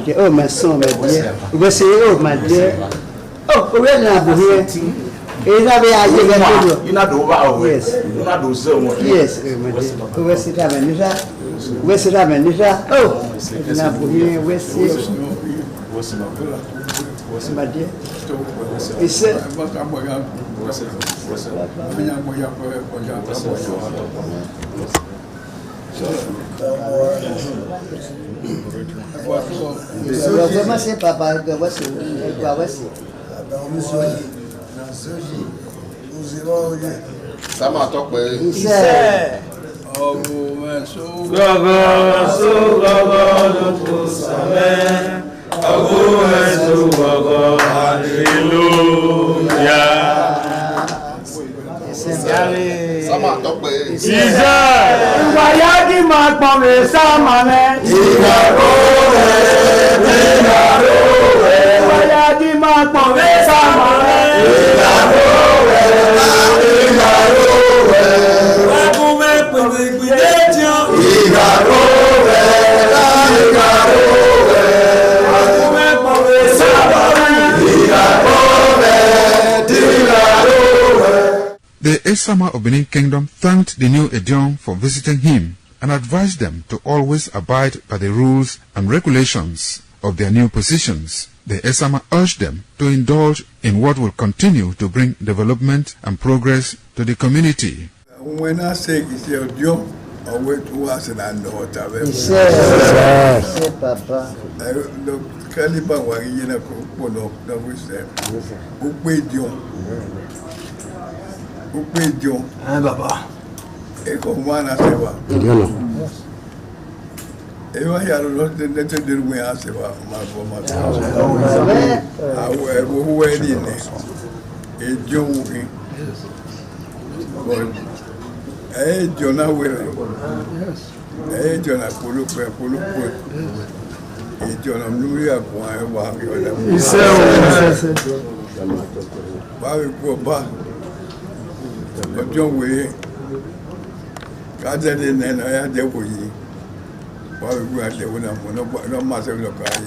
Oh, my son, my dear. We say, oh, my dear. Oh, we're not here. Is that you not over? Yes. You not do so much. Yes, my dear. Where's it happening? Where's it happening? Oh, not here. Where's it? What's my dear? He said, Wayagi makpome samane. Wayagi makpome samane. Wakume pwedekwidejo. Wakume pwede samane. The Esama of Benin Kingdom thanked the new Edion for visiting him and advised them to always abide by the rules and regulations of their new positions. The Esama urged them to indulge in what will continue to bring development and progress to the community. When I say it's your job, I wait to us and I know what I've ever Papa. Caliban Wagina Kupono, that we said, who paid you? Who paid you? Baba. Eko Wana Seva. Ewa ya lote nete dirwe aseba mafoma. Awe buwe dine. Ejongi. God. Jona wele. Jona pulupe. Jona mnuya kwa ewa yoda. Bawi kwa ba. Ojon we. Kaza de nena ya depo yi. Bawi kwa depo na no masa no kai.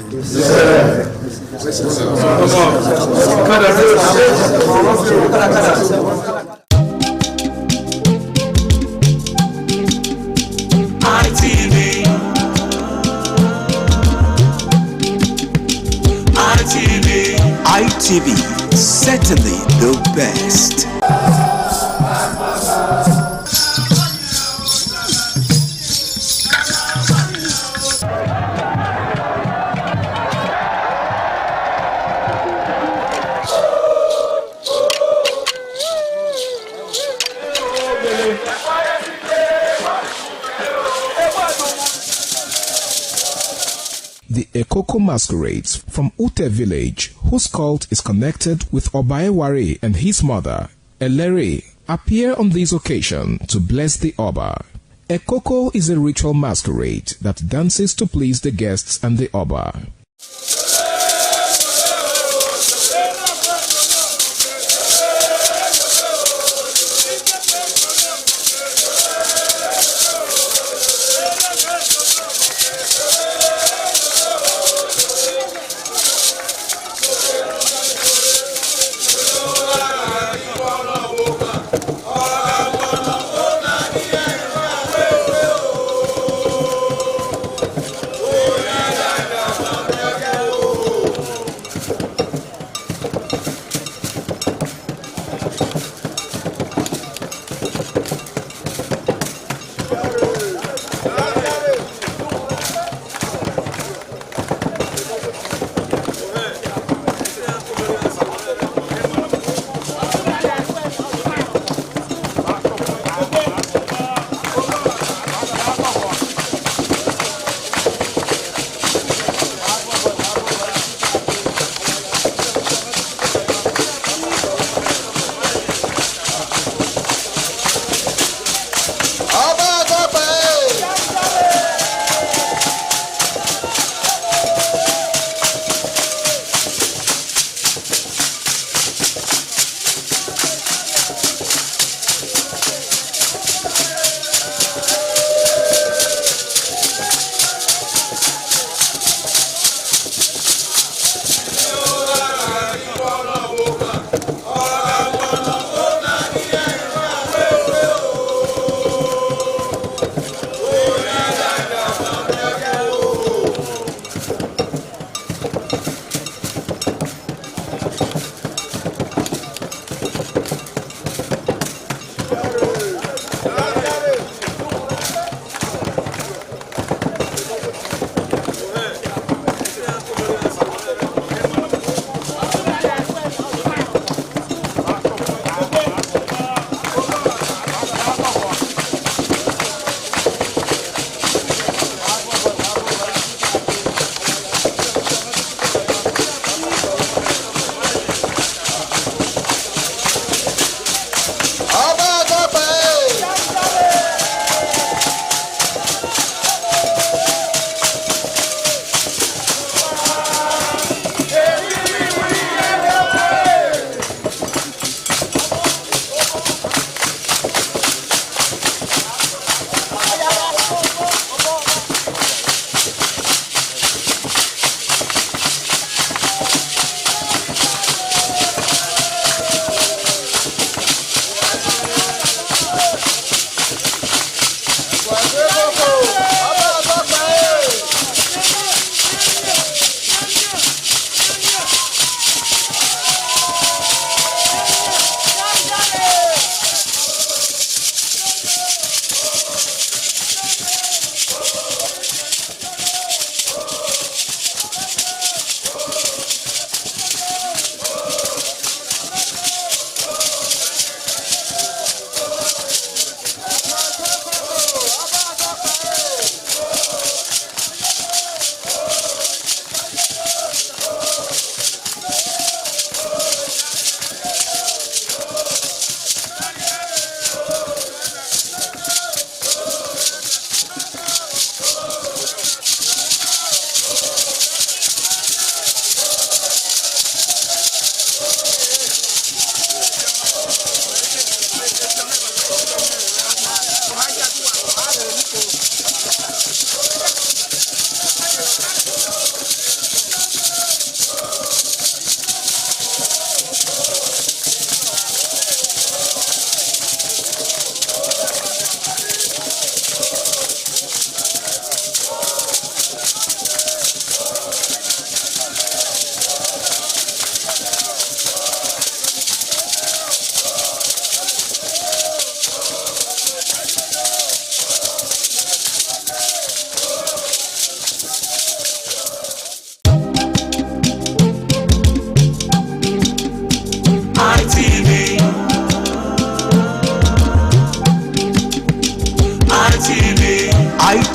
ITV, certainly the best. The Ekoko masquerades from Ute village, whose cult is connected with Obaeware and his mother, Elere, appear on this occasion to bless the Oba. Ekoko is a ritual masquerade that dances to please the guests and the Oba.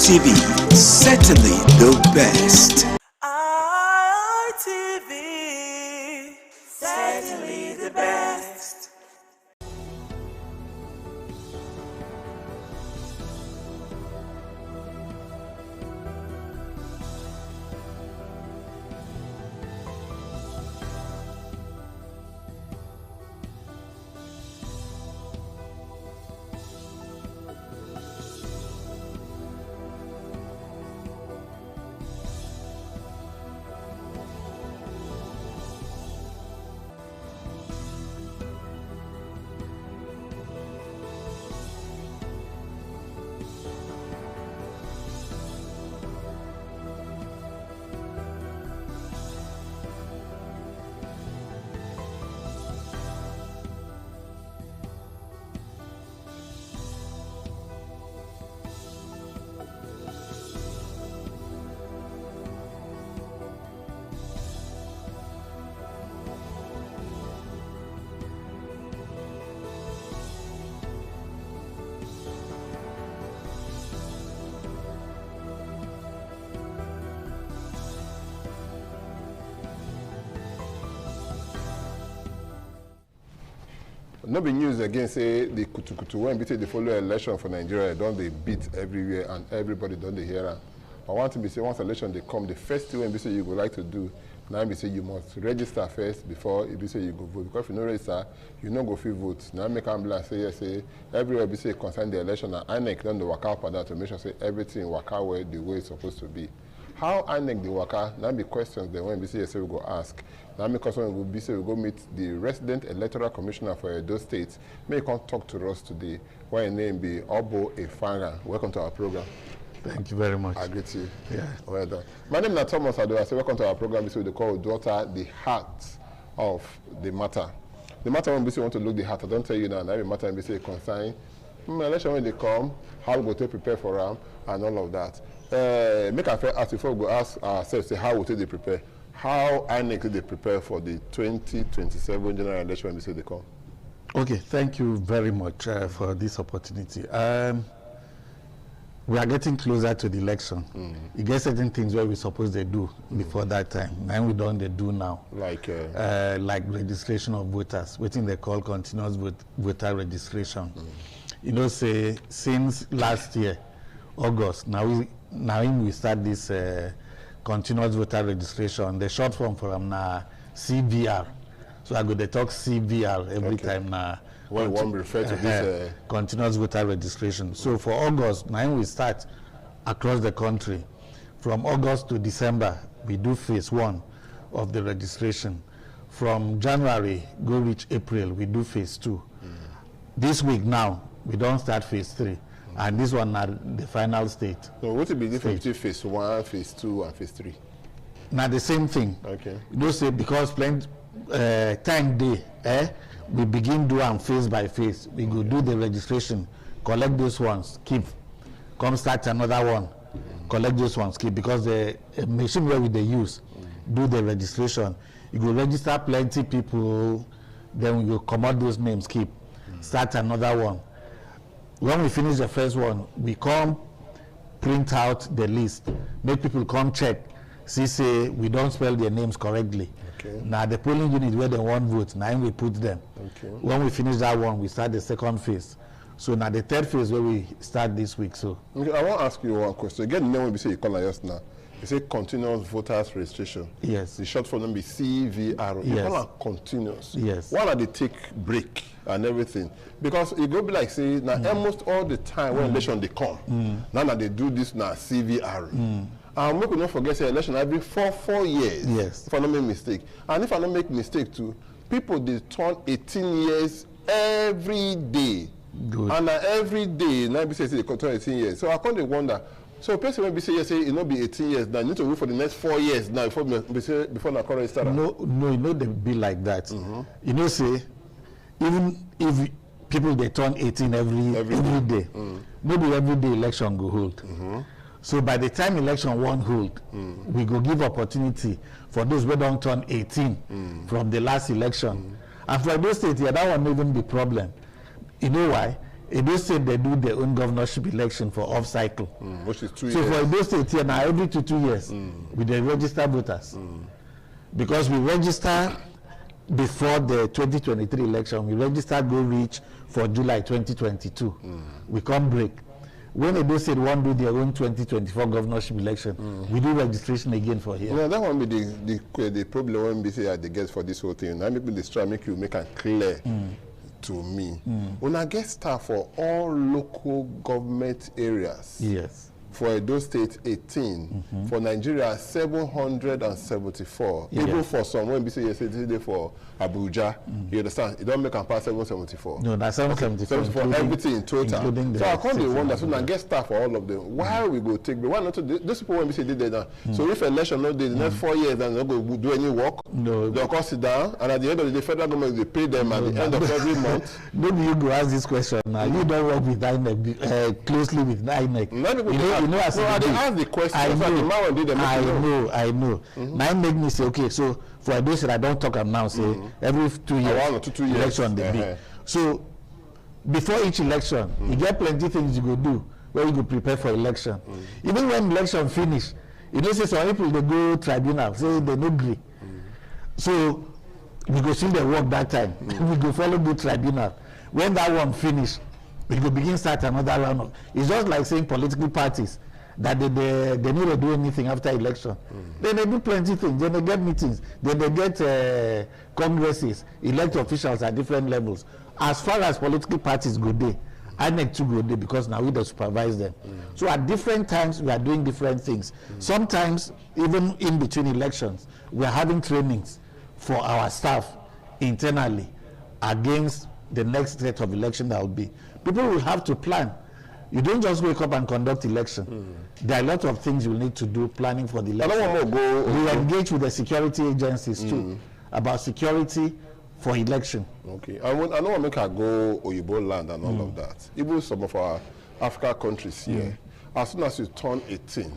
ITV, certainly the best. ITV, certainly the best. No be news again say the kutukutu when be the follow election for Nigeria don't they beat everywhere and everybody don't they hear am. I want to be say once election they come, the first thing when be say you would like to do now be say you must register first before it be say you go vote. Because if you no register, you no go fit vote. Now make am like say yes, say everywhere be say concern the election and INEC don dey waka up and down to make sure say everything waka where the way it's supposed to be. How INEC dey waka? Now be questions then when be say yes, we go ask. Now because when we be say we go meet the resident electoral commissioner for Edo State. May come talk to us today. Why your name be Obo Efanga. Welcome to our program. Thank you very much. I greet you. Yeah. Well done. My name is Thomas Ado. I say welcome to our program. This is what they call daughter the heart of the matter. The matter when we say want to look the heart, I don't tell you now. Every matter when we say concern election when they come, how we go to prepare for them and all of that. Make a fair ask before we go ask ourselves say how we take they prepare. How INEC they prepare for the 2027 general election when we say they come? Okay, thank you very much for this opportunity. We are getting closer to the election. You get certain things where we suppose they do before that time, and we don't they do now. Like registration of voters, waiting they call continuous voter registration. You know, say since last year, August, now we start this continuous voter registration. The short form for them now CVR. So I go to talk CVR every time now. When one refer to this continuous voter registration. So for August, now we start across the country. From August to December, we do phase 1 of the registration. From January, go reach April, we do phase 2. This week now, we don't start phase 3. And this one are the final state. So what will be different between phase 1, phase 2, and phase 3? Now the same thing. Okay. You know, say because plenty time day, we begin do them phase by phase. We go do the registration, collect those ones, keep, come start another one, collect those ones, keep, because the machine where we they use, do the registration. You go register plenty people, then we go come out those names, keep, start another one. When we finish the first one, we come print out the list, make people come check, see say we don't spell their names correctly. Okay. Now the polling unit where they want vote, now we put them. Okay. When we finish that one, we start the second phase. So now the third phase where we start this week. So okay, I want to ask you one question. Again, the name we say you call like us now. You say continuous voters registration. Yes. The short form be CVR. You Yes. call it continuous. Yes. Why are they take break and everything? Because it go be like say now almost all the time when election they come. Now that they do this now CVR. And we could not forget say election every 4 years. Yes. If I don't make mistake. And if I don't make mistake too, people they turn 18 years every day. Good. And every day now be say they turn 18 years. So I can't wonder. So person when be say yes, say it not be 18 years now. You need to wait for the next 4 years now before the current start. No, you know they be like that. You know, say even if people they turn 18 every day, maybe every day election go hold. So by the time election won't hold, we go give opportunity for those who don't turn 18 from the last election. And for those states, yeah, that one not even be problem. You know why? Edo State, they do their own governorship election for off cycle. Which is 2 years. So for Edo State here now, every 2 years, with the registered voters. Because we register before the 2023 election, we register go reach for July 2022. We come break. When Edo State want to do their own 2024 governorship election, we do registration again for here. Yeah, that won't be the problem when we say they get for this whole thing. I make this try make you make it clear to me. When I get staff for all local government areas. Yes. For Edo State 18, for Nigeria 774. Even for some when we say yesterday for Abuja, you understand? It don't make them pass 774. No, that's 774. For everything in total. So I can't wonder. So now get staff for all of them. Why we go take? Why not? Those people when we say did that. So if election not the next 4 years and not go do any work, they'll come sit down and at the end of the day, federal government they pay them at the end of every month. Maybe you go ask this question now. You don't work with INEC closely with INEC. You know, as I ask the question. I know. Now make me say, okay, so for those that I don't talk about now, say every 2 years, 2 years election they be. So before each election, you get plenty things you go do where you go prepare for election. Even when election finish, you know, say some people they go tribunal, say they no agree. So we go see the work that time. We go follow the tribunal. When that one finish, we go begin start another round of. It's just like saying political parties that they need to do anything after election. Then they do plenty things. Then they get meetings. Then they get congresses, elect officials at different levels. As far as political parties go there, INEC too go there because now we don't supervise them. So at different times we are doing different things. Sometimes even in between elections, we are having trainings for our staff internally against the next set of election that will be. People will have to plan. You don't just wake up and conduct election. There are a lot of things you will need to do planning for the election. We engage with the security agencies too about security for election. Okay, I don't want to make her go Oyibo land and all of that. Even some of our African countries here, as soon as you turn 18,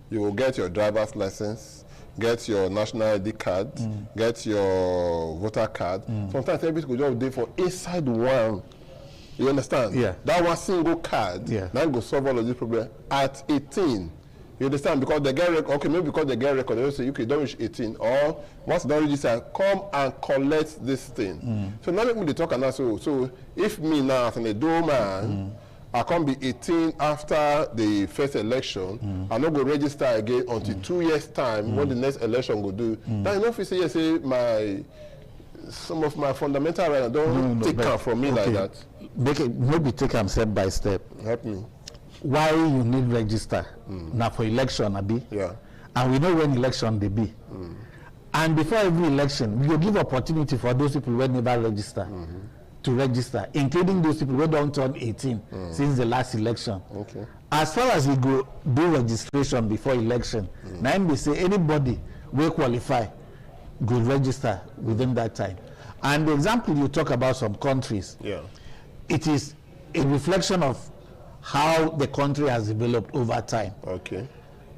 you will get your driver's license, get your national ID card, get your voter card. Sometimes everything go just there for inside one. You understand? Yeah. That one single card, now go solve all of this problem at 18. You understand? Because they get record, okay, maybe because they get record, they say, okay, don't reach 18, or once they register, come and collect this thing. So now let me talk and so if me now as an Edo man, I can't be 18 after the first election, I'm not going to register again until 2 years time when the next election will do. Now enough you say, some of my fundamental rights don't take care from me like that. Maybe take them step by step. Help me. Why you need register now for election, Abi? Yeah. And we know when election they be. And before every election, we will give opportunity for those people who never register to register, including those people who don't turn 18 since the last election. Okay. As far as we go do registration before election, now they say anybody will qualify, go register within that time. And the example you talk about some countries, it is a reflection of how the country has developed over time. Okay.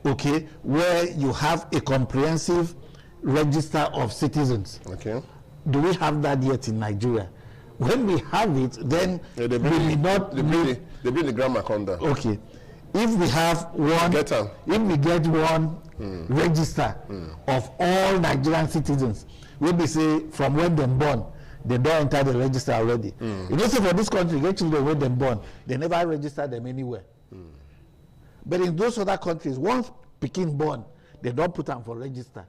Okay, where you have a comprehensive register of citizens. Okay. Do we have that yet in Nigeria? When we have it, then they we may not. They bring the grammar conda. Okay. If we have one, if we get one register of all Nigerian citizens, we be say from when they're born, they don't enter the register already. You know, so for this country, get children when they're born, they never register them anywhere. But in those other countries, once Peking born, they don't put them for register.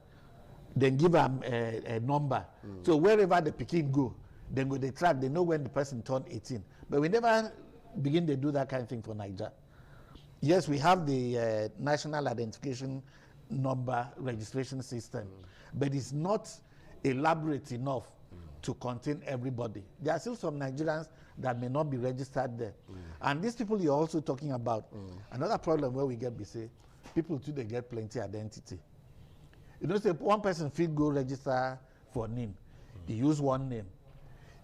Then give them a number. So wherever the Peking go, then go they track. They know when the person turned 18. But we never begin to do that kind of thing for Nigeria. Yes, we have the national identification number registration system, but it's not elaborate enough to contain everybody. There are still some Nigerians that may not be registered there. And these people you're also talking about, another problem where we get, we say, people too, they get plenty identity. You know, say one person fit go register for NIN, he use one name.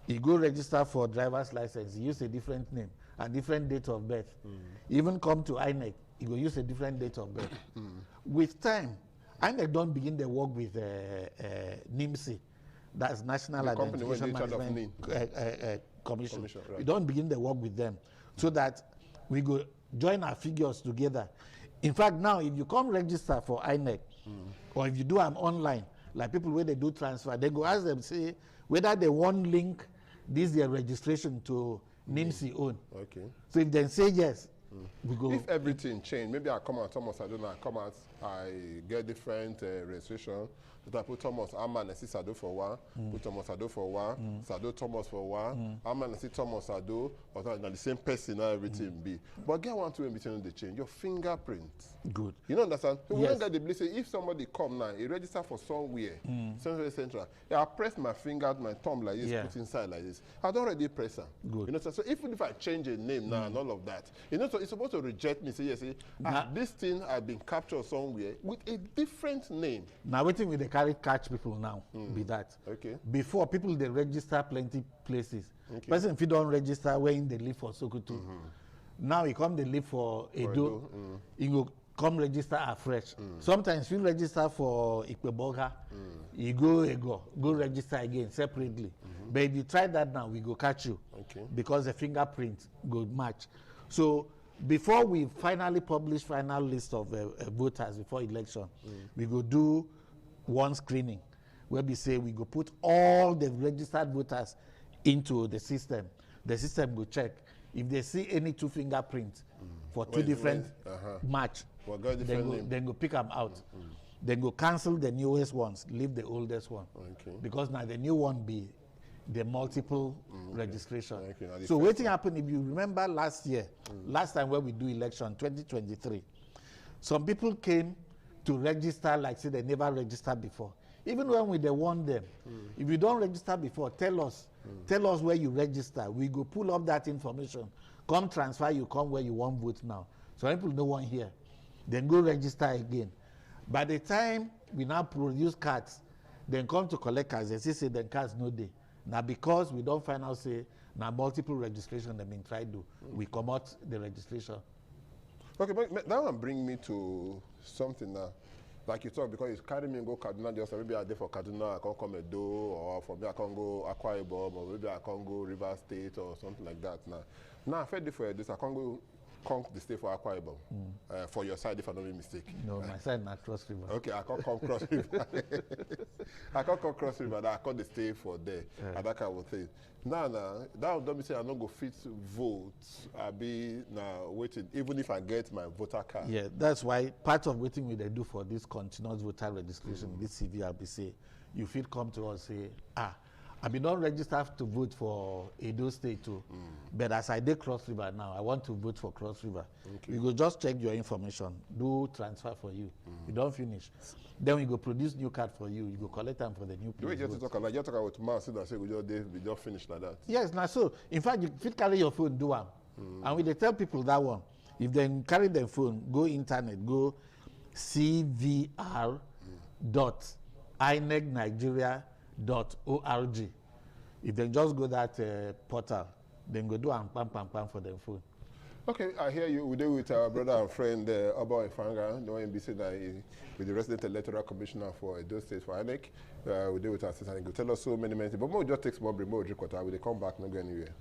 He go register for driver's license, he use a different name and different date of birth. Even come to INEC, he go use a different date of birth. With time, INEC don't begin the work with NIMSI, That's National Identification Management Commission. Right. We don't begin the work with them so that we go join our figures together. In fact, now if you come register for INEC or if you do them online, like people where they do transfer, they go ask them, say whether they want link this their registration to NIMSI own. Okay. So if they say yes, we go. If everything change, maybe I come out Thomas, I don't know, I come out, I get different registration. That I put Thomas Aman and see Sado for one, put Thomas Sado for one, Sado Thomas for one, Aman and see Thomas Sado, but now the same person now everything be. But get one to in between the change, your fingerprint. Good. You know understand? So we Yes. don't get the belief say if somebody come now, he register for somewhere, somewhere central. Yeah, I press my finger, my thumb like this, put inside like this. I don't already press her. Good. You know, so even if I change a name now and all of that, you know, so it's supposed to reject me. Say yes, say, this thing I've been captured somewhere with a different name. Now waiting with the carry catch people now be that. Okay. Before people they register plenty places. Okay. Person if you don't register when they live for Sokoto. Now he come they live for Edo. He go come register afresh. Sometimes you register for Ikpeboga. You go register again separately. But if you try that now, we go catch you. Okay. Because the fingerprint go match. So before we finally publish final list of voters before election, we go do one screening where we say we go put all the registered voters into the system. The system will check if they see any two fingerprints for two different match. Well, different then go pick them out. Then go cancel the newest ones, leave the oldest one. Okay. Because now the new one be the multiple registration. Okay. So waiting happen if you remember last year, last time when we do election 2023, some people came to register like say they never registered before. Even when we they warn them, if you don't register before, tell us where you register. We go pull up that information, come transfer you, come where you want vote now. So people no one here, then go register again. By the time we now produce cards, then come to collect cards, they say then cards no day. Now because we don't find out say now multiple registration they been tried to, we come out the registration. Okay, but that one bring me to something now. Like you talk, because you carry me and go Kaduna, just maybe I there for Kaduna, I can come Edo, or for me I can go Akwa Ibom, or maybe I can go River State or something like that. Now I fed for this, I can go conk the state for Akwa Ibom. For your side, if I'm not mistaken. No, my side not Cross River. Okay, I can't come Cross River. I can't come Cross River. I can't the stay for there. And that kind of thing. Now, that don't mean say I don't go fit vote. I be now waiting, even if I get my voter card. Yeah, that's why part of waiting we they do for this continuous voter registration, this CVRBC, you feel come to us say, I be not registered to vote for Edo State too, but as I did Cross River now, I want to vote for Cross River. Okay. We go just check your information, do transfer for you. You don't finish, then we go produce new card for you. You go collect them for the new. The way you just talk about, you talk about tomorrow, so that say we just finish like that. Yes, now so in fact you fit carry your phone do one, and we dey tell people that one. If they carry their phone, go internet, go cvr.inecnigeria.org. If they just go that portal, then go do and pam for their phone. Okay, I hear you. We do with our brother and friend Oba Ifanga, the ONBC that is with the resident electoral commissioner for Edo State for INEC. We do with our sister and he tell us so many things. But more just takes more break, more drink water. We'll come back, not go anywhere.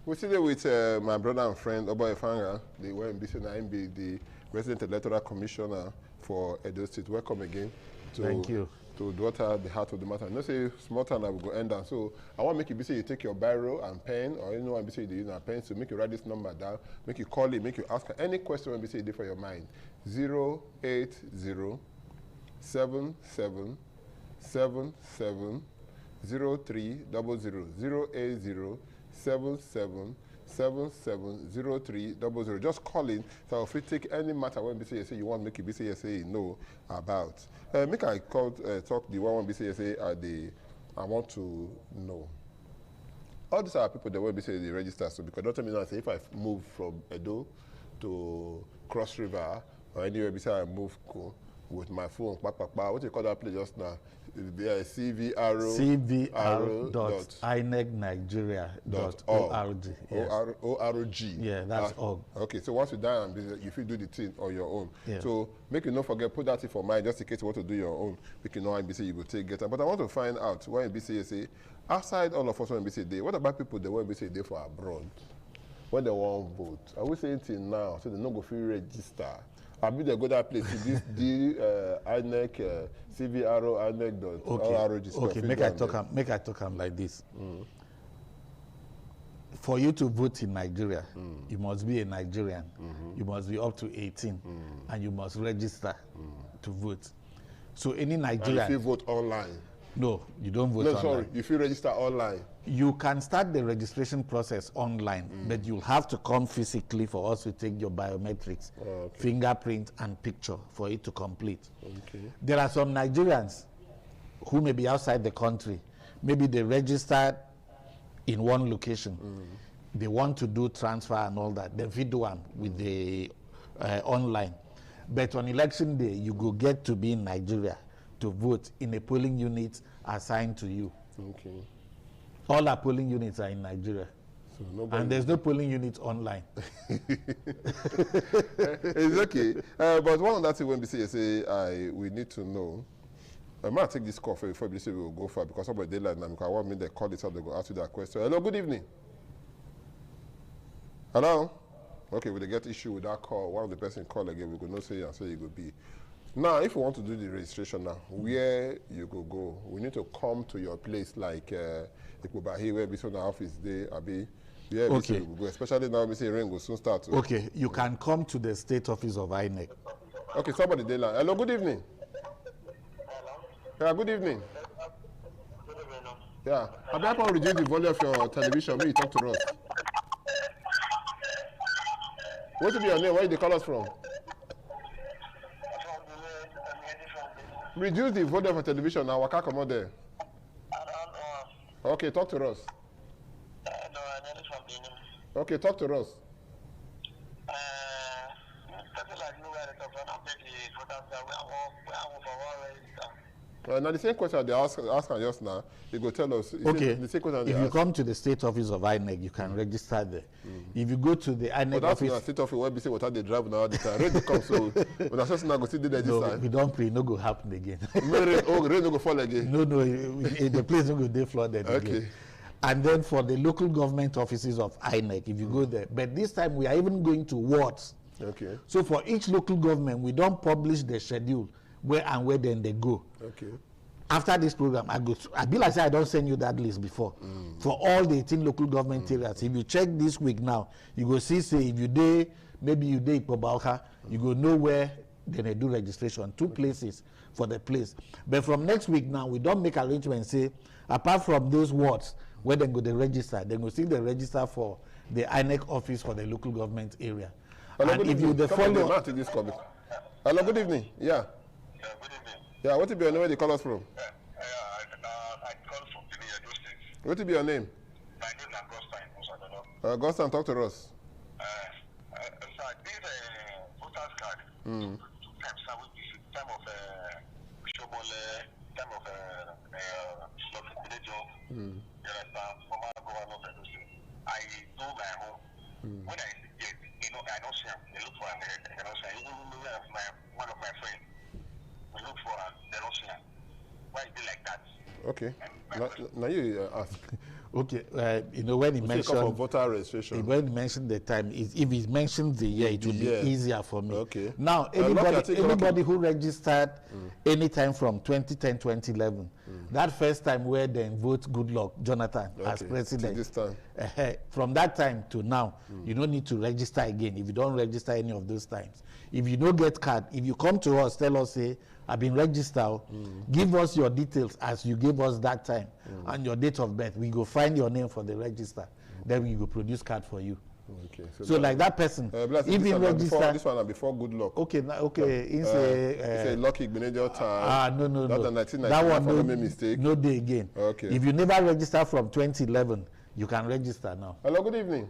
We're still there with my brother and friend Oba Ifanga, the ONBC and be the resident electoral commissioner for Edo State. Welcome again. Thank you. To daughter the heart of the matter. No say small time I will go end down. So I want to make you be say you take your biro and pen, or you know what be say you use a pen to make you write this number down, make you call it, make you ask her any question when be say you did for your mind. 080 77 77 0300 080 77 770300. Just call in, so if you take any matter when be say you want make it be say know about. Make I call talk the one be say I want to know. All these are people that will be say they register. So because don't tell me now say if I move from Edo to Cross River or anywhere beside I move with my phone. What do you call that place just now? cvr.inecnigeria.org. Yes. ORG. Yeah, that's org. Okay, so once you die and if you do the thing on your own. Yeah. So make you not forget, put that in for mind just in case you want to do your own. We can know NBC you will take get. But I want to find out why NBC say outside all of us on NBC day, what about people that want NBC day for abroad? When they want vote? I will say it till now, so they not go free register. I mean they go that place to this INEC CVRO INEC.org. Okay, make I talk like this. For you to vote in Nigeria, you must be a Nigerian. You must be up to 18, and you must register to vote. So any Nigerian. And if you vote online. No, you don't vote online. No, sorry. If you register online. You can start the registration process online, but you'll have to come physically for us to take your biometrics, fingerprint, and picture for it to complete. Okay. There are some Nigerians who may be outside the country. Maybe they registered in one location. They want to do transfer and all that. They do one with the online. But on election day, you go get to be in Nigeria to vote in a polling unit assigned to you. Okay. All our polling units are in Nigeria. So and there's no polling unit online. It's okay. But one of that thing when we say we need to know. I might take this call before we say we will go far because somebody daylight now. Because I want me to call this up, they go ask you that question. Hello, good evening. Hello? Okay, we get issue with that call. One of the person call again, we go not say and say you go be. Now, if you want to do the registration now, where you go, we need to come to your place like Ikubahi, where we saw the office there, Abi. Yeah, okay. We go, especially now we say rain will soon start. Okay, you can come to the state office of INEC. Okay, somebody there. Hello, good evening. Yeah, good evening. Good evening. Yeah, have you ever reduced the volume of your television when you talk to us? What will be your name? Where did you call us from? Reduce the volume of your television now. Waka come out there. Okay, talk to us. Okay, talk to us. Now the same question they ask just now, they go tell us. Okay, the same question if you come to the state office of INEC, you can register there. If you go to the INEC office, the state office where we say what they drive now, the time rain go come, so when I say now go see the no, we don't pray, no go happen again. Rain no go fall again. No, the place no go dey flooded again. And then for the local government offices of INEC, if you go there, but this time we are even going to wards. Okay. So for each local government, we don't publish the schedule where then they go. Okay. After this program, I be like say I don't send you that list before. For all the 18 local government areas. If you check this week now, you go see say if you day maybe you day Ipobauka, you go know where then they do registration. 2 places for the place. But from next week now, we don't make arrangements say apart from those wards where they go they register, they go see the register for the INEC office for the local government area. Hello, and if evening. you the follow. Hello, good evening. Yeah. Good evening. Yeah, what will be your name? Where you call us from? I call from Benin, Edo State. What will be your name? My name is Augustine Musadono. Augustine, talk to us. Sir, this voters card. 2 times. I will visit time of Shomole, time of Lokilejo. You understand? Former governor of Edo State. I do my home. When I get, I don't see him. They look for him. I don't see him. Even one of my friends. We look for him. They don't see him. Why is it like that? Okay. Now you ask. Okay. When he mentioned voter registration, when he mentioned the time, if he mentioned the year, it would be easier for me. Okay. Now, anybody who registered anytime from 2010, 2011, that first time where they vote Goodluck Jonathan as president. This time. From that time to now, you don't need to register again if you don't register any of those times. If you don't get card, if you come to us, tell us, say, I've been registered, give us your details as you gave us that time and your date of birth. We go find your name for the register. Then we go produce card for you. Okay. So like that person, if he register, this one before Goodluck. Okay, okay. It's a lucky Benedict time. No. That one no mistake. No day again. Okay. If you never register from 2011, you can register now. Hello, good evening.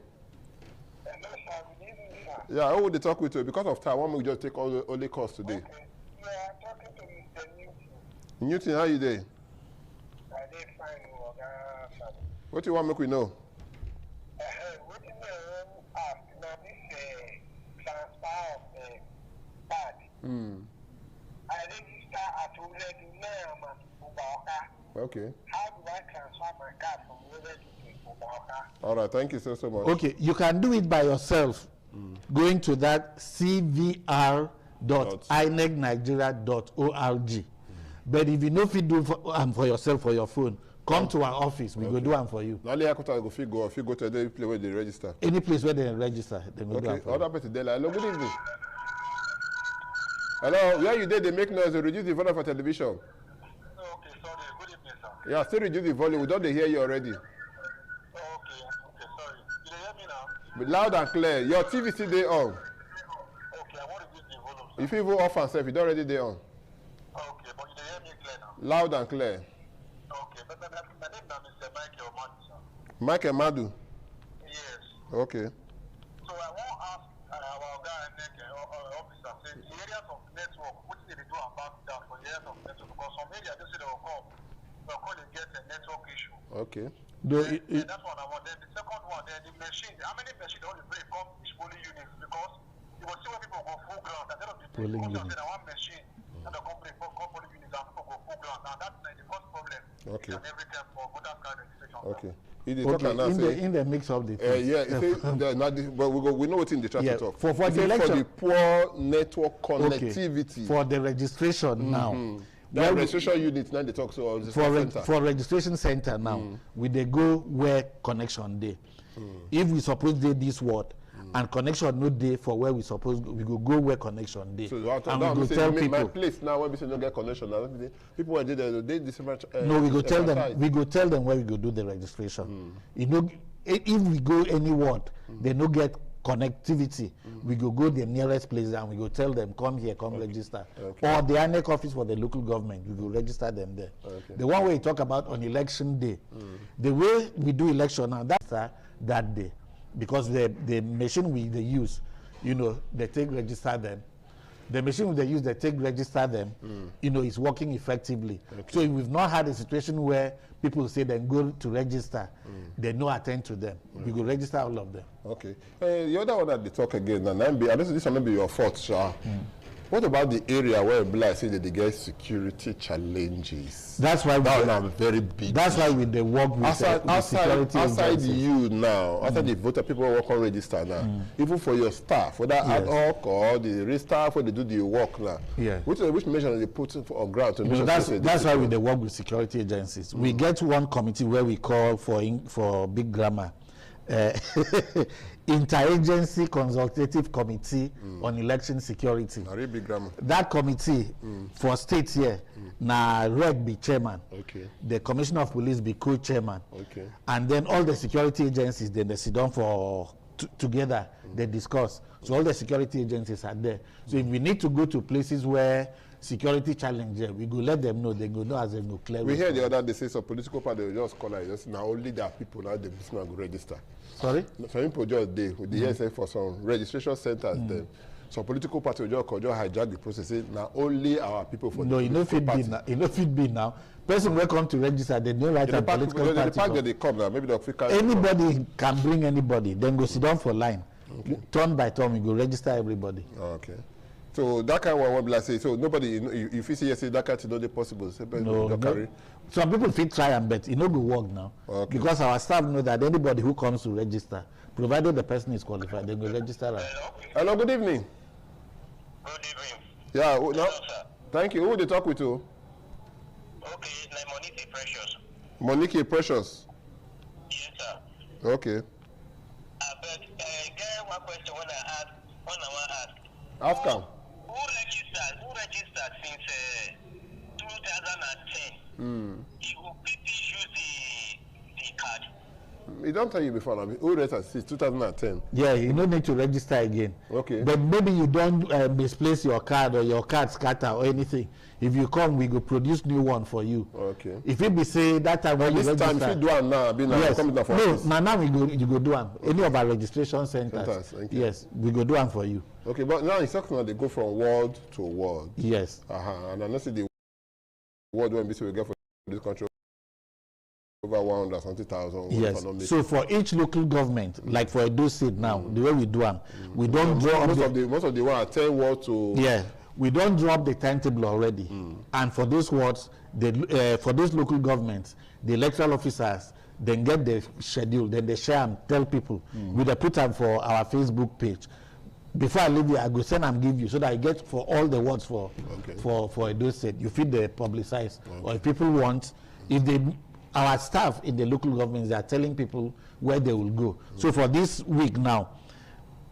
Yeah, who would they talk with you? Because of time, why don't we just take all the calls today? Okay. Yeah, I'm talking Newton, how you doing? I did fine. What do you want me to know? What is the ask now? This transfer of card. I register at Uredu Ubauka. Okay. How do I transfer my card from Uredu to Ubauka? All right, thank you so much. Okay, you can do it by yourself, going to that cvr.inecnigeria.org. But if you know if you do for yourself for your phone, come to our office. We go do them for you. Now, if you go to the place where they register. Any place where they register, they go do them for you. Other person there. Hello, good evening. Hello, where you did they make noise? Reduce the volume for television. Okay, sorry. Good evening, sir. Yeah, still reduce the volume. We don't hear you already. Okay, sorry. You hear me now? But loud and clear. Your TV still there on. Okay, I want to reduce the volume, sir. If you even off and self, you don't already there on. Okay, but you hear me clear now? Loud and clear. Okay, but my name now is Michael Madu, sir. Michael Madu. Yes. Okay. So I want to ask our guy officer, say the areas of network, what did they do about that for the areas of network? Because some areas they say they will come and get a network issue. Okay. That's one I want. Then the second one, then the machine, how many machines they only break come each polling unit? Because you will see when people go full ground at the end of the day, because say that one machine and the company for polling units and people go full ground. Now that's the first problem. Okay. And every time for voters card registration. Okay. In the mix of the things. But we know what's in the traffic talk. For the election, for the poor network connectivity. Okay. For the registration now. The registration unit now they talk so for registration center now, we they go where connection day. If we suppose they this word and connection no day for where we suppose we go where connection day. So and we go tell people my place now where we say no get connection. People are there they no, we go tell them. We go tell them where we go do the registration. You know, if we go any ward, they no get connectivity. We go the nearest place and we go tell them come here, come register. Or the INEC office for the local government, we go register them there. The one way you talk about on election day, the way we do election now, that's that day, because the machine they use, you know, they take register them. The machine they use, they take register them, you know, it's working effectively. So we've not had a situation where people say then go to register, they no attend to them. We go register all of them. Okay. The other one that they talk again, and this may be your fault, Sha. What about the area where Bla say that they get security challenges? That's why very big. That's why we they work with security outside agencies. you now, outside the voter people work on register now. Even for your staff, whether ad hoc or the real staff where they do the work now. Yeah. Which measure they put on ground to make sure that's why we they work with security agencies. We get one committee where we call for big grammar. Interagency Consultative Committee on Election Security. That committee for states here, na Reg be chairman, the Commissioner of Police be co-chairman, and then all the security agencies then they sit down for together, they discuss. So all the security agencies are there. So if we need to go to places where security challenge, we go let them know. They go know as they go clear. We heard the other day say some political party they just call like just now only their people now the business go register. Sorry? Some people just there with the ESA for some registration centers then. Some political party just hijack the process. Say now only our people for no, the political party. You know fit be now. Person will come to register, they don't write a political party. The fact that they come now, maybe the anybody can bring anybody. Then go sit down for line. Turn by turn, we go register everybody. Okay. So that kind of one, like say, so nobody, if you see that kind of thing, not possible. No. Some people fit try and bet. It no go work now. Because our staff know that anybody who comes to register, provided the person is qualified, they will register. Hello, good evening. Good evening. Yeah, Hello, no, sir. Thank you. Who they talk with you? Okay, it's like Monique Precious. Monique Precious. Yes, sir. Okay. But get one question when I want to ask. Ask him. Who registered since 2010? He will use the card. He don't tell you before now. Who registered since 2010? Yeah, you don't need to register again. Okay. But maybe you don't misplace your card or your card scatter or anything. If you come, we go produce new one for you. Okay. If it be say that time when you register. This time if you do it now, be now yes. Come down for no, now you go do them. Any of our registration centers. Yes, we go do them for you. Okay, but now it's talking about they go from ward to ward. Yes. And unless they what when we get for this country over 100,000. Yes. So for each local government, like for Edo State now, the way we do them, we don't draw most of the one are 10 words to. Yeah. We don't draw up the timetable already, and for those wards, for those local governments, the electoral officers then get the schedule, then they share and tell people. We put them for our Facebook page. Before I leave here, I go send and give you so that I get for all the wards for Edo State. You feed the publicize, or if people want, our staff in the local governments, they are telling people where they will go. So for this week now,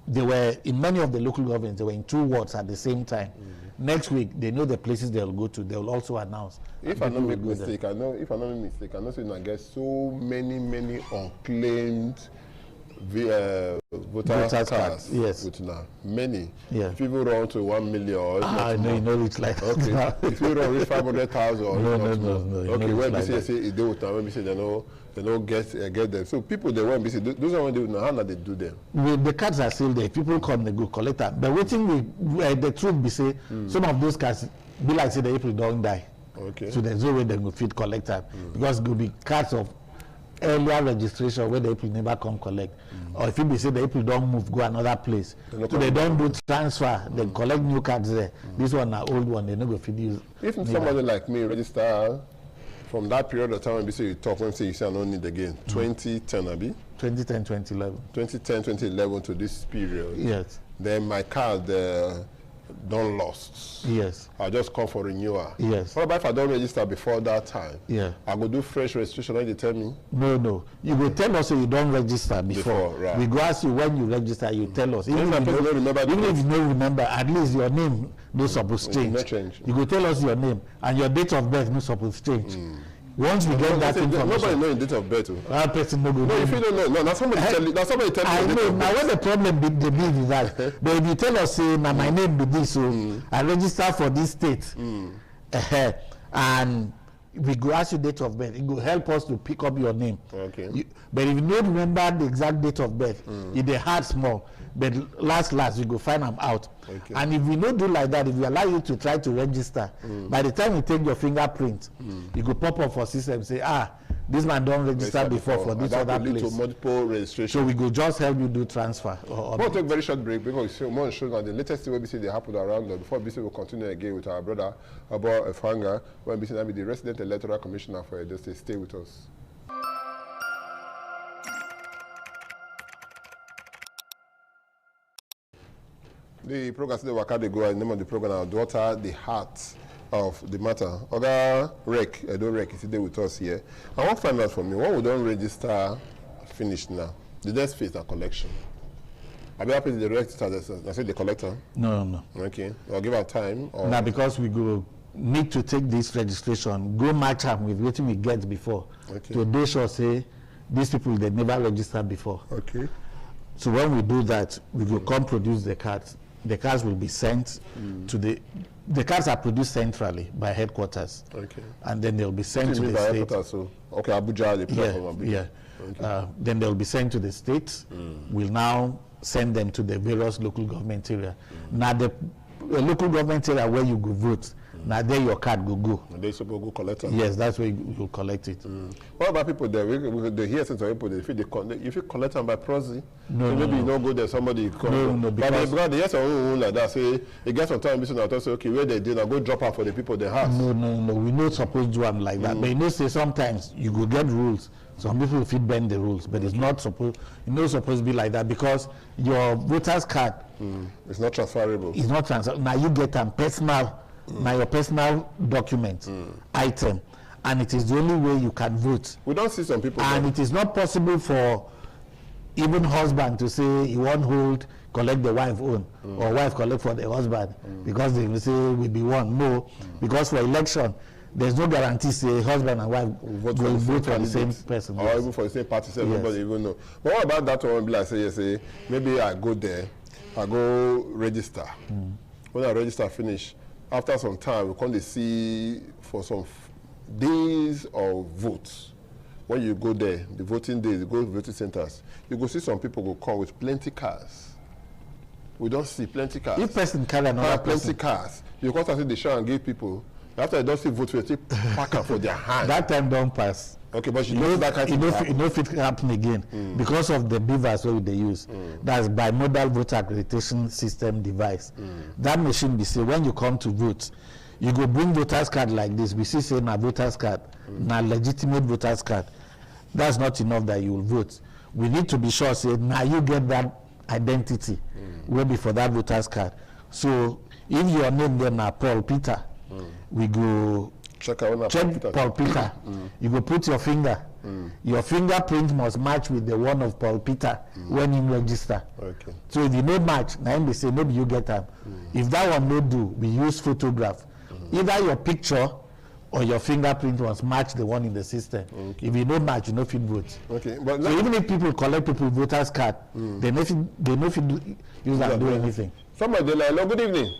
they were in many of the local governments, they were in 2 wards at the same time. Next week, they know the places they'll go to. They will also announce. If I don't make mistake, I know say I get so many unclaimed voter cards. Yes. With now many. Yeah. If people run to 1 million. I know you know it's like okay. If you run with 500,000. No. Okay. When we say they would when we say they don't get them. So people they want to those are when they know how they do them. The cards are still there. People come, they go collect them. But waiting the truth be say some of those cards be like say the April don't die. Okay. So there's no way they will fit collect them because it will be cards of earlier registration where the April never come collect. Or if you be say the April don't move, go another place. So they don't do transfer, they collect new cards there. This one are old one, they no go fit use. If somebody like me register from that period of time when you say you talk, when you say I don't need again, 2010 Abi? 2010, 2011. 2010, 2011 to this period. Yes. Then my card don't lost. Yes. I just come for renewal. Yes. What about if I don't register before that time? Yeah. I go do fresh registration when they tell me? No. You will tell us you don't register before. Right. We go ask you when you register, you tell us. Even if you don't remember, at least your name no supposed to change. You go tell us your name and your date of birth no supposed to change. Once we get that information, nobody know in date of birth. That person no go. No, if you don't know, no, that's somebody tell you. That's somebody tell you. I know. Now, when the problem be is that, but if you tell us, say, now my name be this, so I register for this state, and we go ask you date of birth, it will help us to pick up your name. Okay. But if you don't remember the exact date of birth, it dey hard small. But last you go find them out. Okay. And if we don't do like that, if we allow you to try to register, by the time you take your fingerprint, you go pop up for system say, this man don't register before for this other place. To multiple registration. So we go just help you do transfer. We'll take a very short break because more shows on the latest thing we see they happen around us. Before BC will continue again with our brother about Efanga, when BC will be the resident electoral commissioner for Edo State. Stay with us. The program today Wakade Go, the name of the program, our daughter, the heart of the matter. Other Rec, Edo Rec is today with us here. I want to find out from you, when we don't register finished now, the next phase is collection. I'll be happy to the register, I say the collector. No. Okay. I'll give our time. Or now because we go need to take this registration, go match up with what we get before. Okay. To be sure say these people they never registered before. Okay. So when we do that, we will come produce the cards. The cards will be sent to the cards are produced centrally by headquarters. Okay. And then they'll be sent to the state. So, okay, Abuja, the platform Abuja. Yeah. Okay. Then they'll be sent to the states. We'll now send them to the various local government area. Now the local government area where you go vote, now there your card go. And they supposed to go collect it? Yes, that's where you collect it. What about people there? We hear some people, if you collect them by proxy, no, maybe you don't go there, somebody come. No, because they hear some like that, say, it gets some time, I say, okay, where they did, I go drop out for the people they have. No, we not supposed to do them like that. But you know, say sometimes you go get rules. Some people fit bend the rules, but it's not supposed to be like that because your voter's card it's not transferable. It's not transferable. Now you get a personal, now your personal document item, and it is the only way you can vote. We don't see some people. And it is not possible for even husband to say he won't hold, collect the wife own, or wife collect for the husband because they will say we be one. No, because for election. There's no guarantee say husband and wife will vote for the same person. Or even for the same party, so nobody even know. But what about that one? Like say, maybe I go there, I go register. When I register finish, after some time, we come to see for some days of votes. When you go there, the voting days, you go to voting centers, you go see some people go come with plenty cars. We don't see plenty cars. If person carry another plenty cars, you come to see the show and give people. After they don't see vote, they pack up for their hand. That time don't pass. Okay, but you know that kind of thing. You know if it happen again because of the beavers what they use. That's bimodal voter accreditation system device. That machine be say when you come to vote, you go bring voters card like this. We see say na voters card, na legitimate voters card. That's not enough that you will vote. We need to be sure say now you get that identity way before that voters card. So if your name then na Paul Peter, we go check Paul Peter. You go put your finger. Your fingerprint must match with the one of Paul Peter when you register. Okay. So if you no match, now they say maybe you get them. If that one no do, we use photograph. Either your picture or your fingerprint must match the one in the system. If you no match, you no fit vote. Okay. But so even if people collect people voters card, they no fit use that do anything. Somebody like, hello, good evening.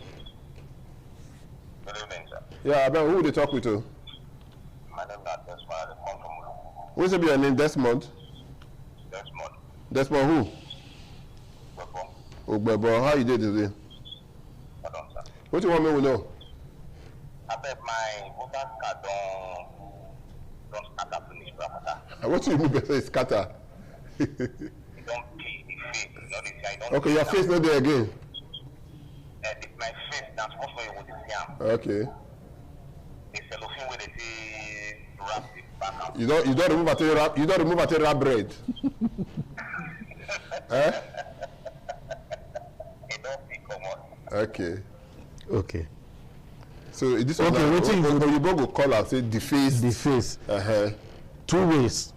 Good evening, sir. Yeah, but who they talk with you? My name is Desmond. I come from What's your name? Desmond? Desmond. Desmond who? Ogbebo. How you did today? Pardon, sir. What do you want me to know? I bet my voter's card don't scatter finish, brother. What do you mean by say scatter? It don't play the face. You know, they say I don't. Okay, your face not there again. My face, that's what we would see. Okay. The cellophane where they say wrap the back out. You don't remove a wrap bread. Eh? It don't pick come on. Okay. Okay. So this okay, one you go call out say deface. Deface. Two ways.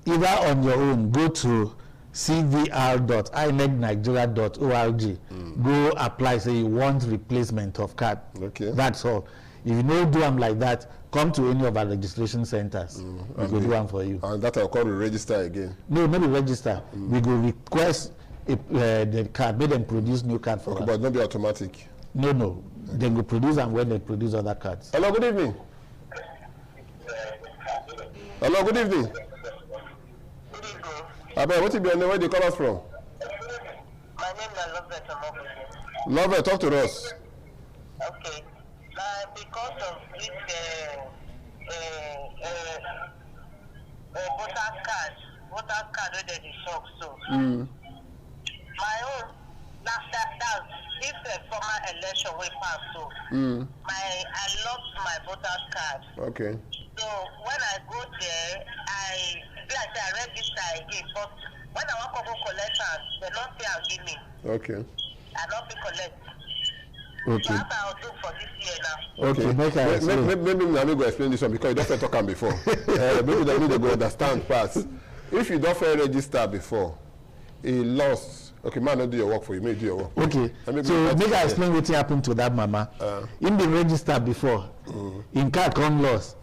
Either on your own, go to cvr.inecnigeria.org. Go apply, say you want replacement of card. Okay. That's all. If you don't do them like that, come to any of our registration centers. We go do them for you. And that will call to register again. No, maybe register. We go request the card, make them produce new card for us. But not be automatic. No. They go produce them when they produce other cards. Hello, good evening. Hello, good evening. Abel, what is your name? Where do you call us from? My name is Lovett. Lovett, talk to us. Okay. Because of this voter card where they shock so. My own that's if the former election will pass so. I lost my voter card. Okay. So when I go there, I register again. But when I want to go collect it, they don't say I'll give me. Okay. I don't be collect. Okay. So that's what I'll do for this year now. Okay. Maybe I will go explain this one because you don't have to talk before. Maybe they need to go understand first. If you don't fair register before, he lost. Okay, man, not do your work for you. May do your work. Okay. So make I explain what happened to that mama. In the register before, in card come lost.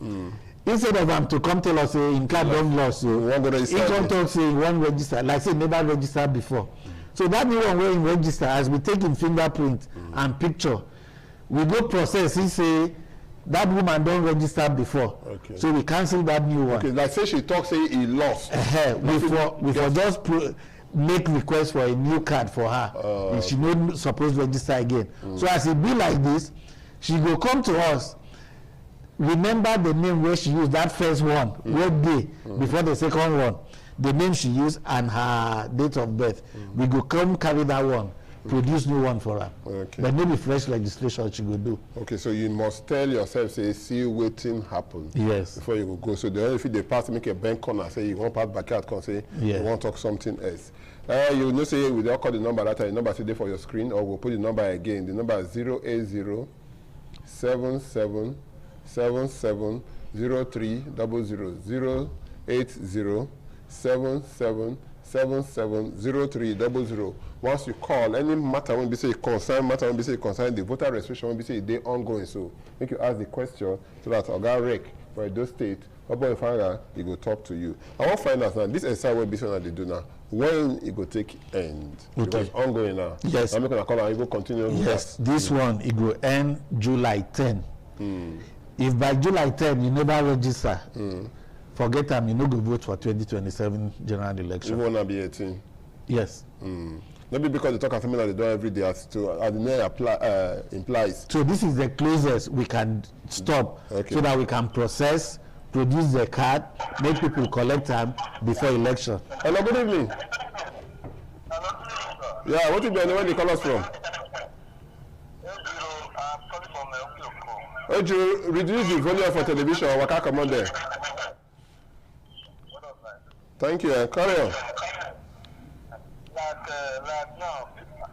Instead of him to come tell us in card don't lost, so he come talk say he won't register. Like say never registered before. So that new one where in register, as we take in fingerprint and picture, we go process. He say that woman don't register before. Okay. So we cancel that new one. Okay, like say she talk say he lost. We for just make request for a new card for her. She not supposed to register again. So as it be like this, she go come to us. Remember the name where she used that first one, what day before the second one, the name she used and her date of birth. We go come carry that one, produce new one for her. Okay. But maybe fresh registration she go do. Okay, so you must tell yourself, say, see waiting happen. Yes. Before you go. So the only if they pass, make a bank corner, say you want pass back out, can say you want to talk something else. You know, say we don't call the number that time. The number today for your screen, or we'll put the number again. The number is 080 77 77 0300 080 77 77 0300. Once you call, any matter when be say concern, the voter registration when be say they ongoing. So make you ask the question so that Oga Rec for Edo State, Obo Ifanga, he go talk to you. I want to find out now, this exercise will be something that they do now. When it go take end? Okay. Because it's ongoing now. Yes. I'm not gonna call and it will continue. Yes, this one it will end July 10. If by July 10 you never register, forget them, you no go vote for 2027 general election. You wanna be 18? Yes. Maybe because they talk as similar they do every day as the name implies. So this is the closest we can stop so that we can process, produce the card, make people collect them before election. Hello, good evening. Yeah, what is where they call us from? Oju, reduce the volume for television or waka come on there. Thank you, carry on. Now,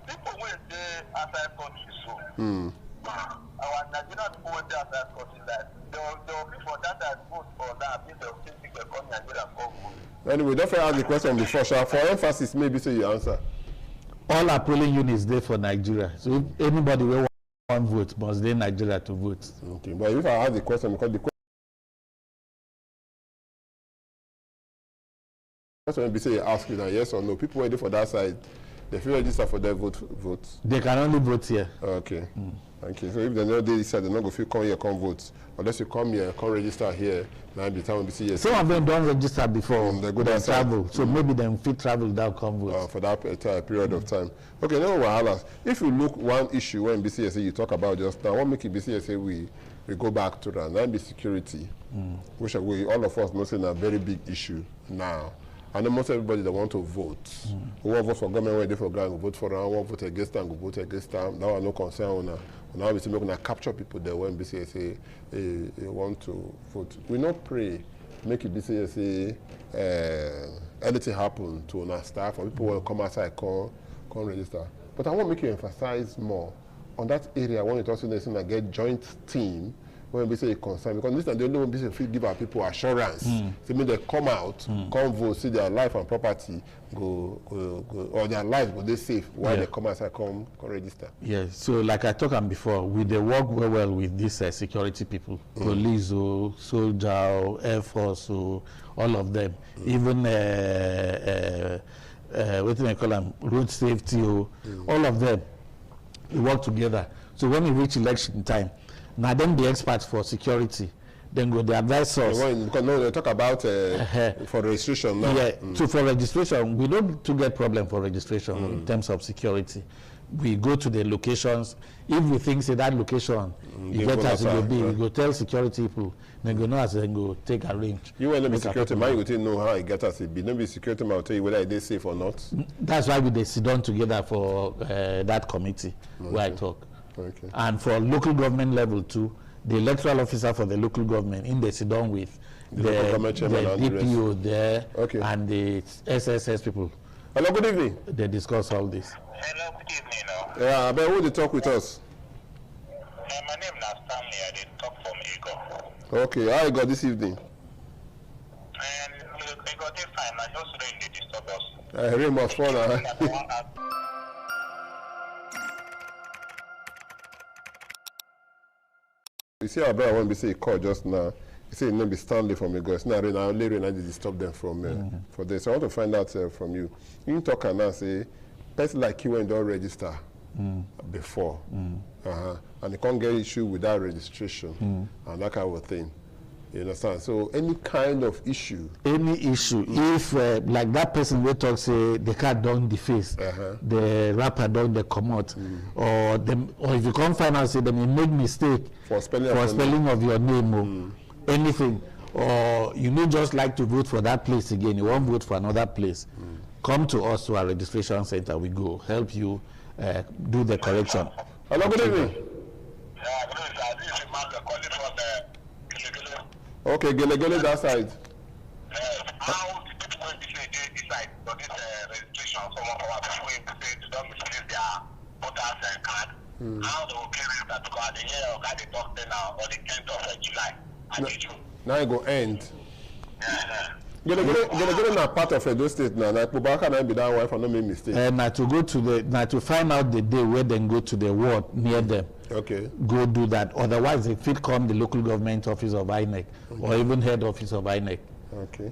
people will say outside countries, so our Nigerian people will say outside countries that they'll be for that vote for that, they'll still think they'll come Nigeria for vote. Anyway, don't ask the question before, so for emphasis, maybe say you answer. All our polling units there for Nigeria. So if anybody will want vote, must they Nigeria to vote. Okay, but if I ask the question, because the question will be say you ask you now, yes or no. People waiting for that side, they feel register for their vote. They can only vote here. Okay. Thank you. So if they know they decide they're not going to come here, come vote. Unless you come here, come register here, now the time will be see yes. Some of them don't register before they go they travel. So maybe them fit travel without come vote. For that period of time. Okay, no wahala. If you look one issue when BCSA you talk about just now, what make it BCSA we go back to that, that be security. Which we all of us know is a very big issue now. And almost everybody that want to vote. Who want to vote for government, when they for grant, go vote for them. Who want to vote against them, go vote against them. Now no concern on that. Now we say we're going to capture people there when BCSA want to vote. We not pray make it BCSA anything happen to our staff or people will come outside, come register. But I want to make you emphasize more on that area when it also needs to get joint team. When we say concern, because this is the only one we give our people assurance. So mean they come out, come vote, see their life and property go or their life go they safe while they come outside, come register. Yes. So like I talked before, we they work well with these security people, police, soldier, Air Force, all of them. Even what do they call them? Road safety, all of them. We work together. So when we reach election time. Now them the experts for security, then go the advise us. Because no, they talk about for registration now. Yeah, so for registration, we don't to get problem for registration in terms of security. We go to the locations. If we think say that location, you get as it will be, we go tell security people, then go know as then go take a range. You will not be security man, you will know how it get as it be. Don't be security man will tell you whether it is safe or not. That's why we sit down together for that committee where I talk. Okay. And for local government level too, the electoral officer for the local government in the sit down with the DPO there and the SSS people. Hello, good evening. They discuss all this. Hello, good evening. Yeah, but who they talk with us? My name is Stanley. I did talk from Ego. Okay, how you got this evening? And I got it fine. I just really disturb us. Rain must fall now. You see our brother when we say call just now, he said name be Stanley from Ego. It's not only rain I disturb them from for this. So I want to find out from you. You talk and now say person like you when don't register before. And they can't get issue without registration and that kind of thing. You understand? So any kind of issue. Any issue. If like that person will talk say the card don't deface, the rapper don't they come out, or if you can't find out say them you make mistake for spelling of your name or anything, or you may just like to vote for that place again, you won't vote for another place. Come to us to our registration center. We go help you do the correction. Hello, good evening. Okay, Gele that side. How the people will say this side for this registration, some of our people will say to don't misplace their voters card. How they will carry that because the year of the doctor now or the 10th of July. Now it go end. Gele na part of Edo State now. Like Bubaka na be that wife and no make mistake. Now to go to to find out the day where they go to the ward near them. Okay. Go do that. Otherwise, if it come the local government office of INEC or even head office of INEC. Okay.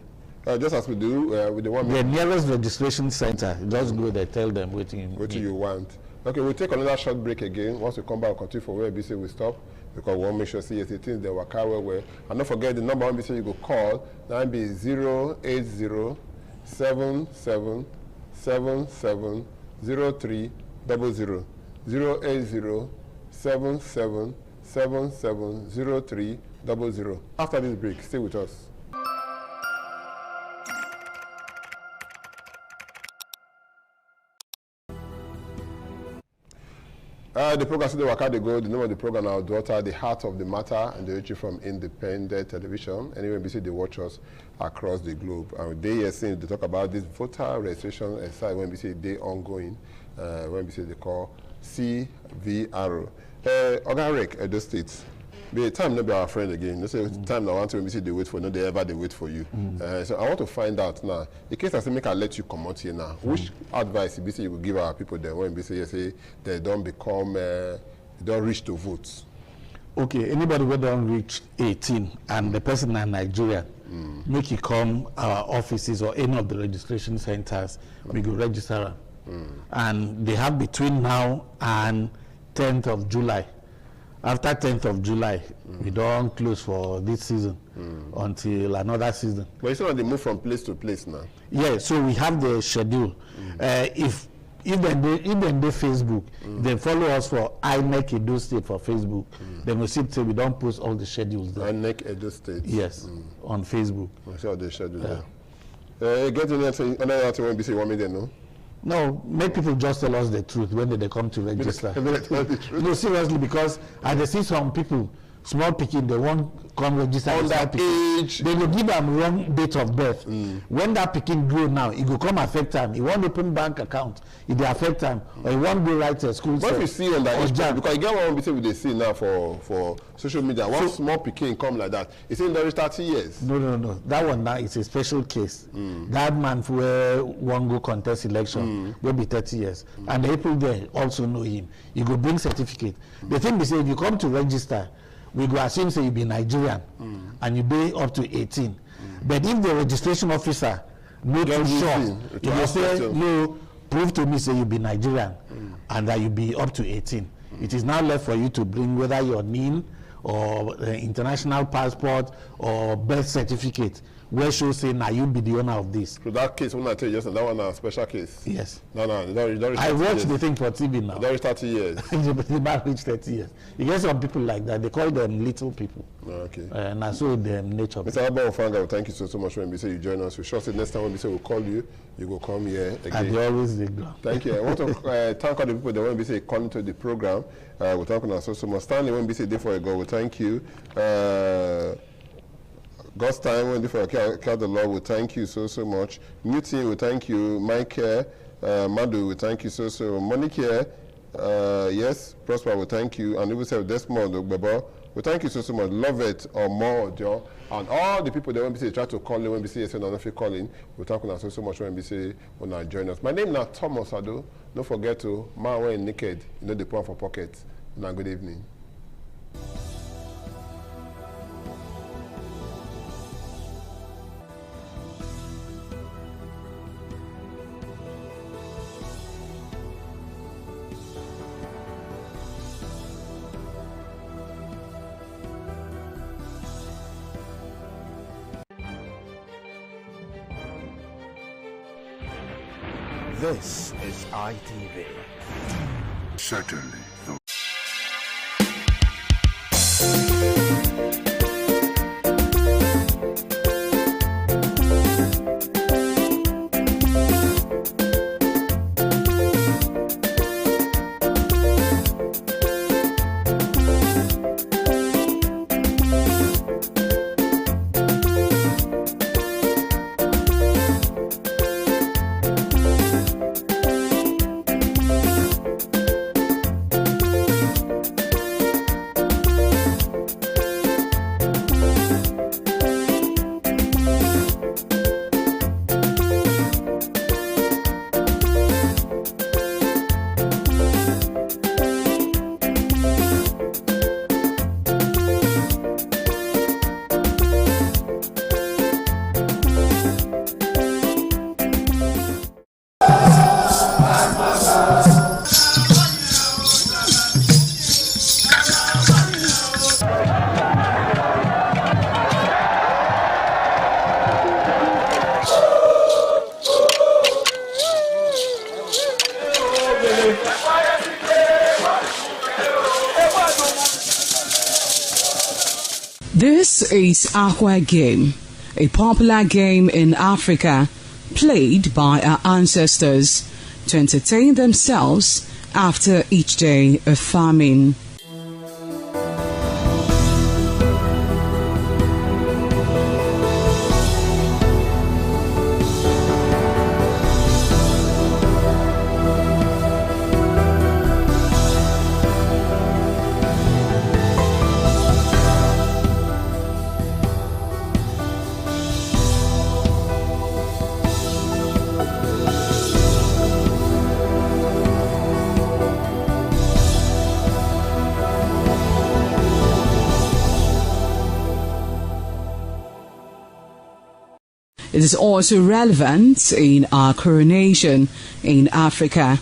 Just as we do with the one. The nearest registration center. Just go there, tell them what you want. Okay, we'll take another short break again. Once we come back, we'll continue for where BC we stop because we want to make sure see things they work out well. And don't forget the number one BC you go call. That be 080 77 77 0300. 08077770300. After this break, stay with us. The program today, Wakade Go, the name of the program, Our Daughter, the Heart of the Matter, and the entry from Independent Television. Anyway, we see they watch us across the globe. And they are saying they talk about this voter registration exercise when we see they ongoing, when we see they call CVR. Ogarek, Edo State. The time not be our friend again. You say time I want to see they wait for, no they ever they wait for you. So I want to find out now. In case I say make I let you come out here now, which advice you will give our people there when say they don't become they don't reach to vote? Okay, anybody who don't reach 18 and the person in Nigeria, make you come our offices or any of the registration centers, we go register them. And they have between now and 10th of July. After 10th of July, we don't close for this season until another season. But it's not they move from place to place now. Yeah, so we have the schedule. If they Facebook, they follow us for INEC Edo State for Facebook. Then we see we don't post all the schedules there. INEC Edo State. Yes, on Facebook. I see all the schedule there. Get anything another thing when you say you want me there, no? No, make people just tell us the truth when they come to register. No, seriously, because I see some people, small picking, they won't come register. On that age. They will give them wrong date of birth. When that picking grow now, it will come affect them. He won't open bank account. It will affect them. Or he won't go right to school. What if you see on that age, because you get one they see now for social media, one small picking come like that, it's in there 30 years. No. That one now is a special case. That man who won't go contest election will be 30 years. And the people there also know him. He go bring certificate. The thing is, if you come to register, we go assume say you be Nigerian and you be up to 18. But if the registration officer not too sure, if you say no, prove to me say you be Nigerian and that you be up to 18. It is now left for you to bring whether your NIN or international passport or birth certificate where shows say now you be the owner of this. So that case, when I tell you just that one a special case. Yes. No, I watch the thing for TV now. That is 30 years. They might reach 30 years. You get some people like that. They call them little people. Okay. And I saw them nature. Mr. Abba Ofanga, thank you so much when we say you join us. We sure say next time when we say we'll call you, you will come here again. And they always they go. Thank you. I want to thank all the people that when we say calling to the program. We're talking about so much. Stanley, when we say day for a go, we thank you. God's time when before the Lord, we thank you so much. Newton, we thank you. Mike, Madu, we thank you so. Monique, yes, Prosper, we thank you. And we say Desmond, Bebo, we thank you so much. Love it or more, John. And all the people that when we say try to call in, when we say yes, and if you calling, we talk so much when we say when I join us. My name is Thomas Ado. Don't forget to man when naked, you know the point for pockets. Now good evening. This is ITV. Certainly. This is Akwa Game, a popular game in Africa played by our ancestors to entertain themselves after each day of farming. It is also relevant in our coronation in Africa.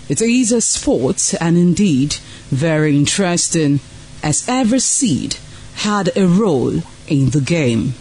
It is a sport and indeed very interesting, as every seed had a role in the game.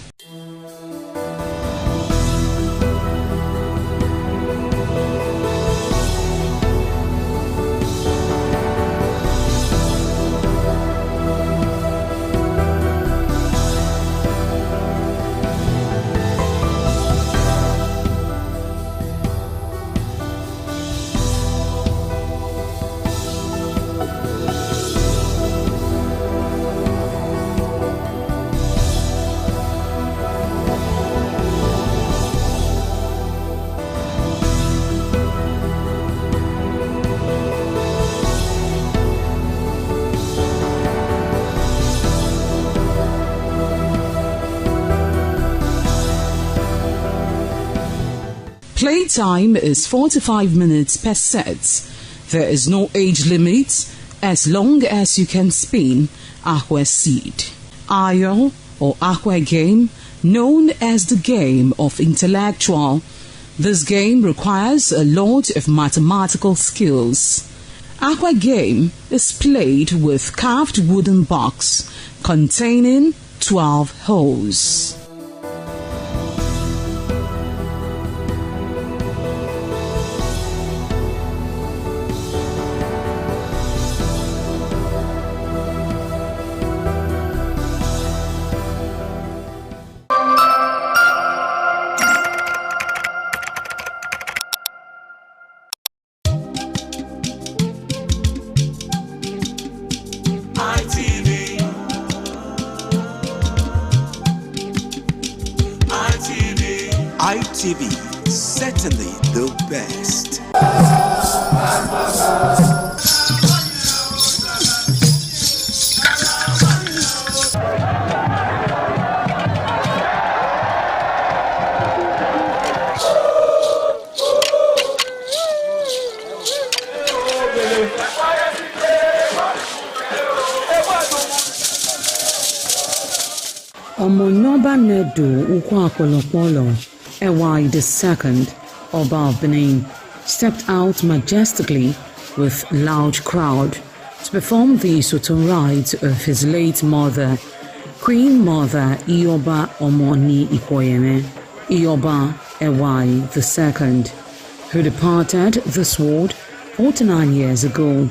Playtime is 45 minutes per set. There is no age limit as long as you can spin Akwa seed. Ayo or Akwa game, known as the game of intellectual. This game requires a lot of mathematical skills. Akwa game is played with carved wooden box containing 12 holes. ITV, certainly the best. Omonoba Nedu Ukwakolopolo Ewai II, Oba of Benin, stepped out majestically with loud crowd to perform the Soton rites of his late mother, Queen Mother Ioba Omoni Ikoyeme, Ioba Ewai II, who departed this world 49 years ago.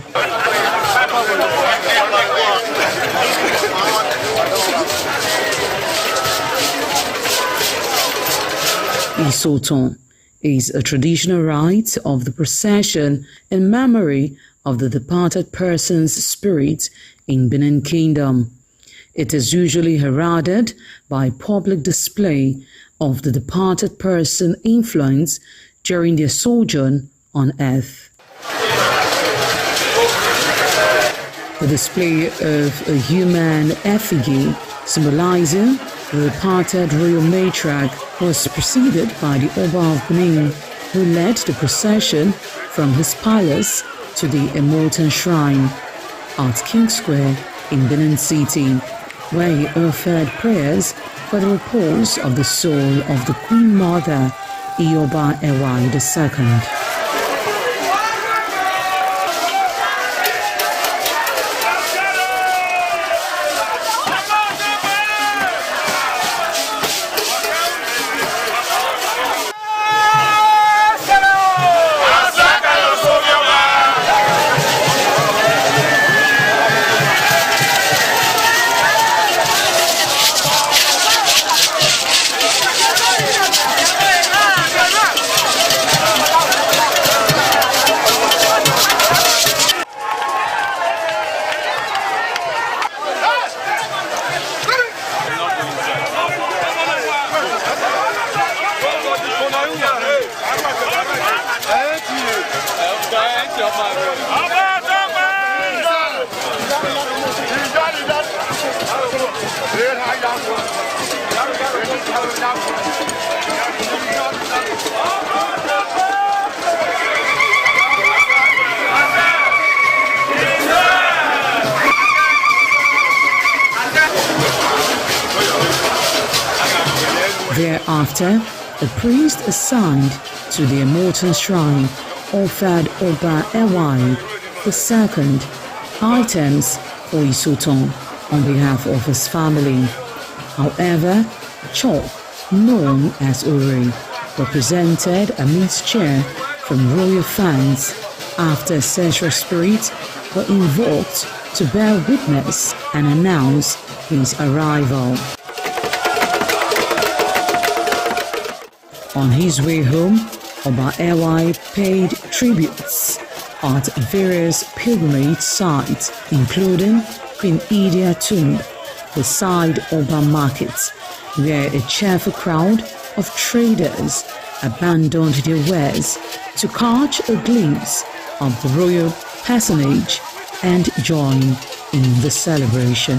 Isoton is a traditional rite of the procession in memory of the departed person's spirit in Benin Kingdom. It is usually heralded by public display of the departed person's influence during their sojourn on earth. The display of a human effigy symbolizing the departed royal matriarch was preceded by the Oba of Benin, who led the procession from his palace to the Immortal Shrine at King Square in Benin City, where he offered prayers for the repose of the soul of the Queen Mother, Ioba Ewai II. Thereafter, a priest assigned to the immortal shrine offered Oba Ewai II items for Isoton on behalf of his family. However, Chok, known as Uri, represented a chair from royal fans after ancestral spirits were invoked to bear witness and announce his arrival. On his way home, Oba Ewai paid tributes at various pilgrimage sites, including Queen Idia Tomb, the side Oba Market, where a cheerful crowd of traders abandoned their wares to catch a glimpse of the royal personage and join in the celebration.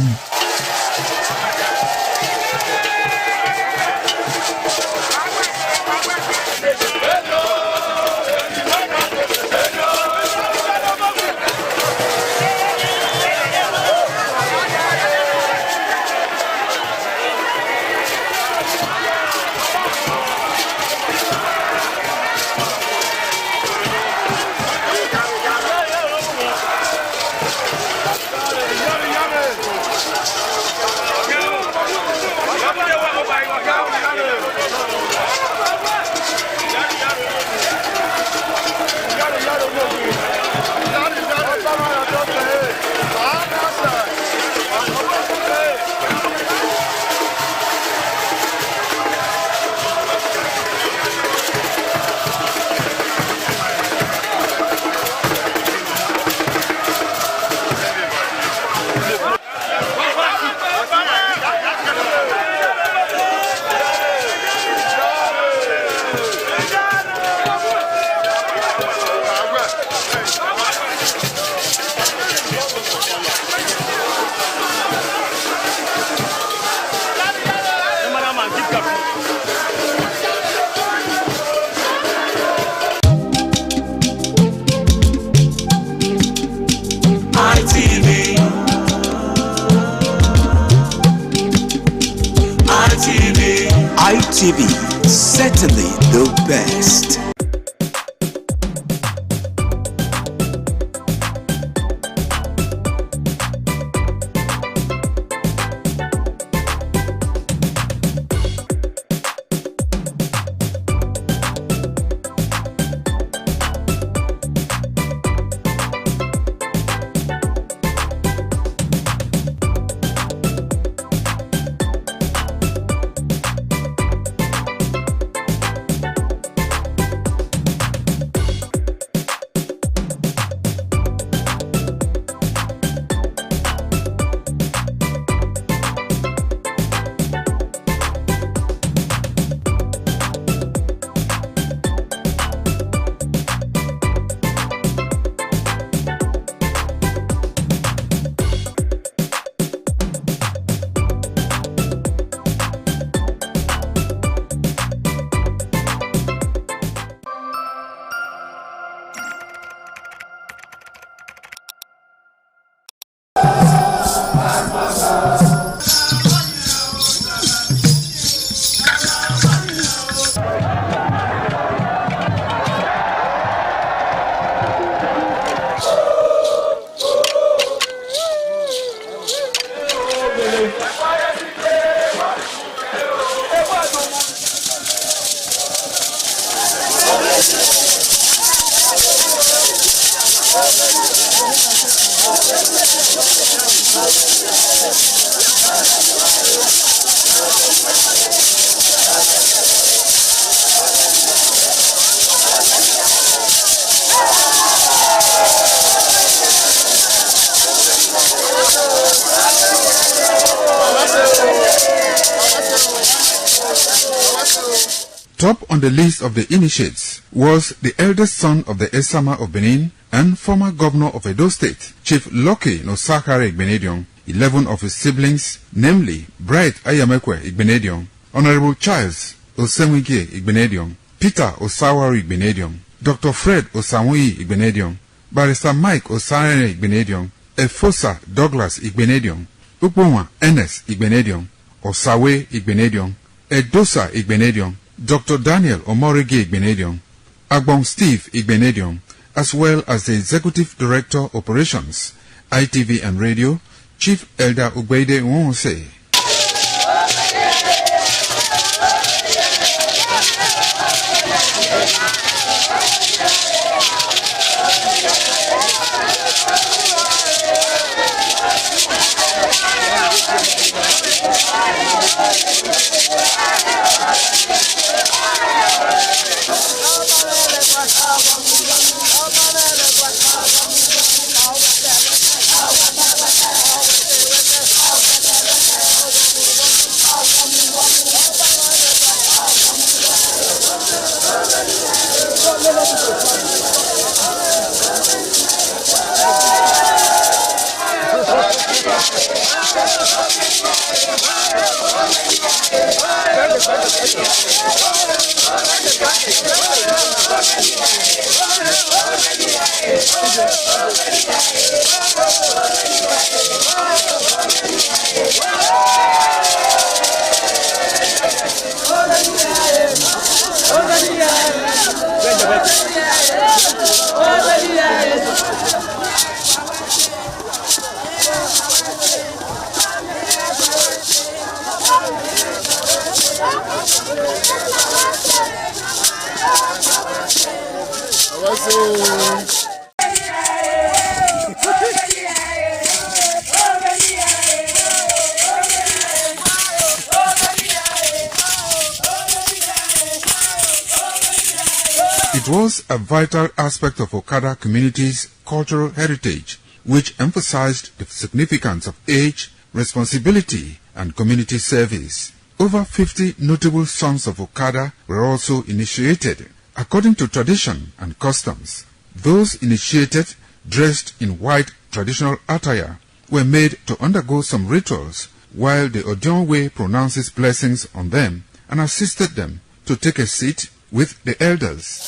ITV, certainly the best. Top on the list of the initiates was the eldest son of the Esama of Benin and former governor of Edo State, Chief Lucky Nosakare Igbenedion. 11 of his siblings, namely Bright Ayamekwe Igbenedion, Honorable Charles Osenwike Igbenedion, Peter Osawari Igbenedion, Dr. Fred Osanwi Igbenedion, Barrister Mike Osare Igbenedion, Efosa Douglas Igbenedion, Ukponwa Enes Igbenedion, Osawe Igbenedion, Edosa Igbenedion, Dr. Daniel Omorige Igbenedion, Agbon Steve Igbenedion, as well as the Executive Director Operations, ITV and Radio, Chief Elder Ugbeide Nwonse. It was a vital aspect of Okada community's cultural heritage, which emphasized the significance of age, responsibility, and community service. Over 50 notable sons of Okada were also initiated. According to tradition and customs, those initiated, dressed in white traditional attire, were made to undergo some rituals, while the Odionwe pronounces blessings on them and assisted them to take a seat with the elders.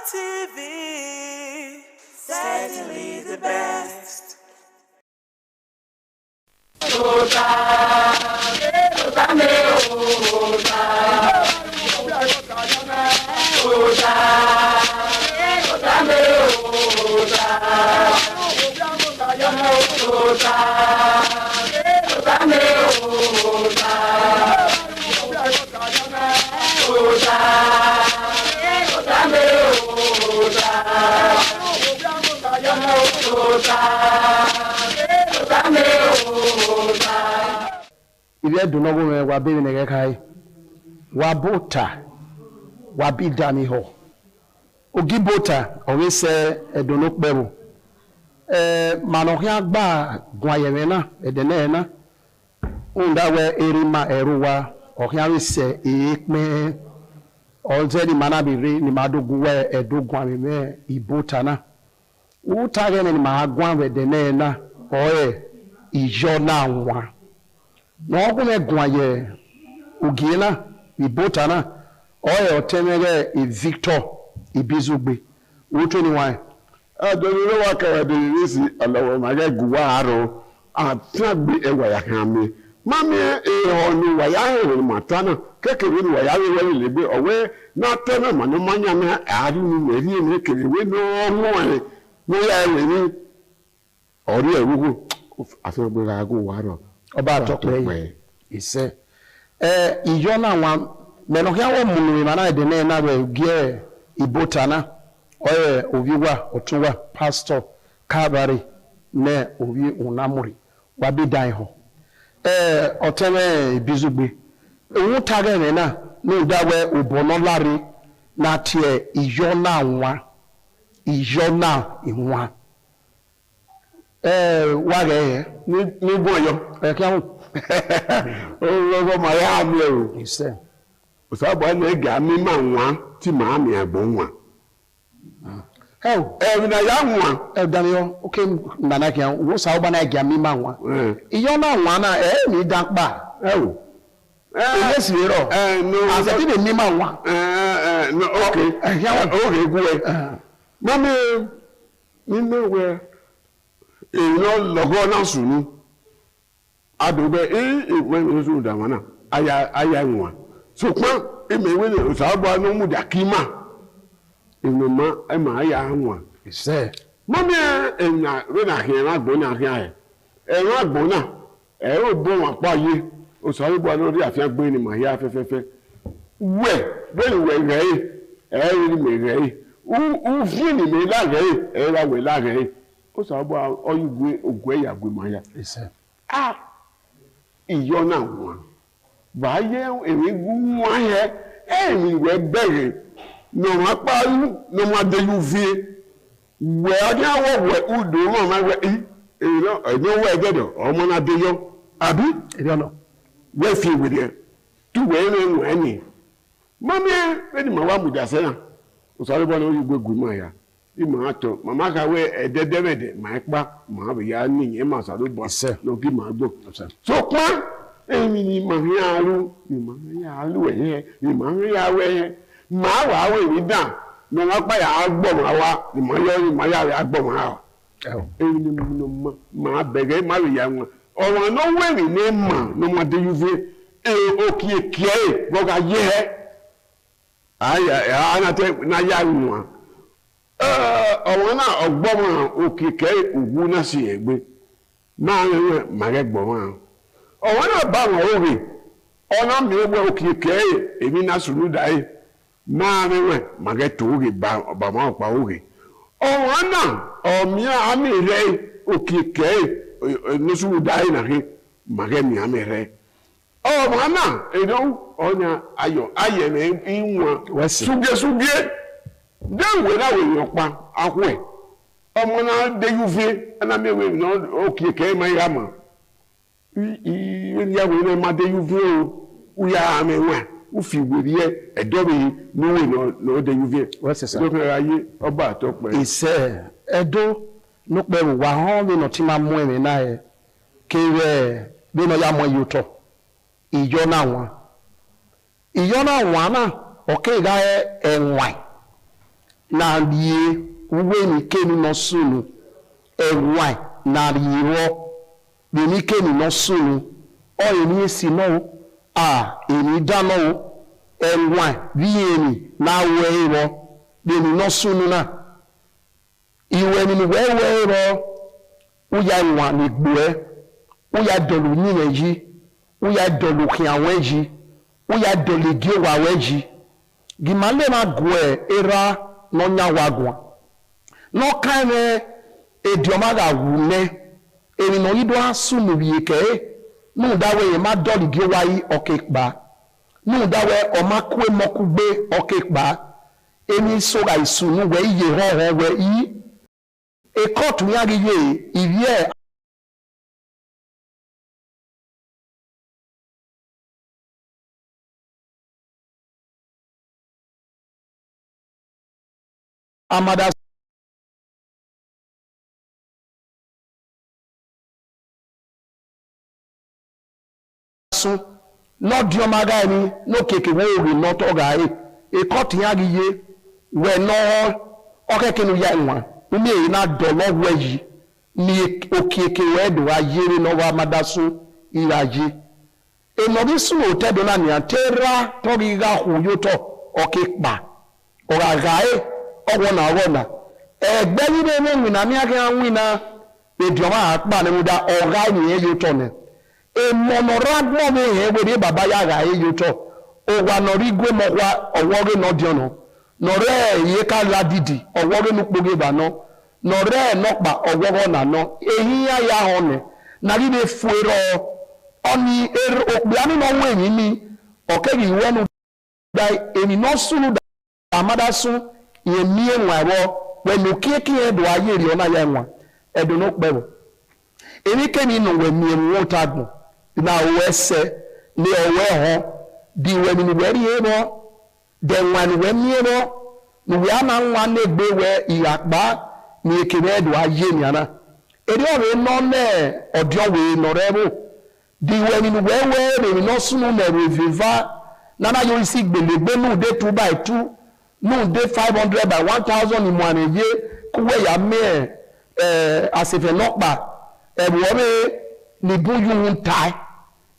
ITV, certainly the best. Ile dunogo me wa be ne kai wa bota wa bi dami ho ogi bota o se edono pebu manohia gba gun ayere na edene na unda we erima eruwa ohia we se epe already mana bi re ni madogun we edogun ameme ibota na uta ge ni ma gwan we dene na oye ijo na wa no go me gwan ye ogina ibota na oye otemere e Victor ibizugbe uto ni wa adoro wa ka de risi alawo ma ge guwa aro Atrabi Ewayahami. Mammy, no Wayah, Matana, Kekiri, Wayah, Libe, away, not Tana, Manomania, adding Mary, Kiri, no more. No, or you I feel I go water. About talk way. He said, Ijona one, Menohia Munimana, the name of Gear, Ibotana, or Oviwa, Otua, Pastor, Cabaret, Ne, Ovi, Unamuri, Wabi Daiho. Oteme Bizubi. Utagena, no dawe, Ubonolari, Natie, Ijona one, Ijona in one. Wage, ni boyo, oh, my arm, he said. Without one leg, I mean, one, Timami, a bone one. Oh, even a young one, Daniel, okay, Nanakian, was how when I get me man one. You're not one, me dark bar. Oh, yes, you know, no, I didn't mean man one. No, okay, okay, good. Mammy, you know where. Logona sunu adobe when you da wana aya nwa so kwa emewe le osabo no mu da kima enoma ema aya nwa ise mami enya we na hira gbo na hira e gbo na e o bo wa pa ye osabo no ri afia gbo ni ma ya fefefe we re e ri me re u fini me la re e ra we la re ó sábà oyigwe ogwe ya gwe maya ise iyo na won ba ye ewe gu wa he emi we bere no ma paru no ma de yuvi we oja wo we udo mo ma we no we gedo omo na de yo abi e no we fi we there tu we we ni mami we ni ma wa mu da se na ó sábà no oyigwe gu maya imato mama ka we ededemede ma pa ma be ya ni ma sa do bo no ki ma gbo so pa emi ni ma ya lu ni ma ya we ma wa we wi dan no ma pa ya agbo ma wa ni ma yo ni ma ya agbo ma wa emi ni no ma bege ma we ya won ọ̀rọ̀ no we ni ni ma no ma de yuve o ki bo ga ye aya ana te na ya won ọ̀wọ́n náà ọgbọ́n òkìkẹ́ ògùn náà sì ẹgbẹ́ máa ń rẹ̀ màrẹ́gbọ̀n wọn. ọ̀wọ́n náà bá wọn òrè ọ̀nà mìíràn òkìkẹ́ èmi náà sùn dáyé máa ń rẹ̀ màrẹ́tò òrè bàmọ́ ọ̀pá òrè. ọ̀wọ́n náà ọ̀mìíràn àmì rẹ̀ òkìkẹ́ nùsùn dáyé náà màrẹ́mì àmì rẹ̀. ọ̀wọ́n náà èdè ọ̀nà ayọ̀ ayẹ̀mẹ̀ ìwọ̀n súgẹ́súgẹ́. Then we your pa akwe omo na de yuve na me we no okay ke ma yama ya we na ma de yuve o ya me wa u fi were edo bi no we no de yuve what's it so pe aye oba to pe ise edo no pe wa ho mi no ti ma mu emi na e ke we bi no ya mo yuto ijo na wa na okay ga enwan na rie uwe ni keni no sunu ewa na riwo bi ni keni no sunu o eni esi no eni da no ewa bi eni na wewo bi ni no sunu na iwe ni wewo uya nwa ni gbo uya dolu ni meji uya dolu kiawe ji uya dolu gi wa weji gimale ma gwe era no nya wagwa no kane edioma ga wune eni no yido asu mu bieke nu dawe ma doli gi wayi okekpa nu dawe o ma kwe mokugbe okekpa eni so ga isu nu we ye ho we yi e court nya gi ye ivie amada so no dioma ga ni no keke wo ri no to ga e court ya gi ye we no okeke nu ya nwa umi e na do lo we yi ni okieke wedo ayere no wa madasu iraje enobi su otedo na ni atera tori ga huyoto okikpa oragae ogwona egbe ni be me na mi ake anwina edioma akpa ne muda oga ni eyoto ne monoragbo me he we baba ya ga eyoto ogwa norigwe mogwa owoge no diono nore ye ka ladidi owoge nu kpoge ba no nore nokpa owogo na no ehia ya hone na bi be fuero oni okbiani no wenyi ni okegi wenu dai eni no sunu da amadasu ye mie nwawo wenu kieki edo ayeri ona ya nwa edo no kpewo eni keni no we mie nwotagun na wese ni owe ho di wenu ni weri ebo de nwan we mie no ni we ama nwa na egbe we iyakpa ni ekene edo ayeri ana eri owe no ne odio we no rebo di wenu ni we no sunu na reviva nana yo isi gbelegbe nu de 2 by 2 nu de 500 by 1000 ni mo aneje kuwe ya me asefe nokpa ebuobe ni buyu ntai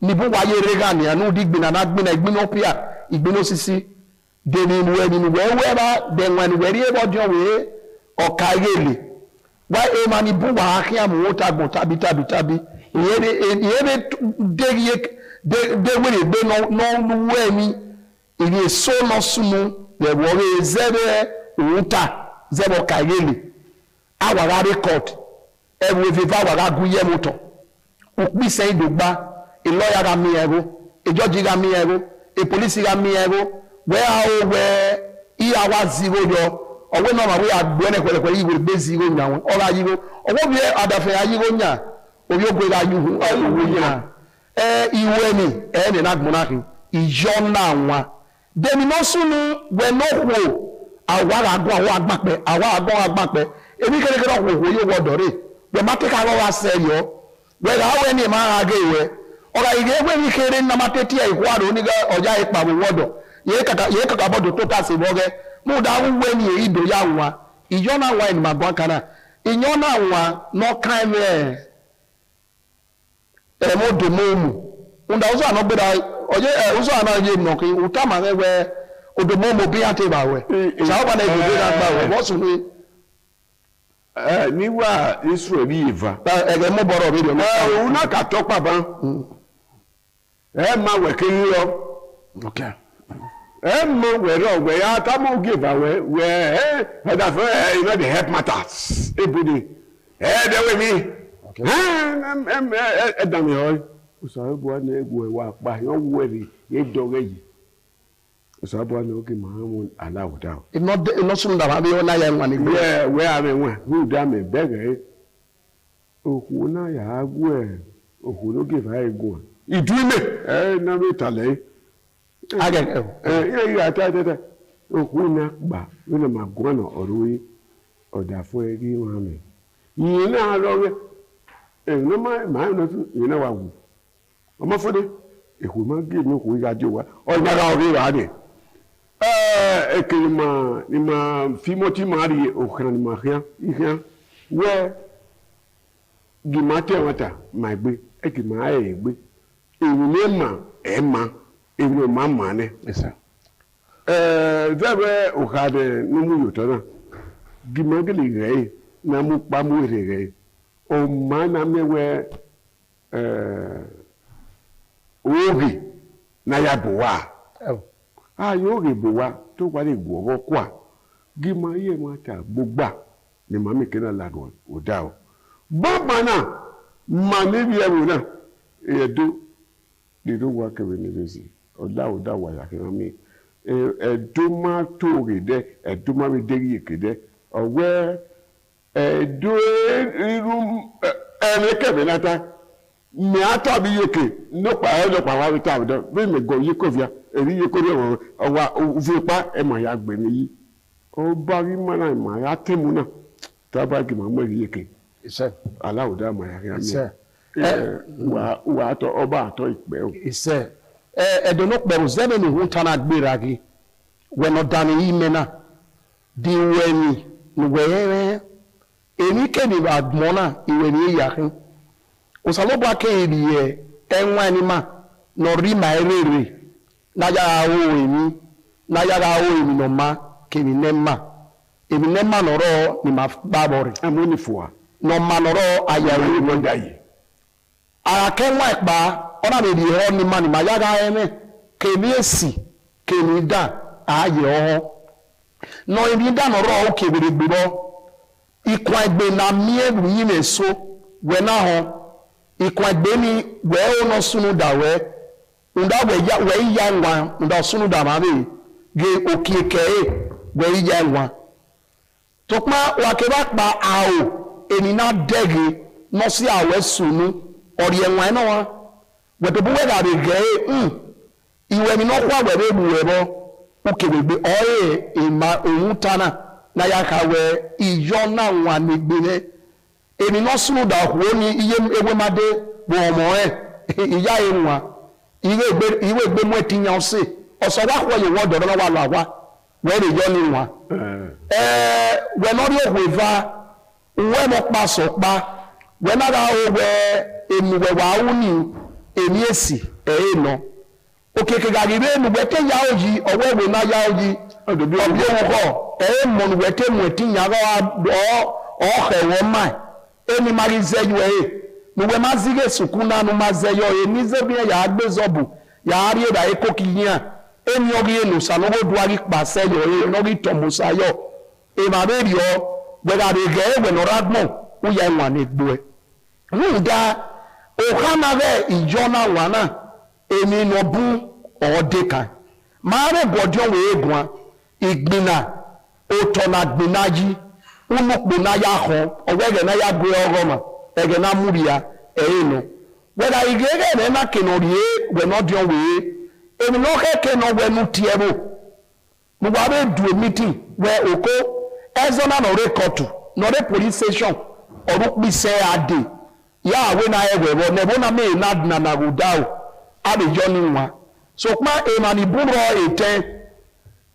ni bu wa yere ga ni anu di gbina na gbina igbina opia igbina osisi de ni we ba de wan we ri ebo jo we okayele wa e ma ni bu wa akia mu wota gbon tabi yere de we be no we mi iri so no sunu de wo we zebe wuta zebo kayele awara record e we viva awara guye moto ukpi se idogba a lawyer ga mi ego a judge ga mi ego a police ga mi ego where how where e awa zero yo owe no ma we agbo ne kwele iwe be zero nya won ora yiro owo bi adafe ayiro nya oyogwe ga yuhu owo yira iwe ni na gmonaki ijo na nwa demi no sunu we no wo awara agbo awa agbape ebi kere wo yo wodore we mate ka wa se yo we ga we ni ma aga iwe ora ige we mi kere na mateti e kwaro ni ga oja ipa wo wodo ye kaka bodo to ta se boge mu da we ni ido ya nwa ijo na nwa ni magwa kana inyo na nwa no kan mo do momu unda uzo anogbeda oje uzo anaje noki utama wewe odo momu bi ate ba we sa ba na ego na gba we wo sunu ni wa Israel bi yiva ege mo boro bi do una ka topa ban ma we kin yo okay ma we ro we ya ta mo give away we that for you know the help matters ebudi de we mi edami hoy usabu na egwu wa pa yo were ye doge yi usabu na oke mahamu alawuda ino sun da ba bi ona ya nwa ni we are nwa who da me bege oku na ya agwe oku no give ai gun idume na me tale agege ye ata oku na gba we na magun na oruyi oda fun eri wa me yi na lo no ma no you know wa wu omo fode ehu ma give me ko ya jo wa o gba ga ori wa de ekima ni ma fimoti mari o kan ni ma hia hia we gi mate wata ma gbe ekima e gbe ewu le ma ewu ma ma ne esa vebe o ha de no mu yo to na gi ma gele re na mu pa mu re o mana mewe ogi na ya bowa yogi bowa to wa le gwo kwa gi ma ye ma ta gbogba ni ma mi kena lago o da o baba na ma ni bi ewu na edo di do wa ke ni bezi o da wa ya ke mi edo ma to re de edo ma be de ke de owe do iru kebe nata mi ata bi yoke no pa wa bi ta do bi me go yiko via eri yiko re wa ufi pa e ma ya gbe ni yi o ba ri mana ma ya temu na ta ba ki ma mo ri yeke ise alawo da ma ya ise wa to oba to ipe o ise do no pe o zebe ni hu ta na gbera gi we no dani yi mena di weni ni we eni ke ni admona iwe ni yakin usaloba ke ni enwa ni ma no ri ma erere na ya wo emi no ma ke ni nema emi nema no ro ni ma babore amoni fuwa no ma no ro ayawo wonda yi ara ke nwa ipa ona be di ho ni ma ya ga eme ke ni esi ke ni da aye ho no emi da no ro o ke be gbo ikwa egbe na mieru yi na-eso we na ho ikwa egbe ni we ono sunu da we nda we ya nwa nda sunu da ma be ge okike we ya nwa tokma wa ke ba pa awo eni na dege no si awe sunu ori enwa na wa we to bu we da be ge iwe mi no kwa we be bu we bo okebegbe oye ima ohun tana na ya ka we iyo na nwa negbere emi no sunu da ho ni iye ewemade bo omo iya enwa iwe egbe mu etinya ose oso wa ho ye wodo na wa lawa we re yo ni nwa we no ri ohweva we mo pa so pa we na ra o we emi we wa uni emi esi no okeke ga ri enu we te ya oji owe we na ya oji obi wo mon wete mu etinya ga o hewo mai eni mari zeyu mu we mazige sukuna no mazeyo eni zebi ya agbezobu ya ari da ekokiyan eni ogi enu sanogo duari pase yo no ri tomusa yo e ma be ri o we ga be ge we no radmo u ya nwa ne gbo nda o kana be ijona wana eni no bu o deka mare bodio we egun igbina otona gbinaji unukpo na ya ho owege na ya gwe ogoma ege na muria no weda igege na kenorie we no dion we emi no keke no we nu tiebo mu wa be do meeting we oko ezona no record no re police station orupi se ade ya we na ewe bo ne bo na me na godao abi joni nwa so pa e mani buro eten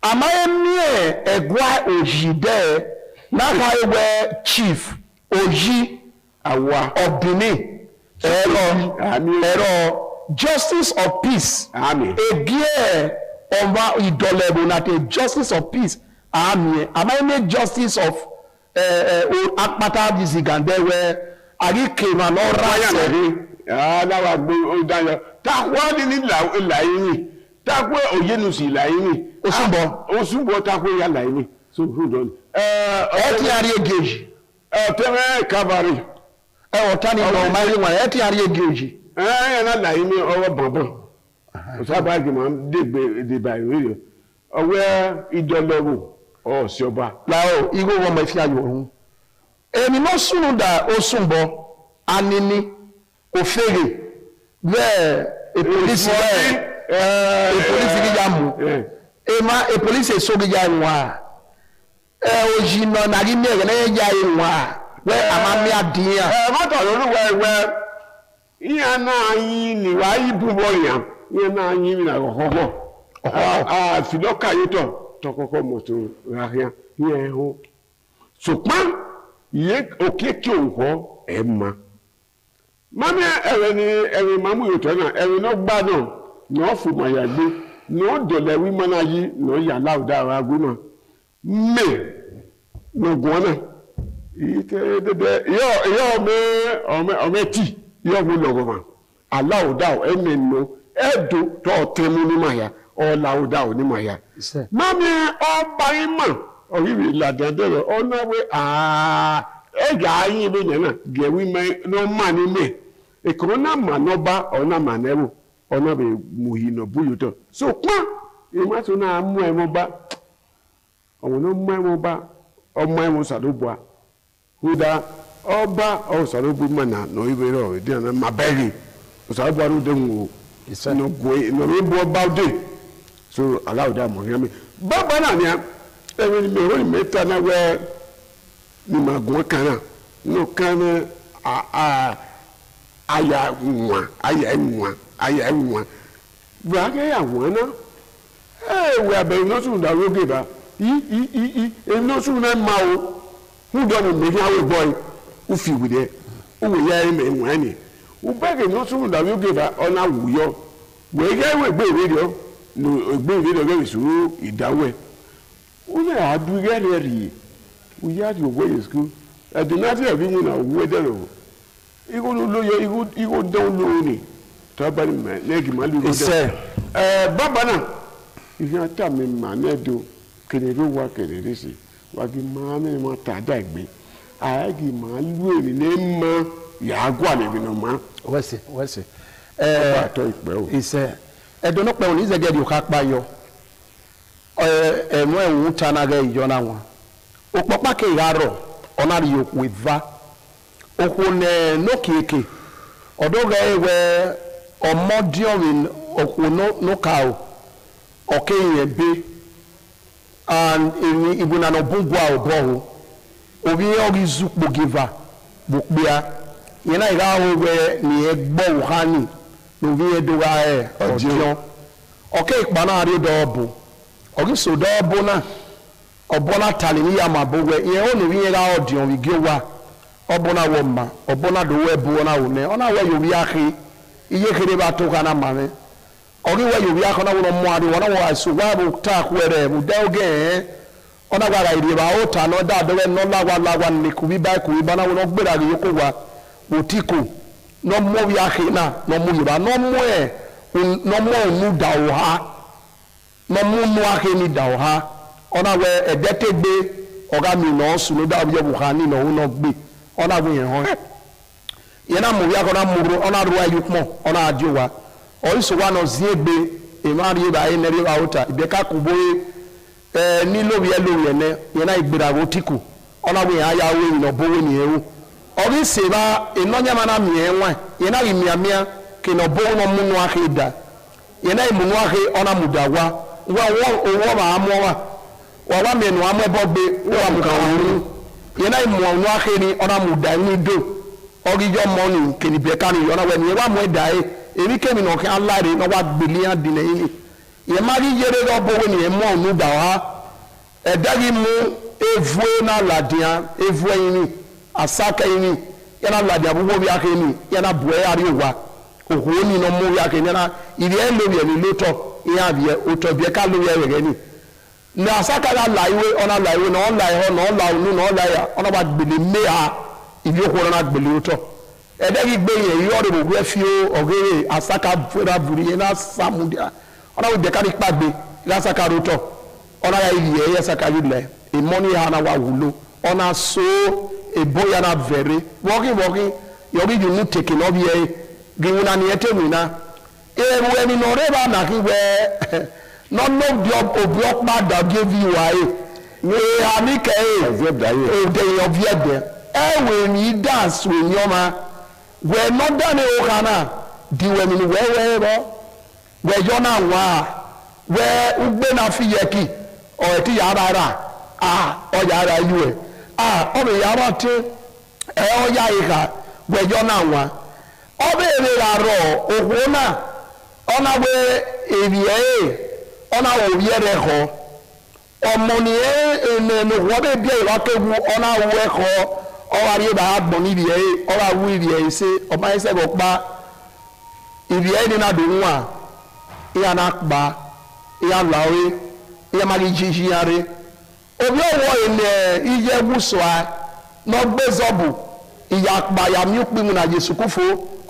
amaye egwa ojide na highway chief oji awa obini ero justice of peace egie over idolebo na the justice of peace amaye justice of akpata disigande we arike ma no rase na wa gbo odayo ta wa ni la yin ta ko oyenusi la yin Osumbo takwe ya laini. So who done? Eti ari egeji. Teme cavalry. Otani no mari wa eti ari egeji. Na laini owo bonbon. Osaba gi ma de ba iri. Owe idolowo o sioba. Lao igo wo ma fi ayo ohun. Emi no sunu da Osumbo anini ofere. There a police gi jamu. Ema e police sogi ya nwa oji no na ri mere na ya nwa we amami adian ma to lo we iya na yin ni wa ibu boyan iya na yin na hoho filoka yito to koko moto rahia ye ho so pa ye okeke oho ema mami ewe mamu yito na ewe no gbadun no fu ma ya gbe no dole wi mana yi no ya lauda wa guma me no gwana ite de yo me ti yo wo lo ma alauda o emeno edo to temu ni maya o lauda o ni maya mami o ba ima o wi la dandere o na we e ga yin be na ge wi me no ma ni me e ko na ma no ba o na ma newo ona be muhino buyuto so kwa ima so na amu emo ba awon no mu emo ba omo emo sadobua huda oba o sadobu mana no ibere o de na maberi o sadobua ro de nwo no go no be bo ba de so allow that mo yami baba na nia e me ro meta na we ni magun kana no kana aya nwa bra ke ya wona we abe no sun da roge ba no sun na ma o who don't make our boy who feel with it who will hear him and whiny who beg him not soon that you give her on our wheel where you will be radio no be video very soon in that way we are do get here we had your way school at the night of being a weather you go down low ni tabari man leg malu baba na you can tell me man do kenero wa kenere si wa gi ma me ma ta da gbe a gi ma lu emi le mo ya gwa le bi no ma wese ise edono pe oni ze gedi o ka pa yo emu ewu tana ga ijo na won o popa ke yaro ona ri yoku eva okune no keke odoga ewe omodion okuno no kao okenye be and ibuna no bungwa oboho obi ogi zukpo giva bukbia yena ira we ni egbo hani no vi edoga odion okay ipa na ari dobo ogi so dobo na obona tali ni ya mabogwe ye o ni vi ira odion wi gewa obona wo ma obona do we bu na wo ne ona we yo wi ahi iye kere ba to kana mame ogi we yo wi akona wo mo ari wona wo aso wa bu ta kwere bu doge ona gwa iri ba o ta no da do we no lawa ni ku bi ba ku ba na wo no gbera ri yoko wa otiko no mo wi ahi na no mo yiba no mo nu da o ha no mo nu ahi ni da o ha ona we edetegbe oga mi no su no da bi bu ha ni no no gbe ona bu yen ho yena mo wi akona muru ona ru ayukmo ona ajowa oiso wa no ziegbe e ma ri ba e neri ba ota ibe ka kubo ni lo wi ne yena igbera go tiku ona bu yen aya we no bo we ni ewu ori se ba enonya mana mi enwa yena ri miamia ke no bo no munu ahida yena imunu ahi ona mudawa wa owo ma amowa wa menu amebogbe wa mukawu yena imu ahi ni ona muda ni do ogijo money keni be kan yona we ni wa mo dai eri kemi no kan alare no wa gbeli an dine yin ye mari yere do bo we ni e mo nu da wa e dagi mu evue na ladia evue yin asaka yin yana ladia bubo bi ahi ni yana buwe ari wa oho ni no mo ya ke na iri e lo ni loto iya bi oto bi ka lo ye re ni na asaka la laiwe ona laiwe no lai ho no la unu no lai ona ba gbeli me ha ibi okoro na gbeli oto edegi gbe yen yo re bo fi o ogere asaka fura buri na samudia ona we de ka ni pagbe la asaka roto ona ya iri ye asaka yule e money ha na wa wulo ona so e boya na vere working yo bi you need taking obi e giwuna ni etemina ewu eni no re ba na ki we no di obi opa da give you aye we anike e de obiede ewe ni dance we nyoma we no dane o kana di we ni we jona wa we ugbe na fiyeki o ti yarara o yara yu o be yara te o ya ika we jona wa o be re ro ohuna ona we ebiye ona wo yere ho omoni no wo be bi wa kewu ona wo e ho o wa ri ba gbon ni biye o wa wu biye se o ma se go pa ibiye ni na do nwa iya na pa iya lawe iya ma gi jiji yare obi owo ile iye wuso a no gbezobu iya pa ya mi pi mu na Jesu kufo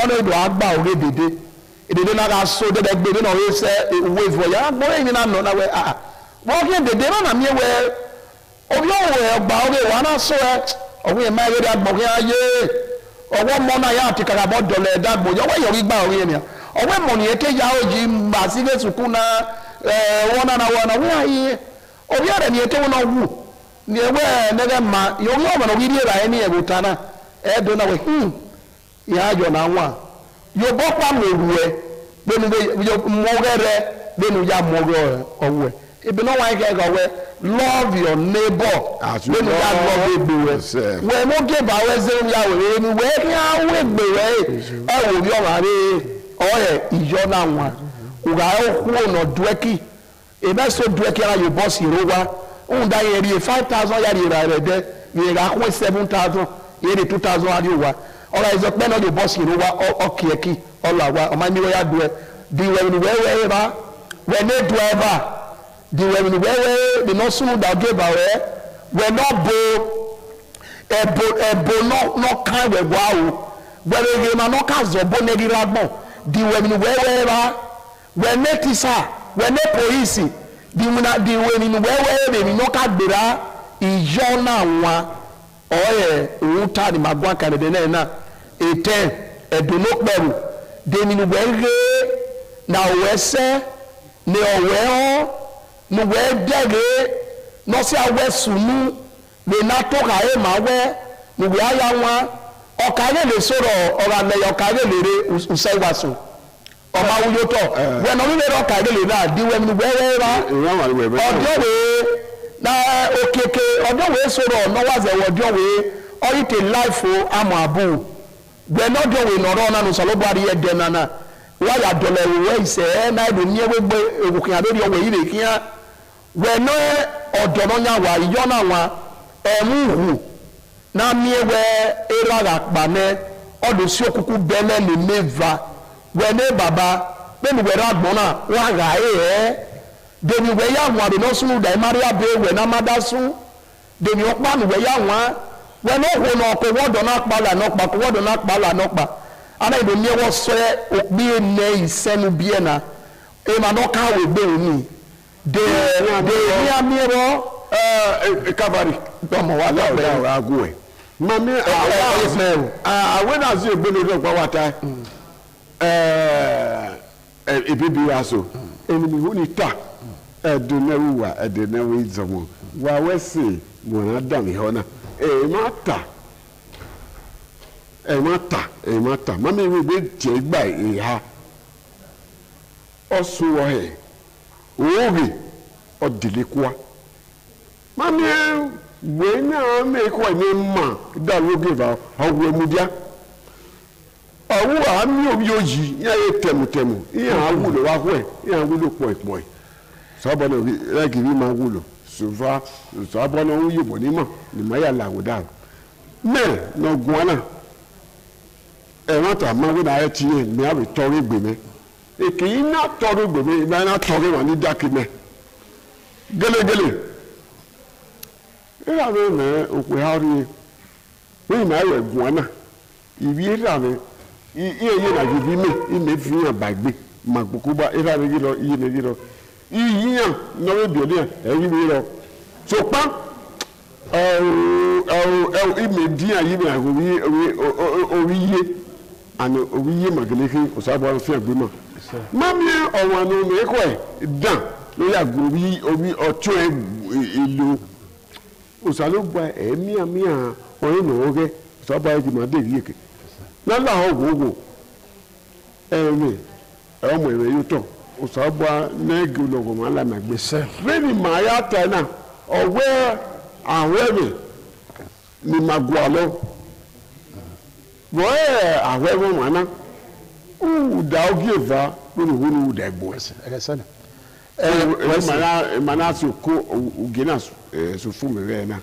ona edo agba ore dede edede na ga so de gbe na we se we vo ya gbo yin na no na we wo ke dede na mi we obi owo gba ore wa na so owo e ma we da gbo ke aye owo mo na ya ti kara bo dole da gbo yo we yo gba ore ni owo mo ni eke ya oji mba si le suku na wona we aye obi are ni eke wona wu ni ewe nege ma yo yo mo no wi ri ra ni e butana e do na we ya jo na nwa yo bo pa meruwe benu yo mogere benu ya mogo owe ibi no wa ke go we love your neighbor benu ya love egbewe we mo ge ba we ze ya we ni we ki a we egbewe e wo bi o ma re oye ijo na nwa uga o ku no dueki e be so dueki ara yo boss irowa un da ye ri 5000 ya ri ra re de we ga ko 7,000 ye de 2,000 adi wa ora is up no the boss you wa okieki ola wa o ma mi ya do di we ni we ba we ne do ba di we ni we no sunu da ge ba we no bo ebo no kan we wa o we re ma no ka zo bo ne gi ragbon di we ni we ba we ne tisa we ne police di we ni we ni no ka gbera ijo na wa oye uta ni magwa kan de na eten eduno peru de ni we na we se ni owe o ni we dege no si awe sunu le na to ka e ma we ni we aya wa o ka le soro ora le yo ka le re usai waso o ma wu yo to we no le ro ka le na di we ni we ra ojo we na okeke ojo we soro no wa ze ojo we o ite life o amo abu we no do we no ro na no so bo ari e de na wa ya dole we ise na do ni we gbe egukin aberi o we ire kian we no odo no nya wa yo na wa emuhu na miewe era ga pa me odo si okuku bele le meva we ne baba be mi we ra gbon na wa ga de mi we ya wa de no sunu da maria be we na madasu de mi opa mi we ya wa we no ho no ko wodo na pa la no pa ko wodo na pa la no pa ana ibo mi wo so obi ne isenu bie na e ma no ka we be ni de ni amiro kavari domo wa la agu e mami awe na zi egbe lo gba wata ebibi aso eni mi huni ta edunewu wa edunewu izomo wa wesi mo na dami hona mata mami we be je gba iha osu wo he obi odilekwa mami we na me ko ni ma da lo give owo emudia owo ami obi oji ya ye temutemu iya awulo wa ho iya awulo po so bo no like bi ma wulo suva so bo no yibo ni mo ni ma ya la woda me no guana mata ma we na ya tie me abi tori gbe me ki na tori gbe me na tori wa ni dakime gele era me okwe hari we na ye guana ibi era me iye na gibi me ime fi an bagbe magbokuba era me giro iye me giro iyan no we bi ode eyi mi ro so pa ime di ayi me owiye ani owiye mageleke osabo fi agbe mo mami owan no me ko e dan lo ya gbo owi otu elu osalo gba emi amia oyin no oge osabo ayi ma de yeke na la ogogo emi omo ere yuto osabo na gulogo ma la na gbe se really ma ya ta na owe awemi ni magwalo boye awemi mana u da ogieva lórí wonu da egbo ẹgẹsẹ mana so ko ugena so fu me re na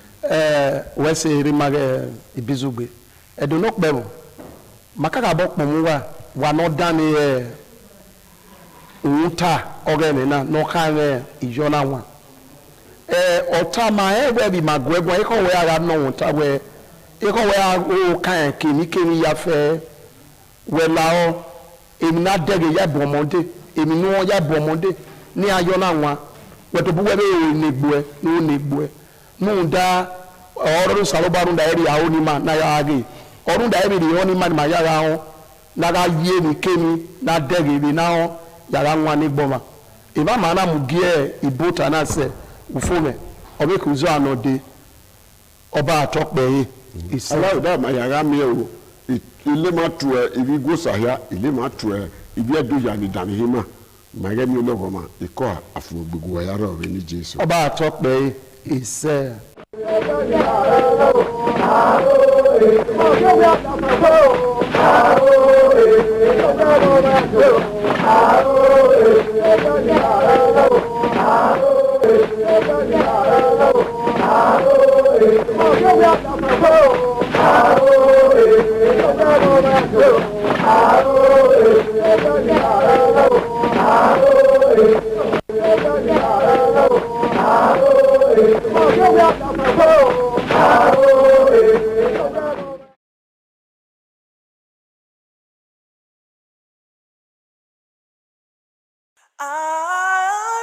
wese ri mage ibizugbe edono pemo makaka bo pomu wa no dani uta ogene na no kan ijo na wa ota ma we bi magwegbo e ko we ara no uta we e ko we o kan kini ya fe we lao èmi na dege ya bo ọmọdé èmi no ya bo ọmọdé ní ayo na wa we to bu we negbo e no negbo e no da ọ̀rọ̀ salobarun da eri awo ni ma na ya age orun da eri ri oni ma ni ma ya ra won na ga ye ni kemi na dege bi na won ya ra nwa ni gboma e ba ma na mu gie ibota na se ufome obe ku zo anode ọba atọpẹ yi Allah da ma ya ga mi o ile ma tu ibi go sahia ile ma tu ibi edo ya ni dani hima ma ga mi ologo ma iko afu gbogbo ya ro we ni Jesu ọba atọpẹ ise Oh,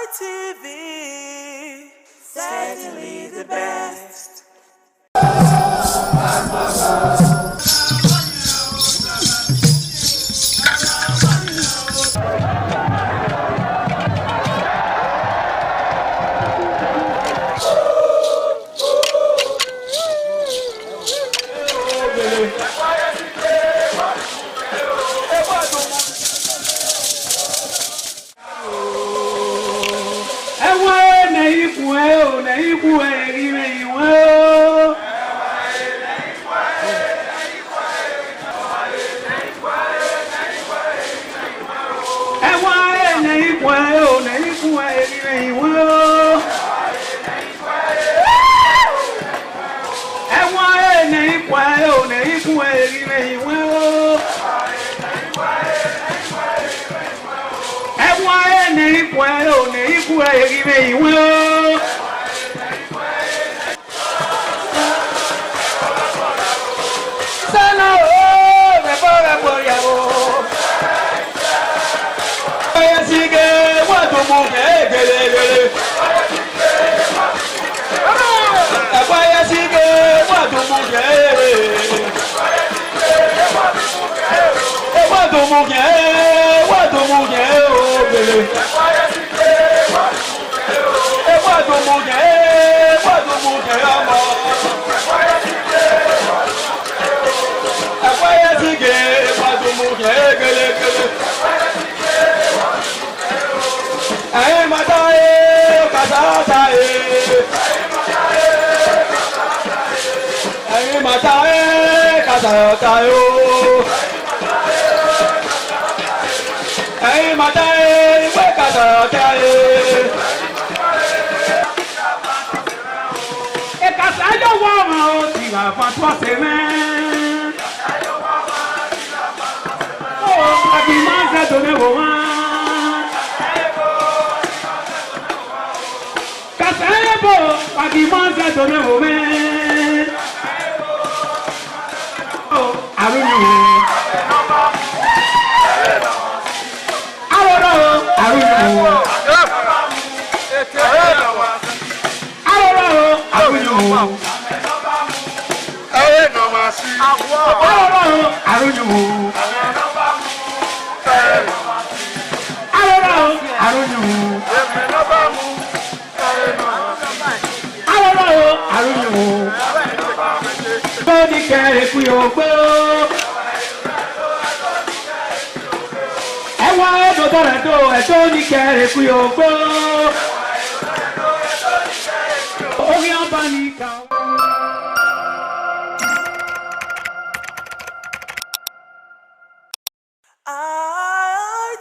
ITV, certainly the best.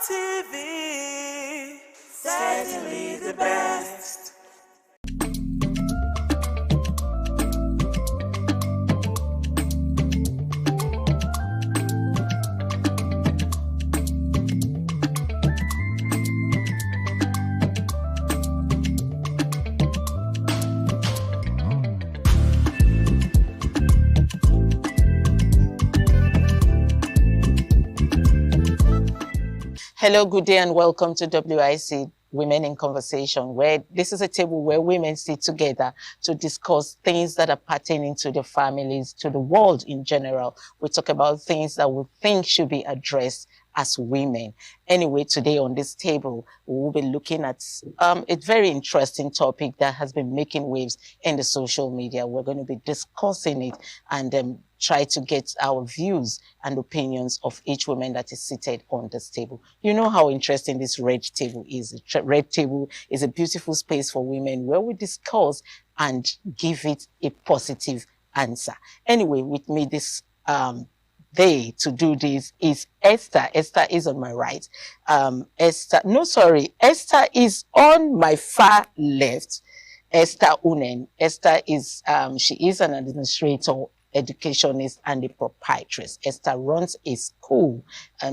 ITV, certainly the best. Hello, good day, and welcome to WIC Women in Conversation, where this is a table where women sit together to discuss things that are pertaining to their families, to the world in general. We talk about things that we think should be addressed as women. Anyway, today on this table, we will be looking at a very interesting topic that has been making waves in the social media. We're going to be discussing it and try to get our views and opinions of each woman that is seated on this table. You know how interesting this red table is. The red table is a beautiful space for women where we discuss and give it a positive answer. Anyway, with me this day to do this is Esther. Esther is on my right. Esther is on my far left. Esther Unen. Esther is, she is an administrator, educationist, and a proprietress. Esther runs a school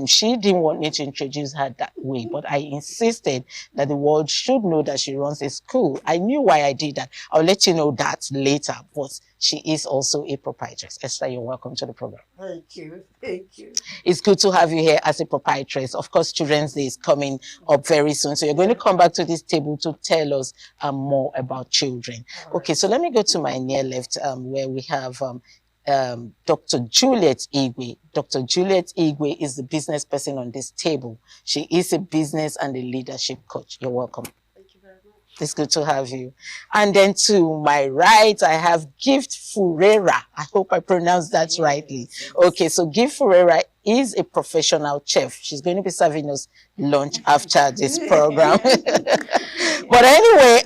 She didn't want me to introduce her that way, but I insisted that the world should know that she runs a school. I knew why I did that. I'll let you know that later, but she is also a proprietress. Esther, you're welcome to the program. Thank you. Thank you. It's good to have you here as a proprietress. Of course, Children's Day is coming up very soon. So you're going to come back to this table to tell us more about children. Okay, so let me go to my near left where we have Dr. Juliet Igwe. Dr. Juliet Igwe is the business person on this table. She is a business and a leadership coach. You're welcome. Thank you very much. It's good to have you. And then to my right, I have Gift Furera. I hope I pronounced that rightly. Okay, so Gift Furera is a professional chef. She's going to be serving us lunch after this program. But anyway,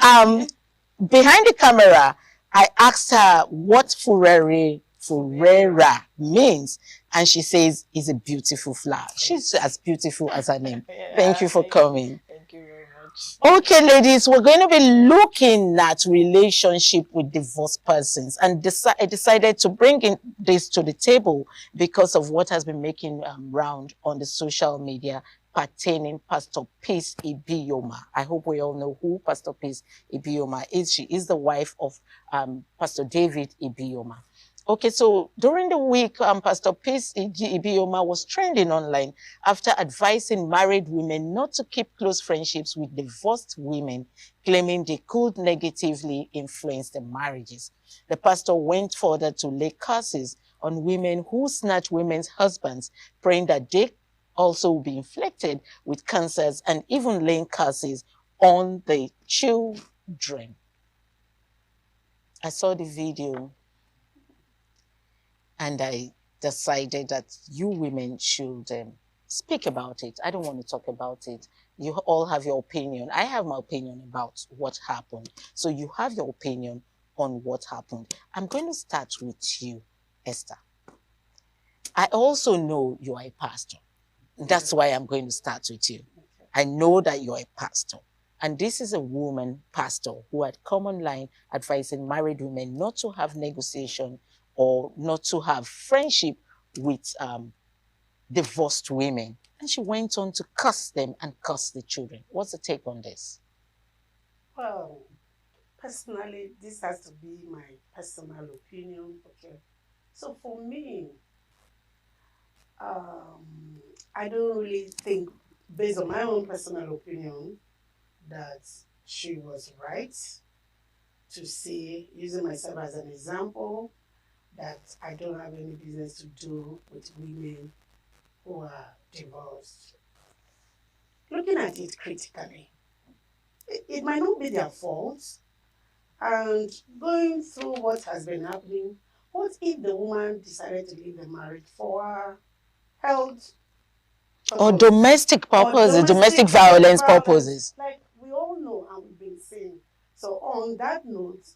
behind the camera, I asked her what Furera means, and she says it's a beautiful flower. She's as beautiful as her name. Thank you for coming. Thank you very much. Okay, ladies, we're going to be looking at relationship with divorced persons, and I decided to bring in this to the table because of what has been making round on the social media pertaining Pastor Peace Ibiyoma. I hope we all know who Pastor Peace Ibiyoma is. She is the wife of Pastor David Ibiyoma. Okay, so during the week, Pastor Peace Ibiyoma was trending online after advising married women not to keep close friendships with divorced women, claiming they could negatively influence their marriages. The pastor went further to lay curses on women who snatch women's husbands, praying that they also will be inflicted with cancers, and even laying curses on the children. I saw the video and I decided that you women should speak about it. I don't want to talk about it. You all have your opinion. I have my opinion about what happened. So you have your opinion on what happened. I'm going to start with you, Esther. I also know you are a pastor. That's why I'm going to start with you. I know that you're a pastor. And this is a woman pastor who had come online advising married women not to have negotiation or not to have friendship with divorced women. And she went on to curse them and curse the children. What's the take on this? Well, personally, this has to be my personal opinion. Okay. So for me, I don't really think, based on my own personal opinion, that she was right to say, using myself as an example, that I don't have any business to do with women who are divorced. Looking at it critically, it might not be their fault, and going through what has been happening, what if the woman decided to leave the marriage for her health or domestic purposes, domestic violence purposes? Like we all know and we've been saying. So on that note,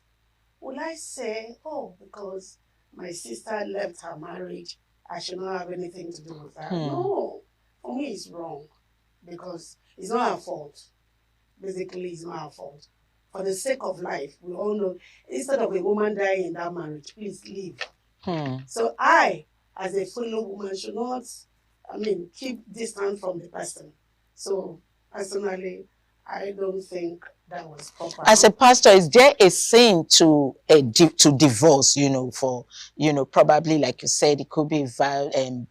will I say, oh, because my sister left her marriage, I should not have anything to do with her? No, for me it's wrong, because it's not her fault. Basically, it's not her fault. For the sake of life, we all know, instead of a woman dying in that marriage, please leave. So I, as a fellow woman, should not, keep distance from the person. So personally, I don't think that was proper. As a pastor, is there a sin to divorce, for, probably like you said, it could be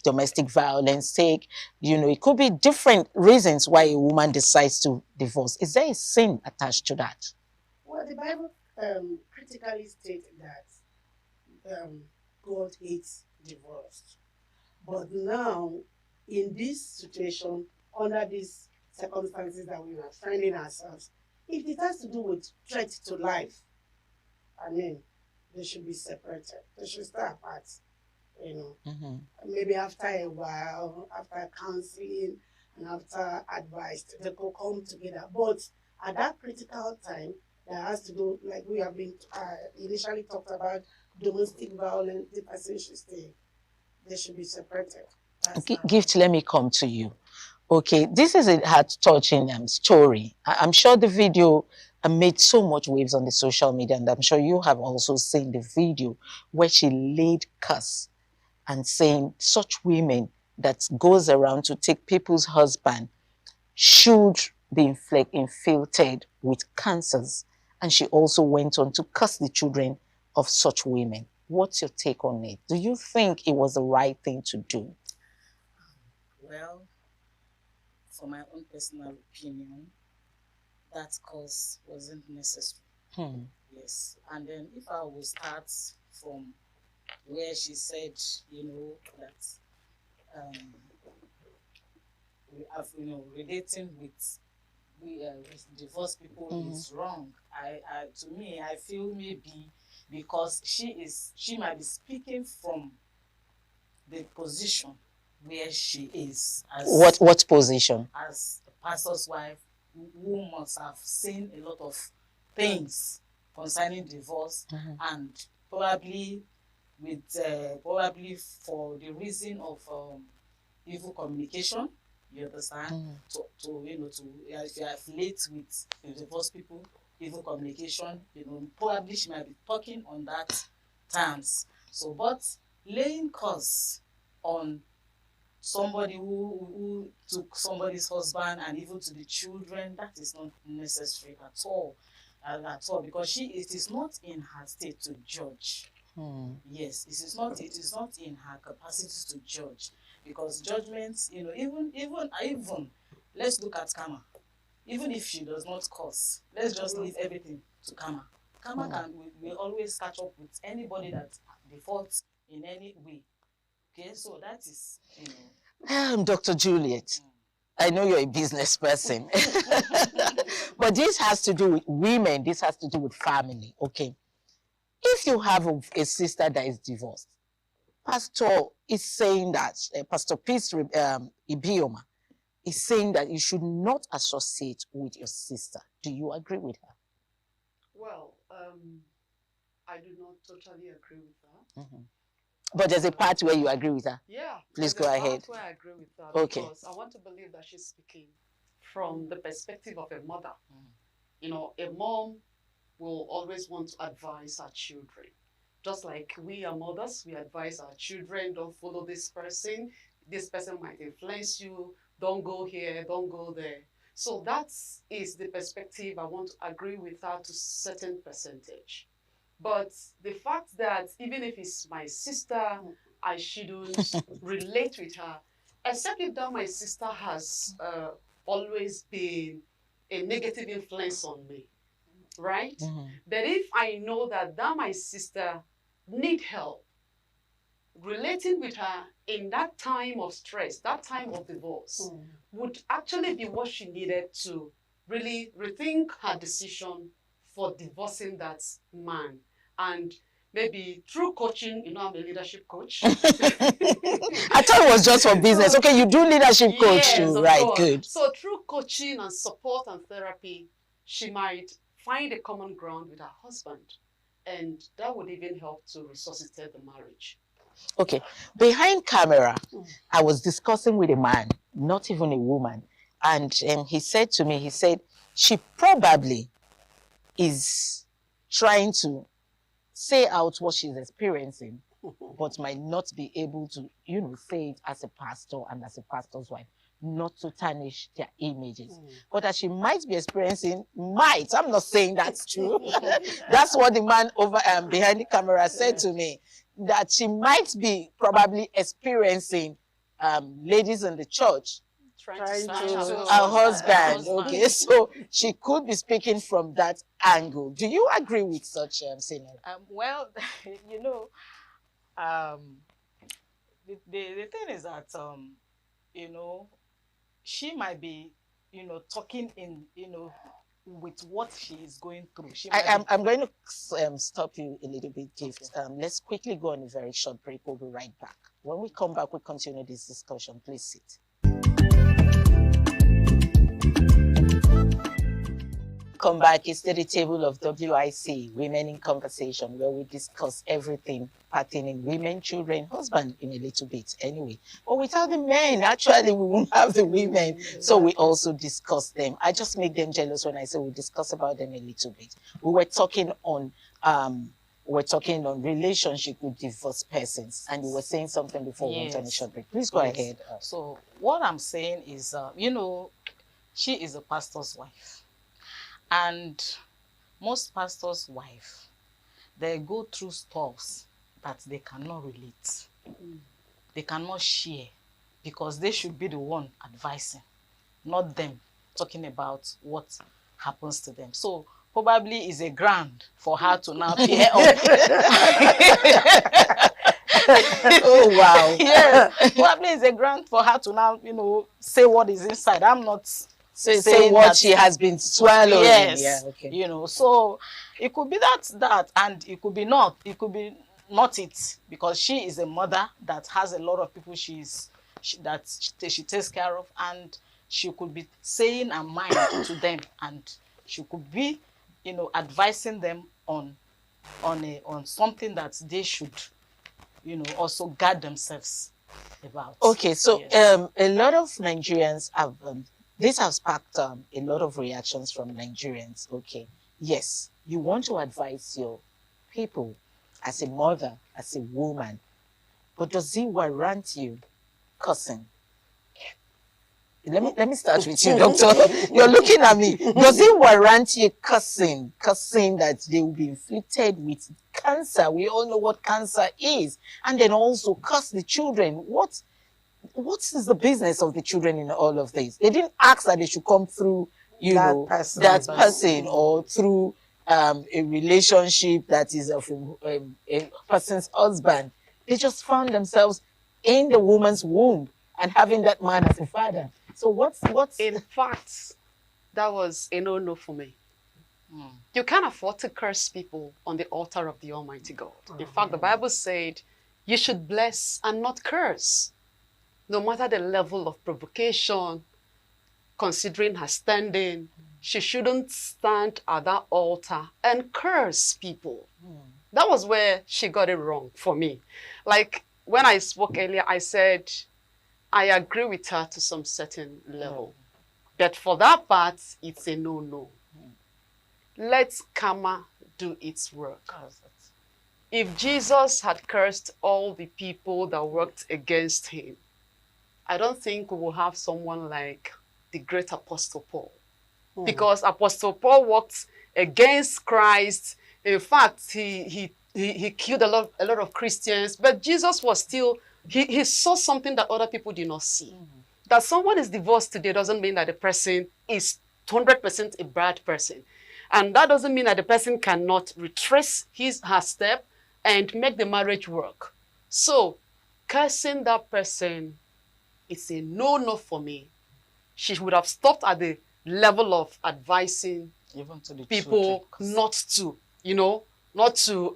domestic violence sake, it could be different reasons why a woman decides to divorce. Is there a sin attached to that? Well, the Bible critically states that God hates divorce. But now, in this situation, under these circumstances that we are finding ourselves, if it has to do with threat to life, they should be separated. They should stay apart, Maybe after a while, after counseling and after advice, they could come together. But at that critical time, that has to do, like we have been initially talked about, domestic violence, the person should stay. They should be separated. Gift, let me come to you. Okay, this is a heart-touching story. I'm sure the video made so much waves on the social media, and I'm sure you have also seen the video where she laid curse and saying such women that goes around to take people's husband should be infiltrated with cancers. And she also went on to curse the children of such women. What's your take on it? Do you think it was the right thing to do? Well, for my own personal opinion, that cause wasn't necessary. Yes. And then if I will start from where she said, that we have, relating with divorced people is wrong. To me, I feel maybe because she might be speaking from the position where she is. As what position? As a pastor's wife, who must have seen a lot of things concerning divorce, and probably for the reason of evil communication. You understand? If you affiliate with the divorced people, evil communication, probably she might be talking on that terms. So, but laying curse on somebody who took somebody's husband and even to the children, that is not necessary at all, because it is not in her state to judge. Yes, it is not in her capacity to judge, because judgments, even let's look at karma. Even if she does not curse, let's just leave everything to karma. Karma will always catch up with anybody that defaults in any way. Okay, so that is, Dr. Juliet, I know you're a business person, but this has to do with women. This has to do with family. Okay. If you have a sister that is divorced, Pastor is saying that, Pastor Peace Ibioma is saying that you should not associate with your sister. Do you agree with her? Well, I do not totally agree with that. But there's a part where you agree with her. Yeah. Please go ahead. That's where I agree with that. Okay. Because I want to believe that she's speaking from the perspective of a mother. A mom will always want to advise our children. Just like we are mothers, we advise our children, don't follow this person. This person might influence you. Don't go here, don't go there. So that is the perspective I want to agree with her to a certain percentage. But the fact that even if it's my sister, I shouldn't relate with her, except if that my sister has always been a negative influence on me, right? But if I know that my sister need help, relating with her in that time of stress, that time of divorce, would actually be what she needed to really rethink her decision for divorcing that man. And maybe through coaching, I'm a leadership coach. I thought it was just for business. Okay, you do leadership coach too, right? Good. So through coaching and support and therapy, she might find a common ground with her husband. And that would even help to resuscitate the marriage. Okay. Behind camera, I was discussing with a man, not even a woman. And he said to me, she probably is trying to say out what she's experiencing, but might not be able to, say it as a pastor and as a pastor's wife, not to tarnish their images. But that she might be experiencing, I'm not saying that's true. That's what the man over behind the camera said to me, that she might be probably experiencing ladies in the church trying to her husband. Okay, so she could be speaking from that angle. Do you agree with such scenario? Well, the thing is that she might be talking in with what she is going through. I'm going to stop you a little bit, Gift. Let's quickly go on a very short break. We'll be right back. When we come back, we'll continue this discussion. Please sit. Come back. It's to the table of WIC, Women in Conversation, where we discuss everything pertaining women, children, husband in a little bit anyway. But without the men, actually, we won't have the women. So we also discuss them. I just make them jealous when I say we discuss about them a little bit. We were talking on we're talking on relationship with divorced persons, and you were saying something before we went on a short break. Please go ahead. So what I'm saying is, you know, she is a pastor's wife, and most pastors' wife, they go through stuffs that they cannot relate. They cannot share, because they should be the one advising, not them talking about what happens to them. So probably is a ground for her to now peer up. Oh, wow. Yeah, probably is a ground for her to now, you know, say what is inside. I'm not say what she has been swallowing. Yes, yeah, okay. You know, so it could be that, and it could be not. It could be not it, because she is a mother that has a lot of people she takes care of, and she could be saying her mind to them, and she could be, you know, advising them on something that they should, you know, also guard themselves about. Okay, so yes. A lot of Nigerians have this has sparked a lot of reactions from Nigerians. Okay, yes, you want to advise your people as a mother, as a woman, but does it warrant you cussing? Let me start with you, doctor. You're looking at me. Does it warrant you cussing that they will be inflicted with cancer? We all know what cancer is. And then also curse the children. What is the business of the children in all of this? They didn't ask that they should come through, that person, or through a relationship that is of a person's husband. They just found themselves in the woman's womb and having that man as a father. So what's in fact, that was a no-no for me. You can't afford to curse people on the altar of the Almighty God. In fact, the Bible said you should bless and not curse. No matter the level of provocation, considering her standing, she shouldn't stand at that altar and curse people. That was where she got it wrong for me. Like when I spoke earlier, I said, I agree with her to some certain level. But for that part, it's a no-no. Let karma do its work. If Jesus had cursed all the people that worked against him, I don't think we will have someone like the great Apostle Paul. Because Apostle Paul worked against Christ. In fact, he killed a lot of Christians, but Jesus was still, he saw something that other people did not see. That someone is divorced today doesn't mean that the person is 100% a bad person. And that doesn't mean that the person cannot retrace her step and make the marriage work. So, cursing that person, it's a no-no for me. She would have stopped at the level of advising even to the people not to, you know, not to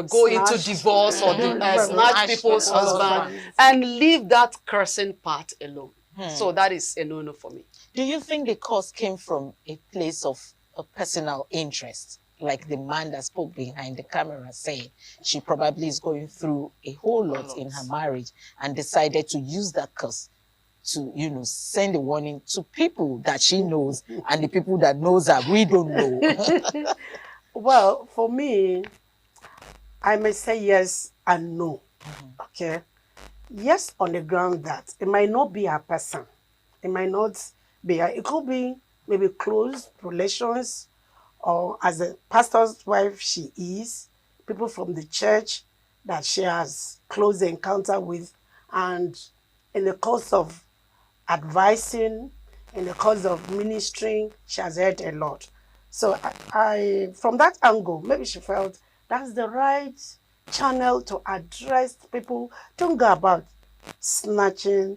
go into divorce or snatch people's husband and leave that cursing part alone. So that is a no-no for me. Do you think the cause came from a place of a personal interest? Like the man that spoke behind the camera saying she probably is going through a whole lot in her marriage and decided to use that curse to, you know, send a warning to people that she knows and the people that knows her, we don't know. Well, for me, I may say yes and no. Okay? Yes, on the ground that it might not be a person. It might not be, it could be maybe close relations, or as a pastor's wife she is, people from the church that she has close encounter with, and in the course of advising, in the course of ministering, she has heard a lot. So I from that angle, maybe she felt that's the right channel to address people. Don't go about snatching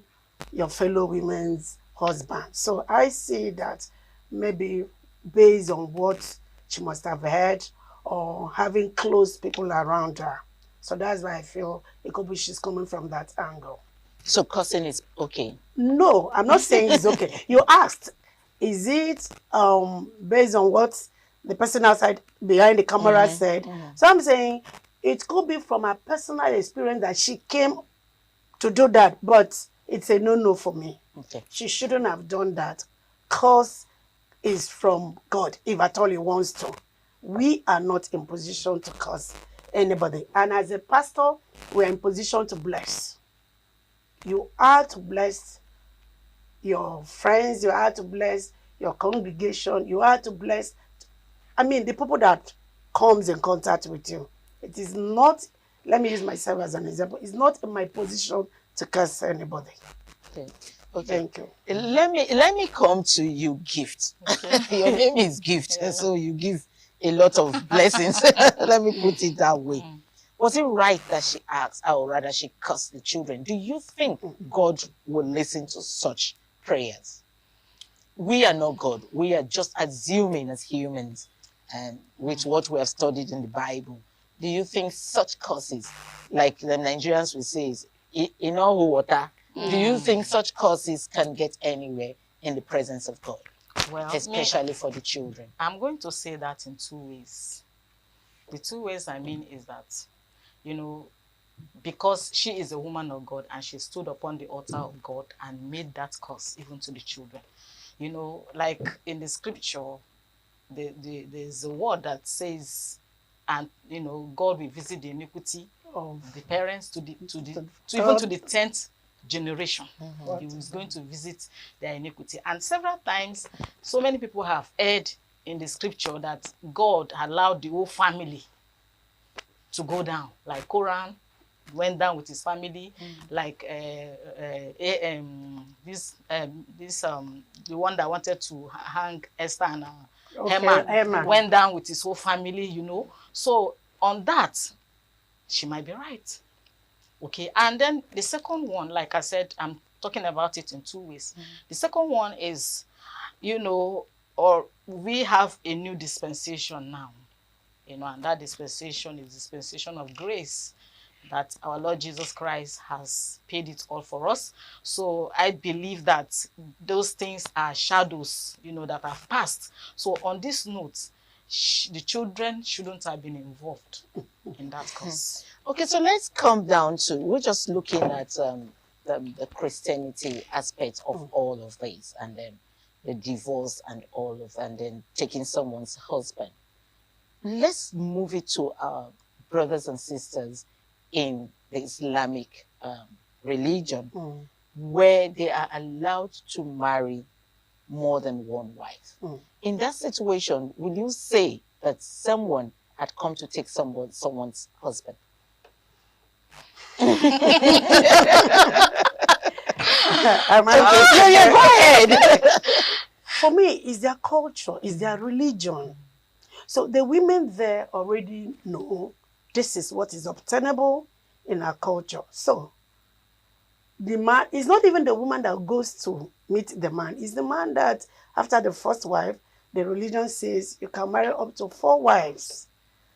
your fellow women's husband. So I see that maybe based on what she must have heard or having close people around her. So that's why I feel it could be she's coming from that angle. So cursing is okay? No, I'm not saying it's okay. You asked, is it based on what the person outside behind the camera said? So I'm saying it could be from a personal experience that she came to do that, but it's a no-no for me. Okay. She shouldn't have done that. Cause is from God, if at all he wants to. we are not in position to curse anybody. And as a pastor, we're in position to bless. You are to bless your friends, you are to bless your congregation, you are to bless, the people that comes in contact with you. It is not, let me use myself as an example, it's not in my position to curse anybody. Okay. Thank you. Let me come to you, Gift. Okay. Your name is Gift, so you give a lot of blessings. Let me put it that way. Was it right that she asked, or rather she cursed the children? Do you think God will listen to such prayers? We are not God. We are just assuming as humans, with what we have studied in the Bible. Do you think such curses, like the Nigerians will say, is in all water? Do you think such curses can get anywhere in the presence of God? Well, especially for the children. I'm going to say that in two ways. The two ways I mean is that, because she is a woman of God and she stood upon the altar of God and made that curse even to the children. Like in the scripture, there's a word that says, and God will visit the iniquity of the parents to even to the 10th generation. He was going to visit their iniquity. And several times, so many people have heard in the scripture that God allowed the whole family to go down. Like Korah went down with his family, like the one that wanted to hang Esther and Haman went down with his whole family, So on that, she might be right. Okay, and then the second one, like I said, I'm talking about it in two ways. The second one is, or we have a new dispensation now, and that dispensation is dispensation of grace, that our Lord Jesus Christ has paid it all for us. So I believe that those things are shadows, that have passed. So on this note, the children shouldn't have been involved in that cause. Okay, so let's come down to, we're just looking at the Christianity aspect of all of this, and then the divorce and all of, and then taking someone's husband. Let's move it to our brothers and sisters in the Islamic religion, where they are allowed to marry more than one wife. In that situation, will you say that someone had come to take someone's husband? Go ahead. For me, it's their culture, it's their religion. So the women there already know this is what is obtainable in our culture. So the man, it's not even the woman that goes to meet the man. It's the man that, after the first wife, the religion says you can marry up to 4 wives.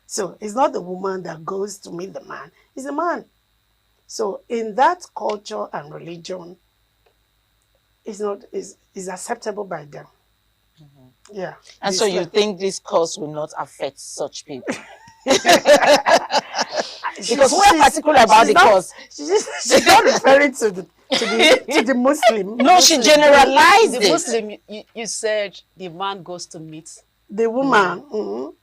So it's not the woman that goes to meet the man. It's the man. So in that culture and religion, it's acceptable by them. Yeah. And so you think this cause will not affect such people? Because we're particular about the cause. She's not referring to the Muslim. No, she generalized the Muslim. You said the man goes to meet the woman.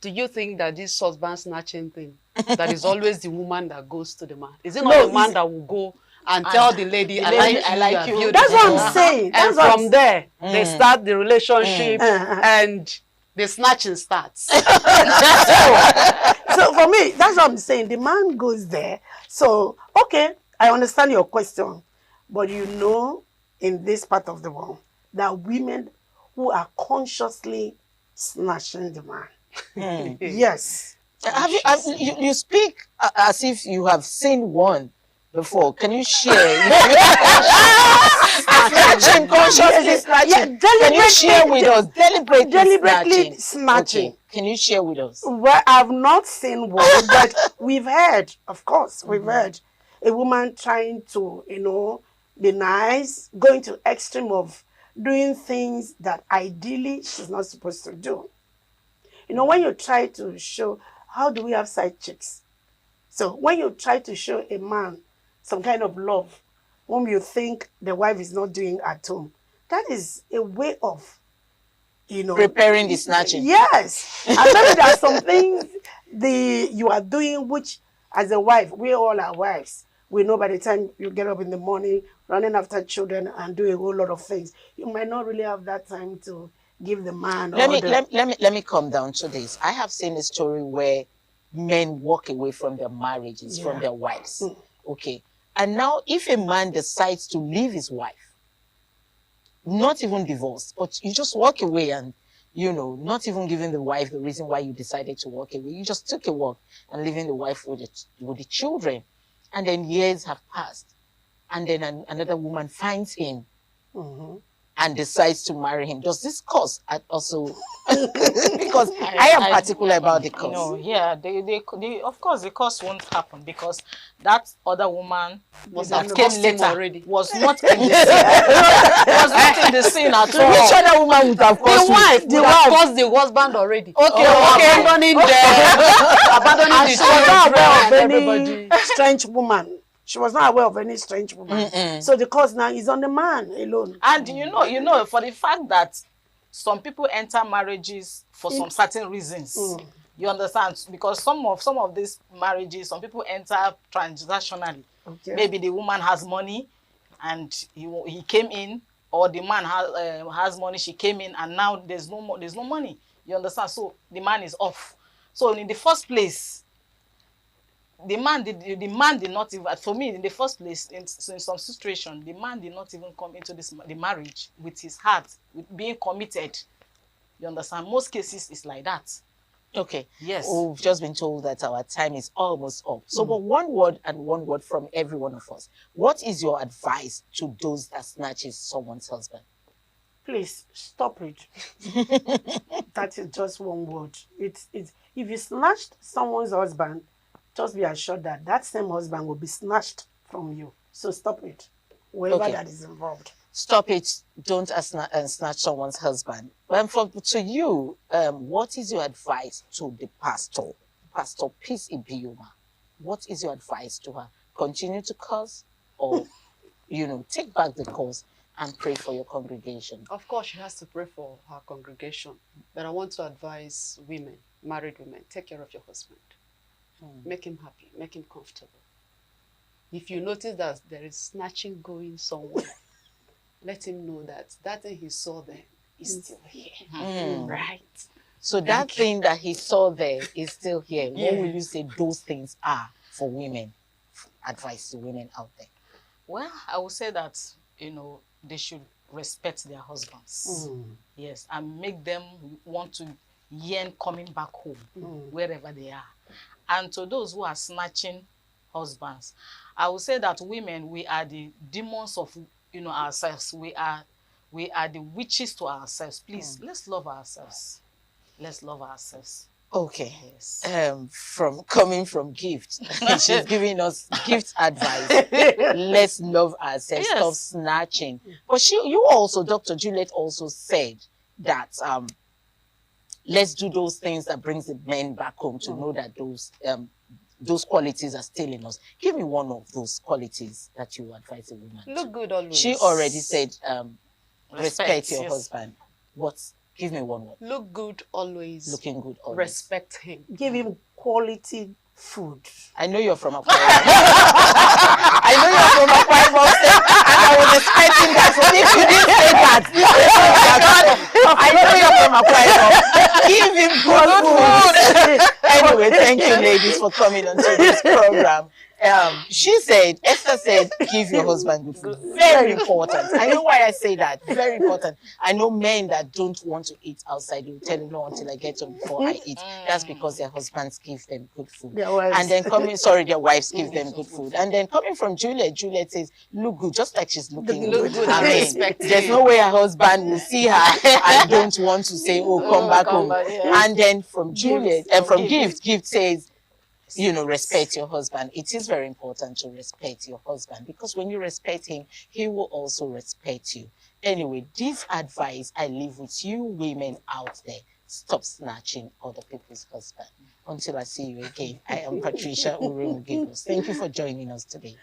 Do you think that this husband snatching thing, that is always the woman that goes to the man? Is it not the man that will go and tell the lady, I like you. That's what I'm saying. And from there, they start the relationship and the snatching starts. So for me, that's what I'm saying. The man goes there. So, okay, I understand your question. But in this part of the world, there are women who are consciously snatching the man. Yes. You speak as if you have seen one before. Can you share? Snatching, consciously snatching. Can you share with us? Deliberately snatching. Okay. Can you share with us? Well, I've not seen one, but we've heard, of course, we've heard a woman trying to, be nice, going to extreme of doing things that ideally she's not supposed to do. When you try to show, how do we have side chicks? So when you try to show a man some kind of love, whom you think the wife is not doing at home, that is a way of preparing the snatching. Yes. And maybe there are some things you are doing which, as a wife, we all are wives. We know by the time you get up in the morning, running after children and do a whole lot of things, you might not really have that time to give the man. Let me come down to this. I have seen a story where men walk away from their marriages, from their wives. Okay. And now if a man decides to leave his wife, not even divorced, but you just walk away and, not even giving the wife the reason why you decided to walk away. You just took a walk and leaving the wife with the children. And then years have passed. And then another woman finds him and decides to marry him. Does this cause also? Because I am particular about the cause. No, yeah, they of course the cause won't happen because that other woman that came later already was not in the scene. Was not in the scene at all. Which other woman would have caused the wife would have caused the husband already? Okay. Abandoning the children and everybody. Strange woman. She was not aware of any strange woman. So the cause now is on the man alone. And you know, for the fact that some people enter marriages for some certain reasons. You understand? Because some of these marriages, some people enter transactionally. Okay. Maybe the woman has money and he came in, or the man has money, she came in, and now there's no money. You understand? So the man is off. So in the first place, the man did not even, for me, in the first place, in some situation, the man did not even come into the marriage with his heart, with being committed. You understand? Most cases, it's like that. Okay. Yes. We've just been told that our time is almost up. So, but one word from every one of us. What is your advice to those that snatches someone's husband? Please, stop it. That is just one word. It's if you snatched someone's husband, just be assured that that same husband will be snatched from you. So stop it, whoever that is involved. Stop it. Don't snatch someone's husband. To you, what is your advice to the pastor? Pastor Peace Ibioma. What is your advice to her? Continue to curse, or, take back the curse and pray for your congregation? Of course, she has to pray for her congregation. But I want to advise women, married women, take care of your husband. Make him happy, make him comfortable. If you notice that there is snatching going somewhere, let him know that thing he saw there is still here. Right. So that thing that he saw there is still here. Yeah. What will you say those things are for women? Advice to women out there. Well, I would say that, they should respect their husbands. Yes, and make them want to yearn coming back home, wherever they are. And to those who are snatching husbands, I would say that women, we are the demons of ourselves. We are the witches to ourselves. Please, let's love ourselves. Let's love ourselves. Okay. Yes. Coming from Gift, she's giving us gift advice. Let's love ourselves. Yes. Stop snatching. But you also, Dr. Juliet also said that let's do those things that brings the men back home to know that those qualities are still in us. Give me one of those qualities that you advise a woman. Look good always. She already said respect your husband. What? Give me one word. Look good always. Looking good always. Respect him. Give him quality food. I know you're from Akwa Ibom. I know you're from Akwa Ibom State, and I was expecting that. So if you didn't say that, I know you're from Akwa Ibom. Give him good food. Anyway, thank you, ladies, for coming onto this program. Esther said, give your husband good food. Very important. I know why I say that. Very important. I know men that don't want to eat outside, you tell them no until I get home before I eat. That's because their husbands give them good food. And then their wives give them good food. And then coming from Juliet says, look good, just like she's looking good. I mean, there's no way her husband will see her and don't want to say, oh, come back home. And then from Juliet, and from Gift says, respect your husband. It is very important to respect your husband, because when you respect him, he will also respect you. Anyway, this advice I leave with you women out there. Stop snatching other people's husband. Until I see you again, I am Patricia Uremu Gables. Thank you for joining us today.